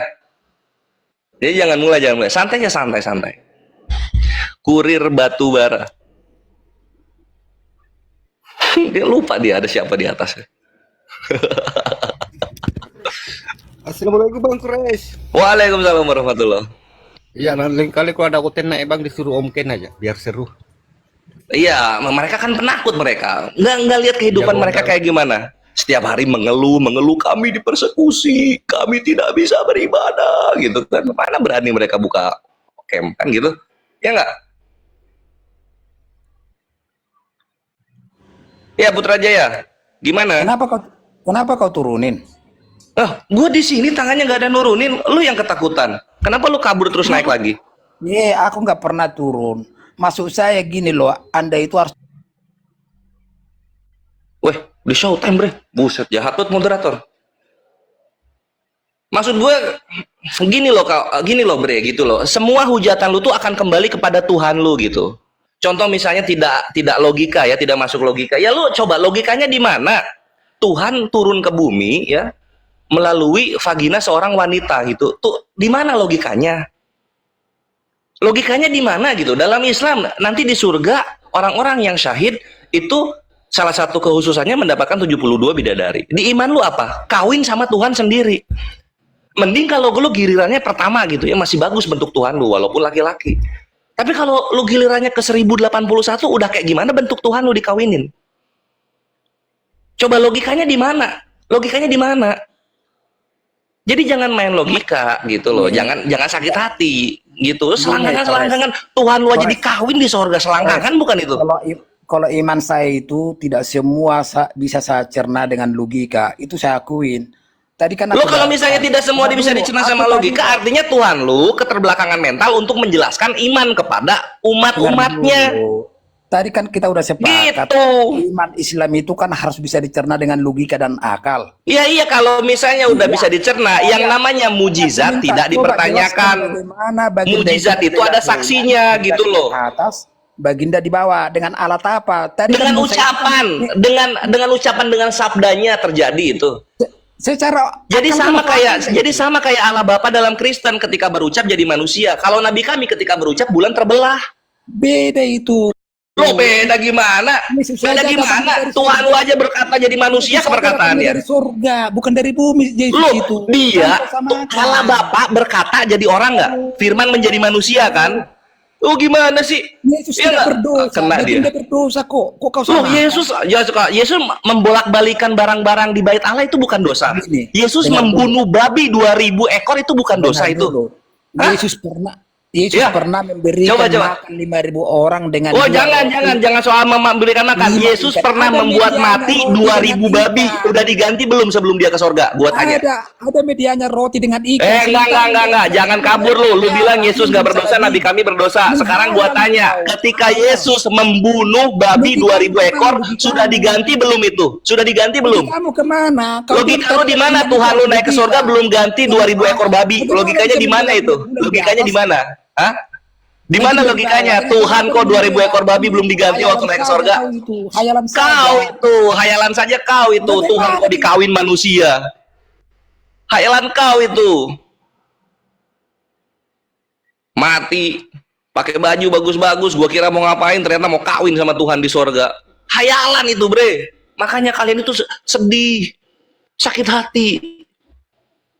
Jadi jangan mulai. Santai ya, santai. Kurir batu bara. Dia lupa dia ada siapa di atas. Assalamualaikum Bang Kures. Waalaikumsalam warahmatullah. Iya, lain kali kalau ada konten naik Bang disuruh Om Ken aja biar seru. Iya, mereka kan penakut mereka. Nggak lihat kehidupan mereka kayak gimana. Setiap hari mengeluh, kami dipersekusi, kami tidak bisa beribadah, gitu kan. Mana berani mereka buka camp kan gitu? Ya nggak? Ya Putrajaya, gimana? Kenapa kau turunin? Gue di sini tangannya nggak ada nurunin, lu yang ketakutan. Kenapa lu kabur terus naik lagi? Aku nggak pernah turun. Maksud saya gini loh, Anda itu harus. Weh, di showtime bre, buset jahat tuh moderator. Maksud gue gini loh bre, gitu loh. Semua hujatan lu tuh akan kembali kepada Tuhan lu gitu. Contoh misalnya tidak logika ya, tidak masuk logika. Ya lu coba logikanya di mana? Tuhan turun ke bumi ya melalui vagina seorang wanita gitu. Tuh di mana logikanya? Logikanya di mana gitu? Dalam Islam nanti di surga orang-orang yang syahid itu salah satu kekhususannya mendapatkan 72 bidadari. Di iman lu apa? Kawin sama Tuhan sendiri. Mending kalau lu gilirannya pertama gitu ya masih bagus bentuk Tuhan lu walaupun laki-laki. Tapi kalau lu gilirannya ke 1081 udah kayak gimana bentuk Tuhan lu dikawinin? Coba logikanya di mana? Logikanya di mana? Jadi jangan main logika gitu loh. Jangan sakit hati gitu. Selangkangan Tuhan lu aja dikawin di sorga selangkangan bukan itu? Kalau iman saya itu tidak semua bisa saya cerna dengan logika. Itu saya akuin. Tadi kan lo kalau misalnya tidak semua bisa dicerna sama logika, artinya Tuhan lu keterbelakangan mental untuk menjelaskan iman kepada umat-umatnya. Tadi kan kita udah sepakat gitu. Iman Islam itu kan harus bisa dicerna dengan logika dan akal. Iya kalau misalnya udah bisa dicerna, yang namanya mujizat tidak dipertanyakan. Mujizat itu ada saksinya gitu loh. Atas, baginda di bawah dengan alat apa? Tadi dengan ucapan, dengan sabdanya terjadi itu. Jadi sama kayak Allah Bapa dalam Kristen ketika berucap jadi manusia. Kalau Nabi kami ketika berucap bulan terbelah. Beda itu. Lo beda gimana? Beda gimana? Tuhan lu aja berkata jadi manusia keberkataannya. Dari surga, bukan dari bumi. Yesus itu. Dia Allah Bapa berkata jadi orang nggak? Firman menjadi manusia kan? Oh gimana sih? Yesus tidak berdosa. Kena dia. Tidak berdosa kok. Kok kau sama? Yesus membolak-balikan barang-barang di bait Allah itu bukan dosa. Yesus membunuh babi 2000 ekor itu bukan dosa itu. Yesus pernah memberikan makan 5.000 orang dengan. Oh jangan soal memberikan makan. Yesus pernah membuat mati 2.000 babi. Udah diganti belum sebelum dia ke sorga? Gua tanya. Ada medianya roti dengan ikan. Enggak. Jangan kabur lu. Lu bilang Yesus nggak berdosa, Nabi kami berdosa. Sekarang gua tanya, ketika Yesus membunuh babi 2.000 ekor, sudah diganti belum itu? Sudah diganti belum? Kamu kemana? Logika lu di mana? Tuhan lu naik ke sorga belum ganti 2.000 ekor babi. Logikanya di mana itu? Logikanya di mana? Hah? Di mana logikanya? Tuhan kok 2000 ekor babi belum diganti waktu naik ke surga? Hayalan Kau itu, hayalan saja kau itu. Tuhan kok dikawin manusia? Hayalan kau itu. Mati, pakai baju bagus-bagus, gua kira mau ngapain, ternyata mau kawin sama Tuhan di surga. Hayalan itu, bre. Makanya kalian itu sedih, sakit hati.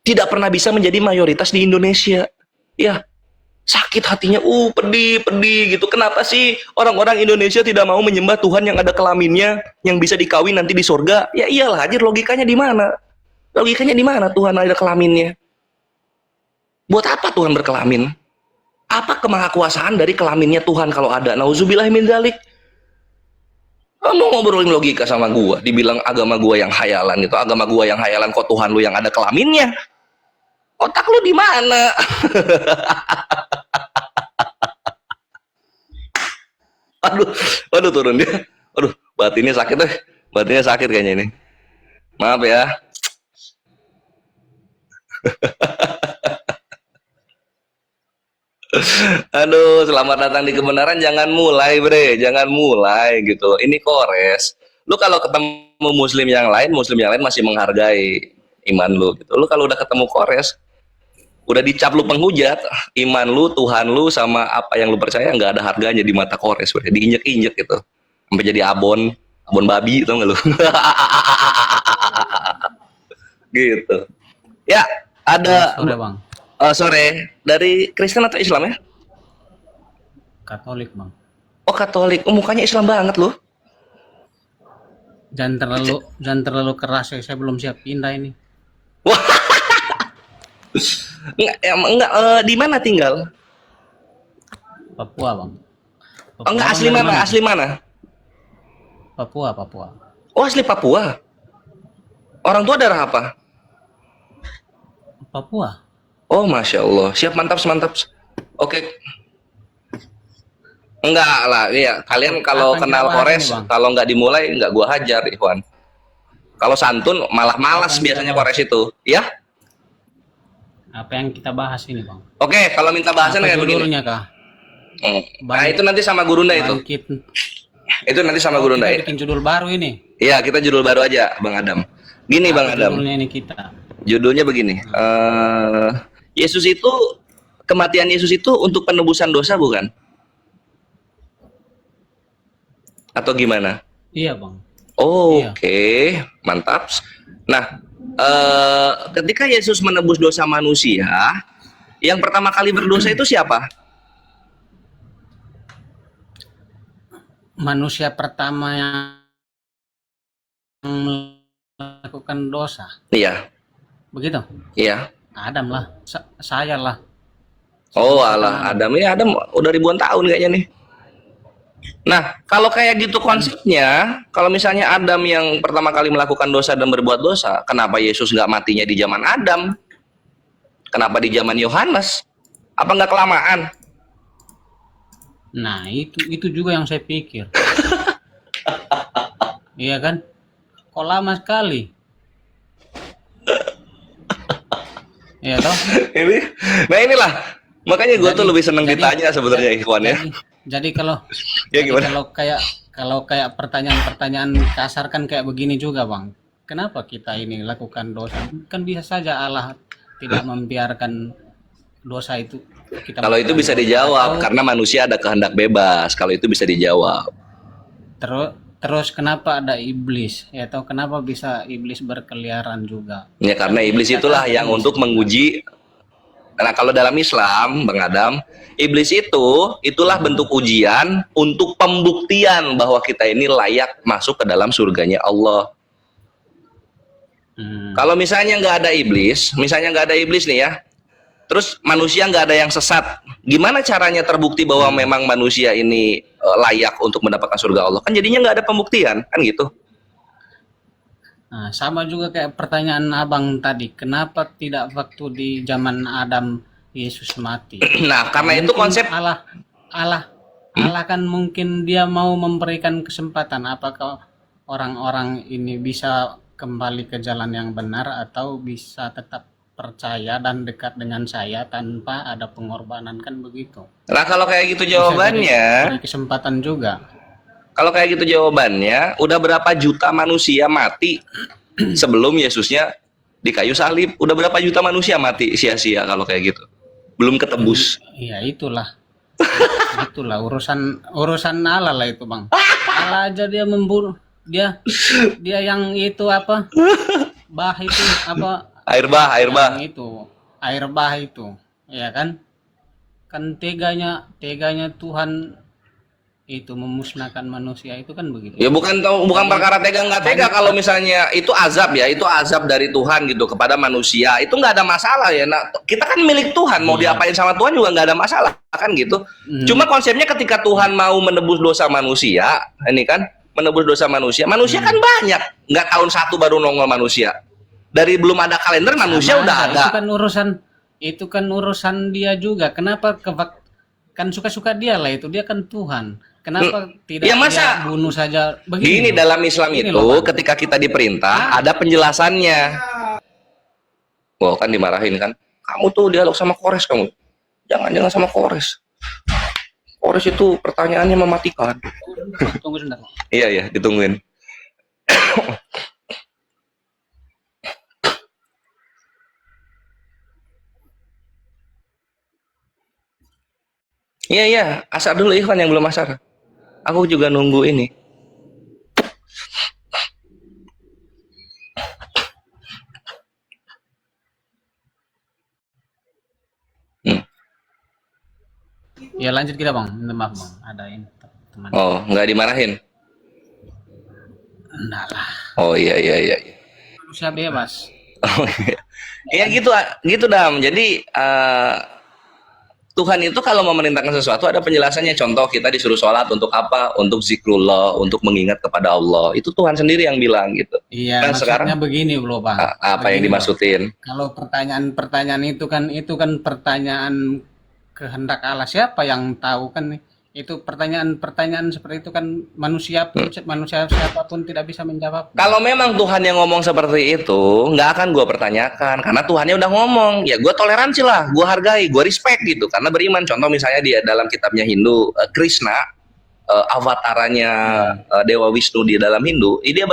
Tidak pernah bisa menjadi mayoritas di Indonesia. Ya, sakit hatinya, pedih gitu. Kenapa sih orang-orang Indonesia tidak mau menyembah Tuhan yang ada kelaminnya, yang bisa dikawin nanti di surga? Ya iyalah, anjir, logikanya di mana? Logikanya di mana Tuhan ada kelaminnya? Buat apa Tuhan berkelamin? Apa kemahakuasaan dari kelaminnya Tuhan kalau ada? Nauzubillah min dzalik. Mau ngobrolin logika sama gua, dibilang agama gua yang hayalan itu, agama gua yang hayalan kok Tuhan lu yang ada kelaminnya? Otak lu di mana? Aduh turun dia. Aduh, batinnya sakit deh. Batinnya sakit kayaknya ini. Maaf ya. Aduh, selamat datang di kebenaran. Jangan mulai, bre. Jangan mulai gitu. Ini kores. Lu kalau ketemu muslim yang lain masih menghargai iman lu gitu. Lu kalau udah ketemu kores, udah dicap lu penghujat, iman lu, Tuhan lu, sama apa yang lu percaya nggak ada harganya di mata kores, bre. Diinjek-injek gitu. Sampai jadi abon babi, tau nggak lu? Gitu. Ya, ada Sore, Bang. sore dari Kristen atau Islam ya? Katolik, Bang. Oh, Katolik. Oh, mukanya Islam banget loh. Jangan terlalu keras ya, saya belum siap pindah ini. Enggak, di mana tinggal? Papua, Bang. Papua, Enggak, Bang, asli dari mana? Asli mana? Papua. Oh, asli Papua. Orang tua darah apa? Papua. Oh, Masya Allah. Siap, mantap. Oke. Enggak lah, iya. Kalian kalau Apa yang kenal kita bahas kores, ini, Bang? kalau nggak dimulai, nggak gua hajar, Ikhwan. Kalau santun, malah malas biasanya kores itu. Ya? Apa yang kita bahas ini, Bang? Oke, kalau minta bahasan Apa kayak begini. judulnya, Kah? Nah, itu nanti sama Gurunda itu. Bangkit. Itu nanti sama Gurunda Kita ya. bikin judul baru ini. Iya, kita judul baru aja, Bang Adam. Gini, Apa Bang Adam. judulnya ini kita? Judulnya begini. Yesus itu, kematian Yesus itu untuk penebusan dosa bukan? Atau gimana? Iya, Bang. Oh, Iya. oke, mantap. Nah, ketika Yesus menebus dosa manusia, yang pertama kali berdosa itu siapa? Manusia pertama yang melakukan dosa. Iya, Begitu? iya. Adam lah. Saya lah. Oh, alah, Adam. Ya, Adam udah ribuan tahun kayaknya nih. Nah, kalau kayak gitu konsepnya, kalau misalnya Adam yang pertama kali melakukan dosa dan berbuat dosa, kenapa Yesus nggak matinya di zaman Adam? Kenapa di zaman Yohanes? Apa nggak kelamaan? Nah, itu juga yang saya pikir. Iya kan? Kok lama sekali? Iya toh? Nah inilah, makanya gue tuh lebih seneng ditanya sebenarnya Ikhwan ya. Jadi kalau Ya, jadi gimana? kalau kayak pertanyaan-pertanyaan kasar kan kayak begini juga, Bang. Kenapa kita ini lakukan dosa? Kan bisa saja Allah tidak membiarkan dosa itu kita Kalau itu bisa dijawab karena manusia ada kehendak bebas. Kalau itu bisa dijawab. Terus kenapa ada iblis? Ya tahu kenapa bisa iblis berkeliaran juga? Ya karena iblis itulah yang untuk menguji. Nah kalau dalam Islam, Bang Adam, iblis itulah bentuk ujian untuk pembuktian bahwa kita ini layak masuk ke dalam surganya Allah. Kalau misalnya nggak ada iblis nih ya, terus manusia nggak ada yang sesat, gimana caranya terbukti bahwa memang manusia ini layak untuk mendapatkan surga Allah? Kan jadinya nggak ada pembuktian, kan gitu. Nah, sama juga kayak pertanyaan Abang tadi, kenapa tidak waktu di zaman Adam Yesus mati? Nah, karena itu konsep Allah kan mungkin dia mau memberikan kesempatan apakah orang-orang ini bisa kembali ke jalan yang benar atau bisa tetap percaya dan dekat dengan saya tanpa ada pengorbanan, kan begitu. Nah, kalau kayak gitu Bisa jawabannya, jadi kesempatan juga. kalau kayak gitu jawabannya, udah berapa juta manusia mati sebelum Yesusnya di kayu salib? Udah berapa juta manusia mati sia-sia kalau kayak gitu? Belum ketebus. Ya itulah. Itulah urusan Allah lah itu, Bang. Allah aja dia membunuh. Dia yang itu apa? Bah itu apa? Air bah. Yang itu, air bah itu. Ya kan? Kan teganya Tuhan itu memusnahkan manusia, itu kan begitu. Ya bukan perkara tega nggak tega, kalau misalnya itu azab ya, itu azab dari Tuhan gitu kepada manusia, itu nggak ada masalah ya. Nah, kita kan milik Tuhan, mau diapain sama Tuhan juga nggak ada masalah kan gitu. Cuma konsepnya ketika Tuhan mau menebus dosa manusia, ini kan menebus dosa manusia kan banyak, nggak tahun satu baru nongol manusia. Dari belum ada kalender manusia udah ada. Itu kan urusan dia juga. Kenapa kan suka-suka dia lah itu, dia kan Tuhan. Kenapa tidak ya masa dia bunuh saja begini? Gini, dalam Islam Gini itu loh, ketika kita diperintah ada penjelasannya. Wah, kan dimarahin kan. Kamu tuh dialog sama Kores kamu. Jangan sama Kores. Kores itu pertanyaannya mematikan. Tunggu sebentar. Iya, ditungguin. Iya, asar dulu Ikhwan yang belum asar. Aku juga nunggu ini. Ya lanjut kita, Bang. Minta maaf, Bang. Ada ini teman. Oh, nggak dimarahin? Enggak lah. Oh iya. Manusia bebas. Oh iya. Ya gitu Dam. Jadi Tuhan itu kalau memerintahkan sesuatu ada penjelasannya. Contoh kita disuruh sholat untuk apa? Untuk zikrullah, untuk mengingat kepada Allah. Itu Tuhan sendiri yang bilang gitu. Iya, Nah, maksudnya begini loh, Bang. Apa yang dimaksudin? Kalau pertanyaan-pertanyaan itu kan pertanyaan kehendak Allah. Siapa yang tahu kan? Itu pertanyaan-pertanyaan seperti itu kan manusia siapapun tidak bisa menjawab. Kalau memang Tuhan yang ngomong seperti itu, nggak akan gue pertanyakan, karena Tuhannya udah ngomong. Ya gue toleransi lah, gue hargai, gue respect gitu, karena beriman. Contoh misalnya di dalam kitabnya Hindu, Krishna, avataranya Dewa Wisnu di dalam Hindu, dia